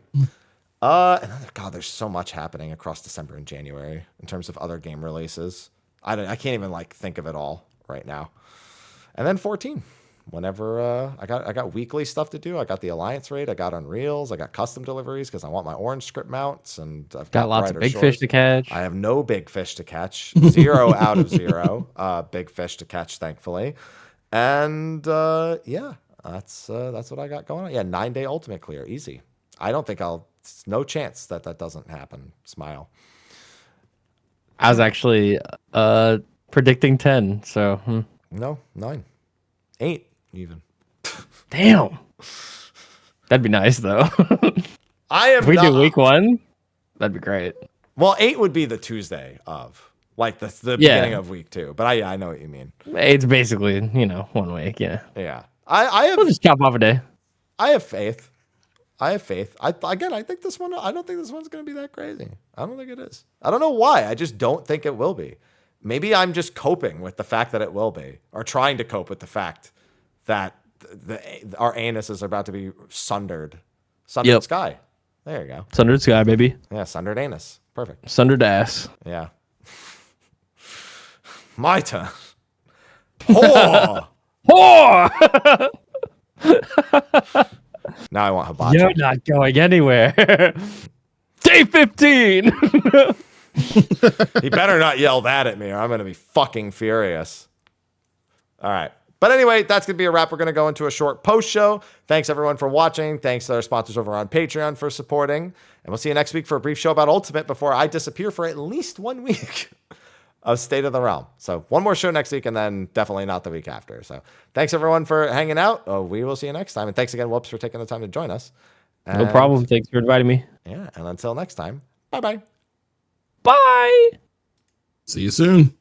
Speaker 1: And then, God, there's so much happening across December and January in terms of other game releases. I can't even think of it all right now. And then 14. Whenever I got weekly stuff to do. I got the Alliance raid. I got Unreals. I got custom deliveries because I want my orange script mounts. And I've
Speaker 2: got lots of big fish to catch.
Speaker 1: I have no big fish to catch. 0 out of 0 big fish to catch, thankfully. And that's what I got going on. Yeah, 9-day ultimate clear, easy. I don't think no chance that doesn't happen. Smile.
Speaker 2: I was actually predicting 10, so
Speaker 1: No, 9. 8 even.
Speaker 2: Damn. That'd be nice though.
Speaker 1: If
Speaker 2: we do week 1, that'd be great.
Speaker 1: Well, 8 would be the Tuesday of the beginning of week 2. But I know what you mean.
Speaker 2: It's basically 1 week. Yeah.
Speaker 1: Yeah. We'll
Speaker 2: just chop off a day.
Speaker 1: I have faith. I think this one. I don't think this one's going to be that crazy. I don't think it is. I don't know why. I just don't think it will be. Maybe I'm just coping with the fact that it will be, or trying to cope with the fact that our anuses are about to be sundered. Sundered sky. There you go.
Speaker 2: Sundered sky, baby.
Speaker 1: Yeah, sundered anus. Perfect.
Speaker 2: Sundered ass.
Speaker 1: Yeah. My turn. Whore!
Speaker 2: Whore!
Speaker 1: Now I want hibachi.
Speaker 2: You're not going anywhere. Day 15.
Speaker 1: He better not yell that at me or I'm going to be fucking furious. All right. But anyway, that's going to be a wrap. We're going to go into a short post show. Thanks, everyone, for watching. Thanks to our sponsors over on Patreon for supporting. And we'll see you next week for a brief show about Ultimate before I disappear for at least 1 week of State of the Realm. So one more show next week and then definitely not the week after. So thanks, everyone, for hanging out. We will see you next time. And thanks again, Whoops, for taking the time to join us.
Speaker 2: No problem. Thanks for inviting me.
Speaker 1: Yeah, and until next time, bye-bye.
Speaker 2: Bye.
Speaker 3: See you soon.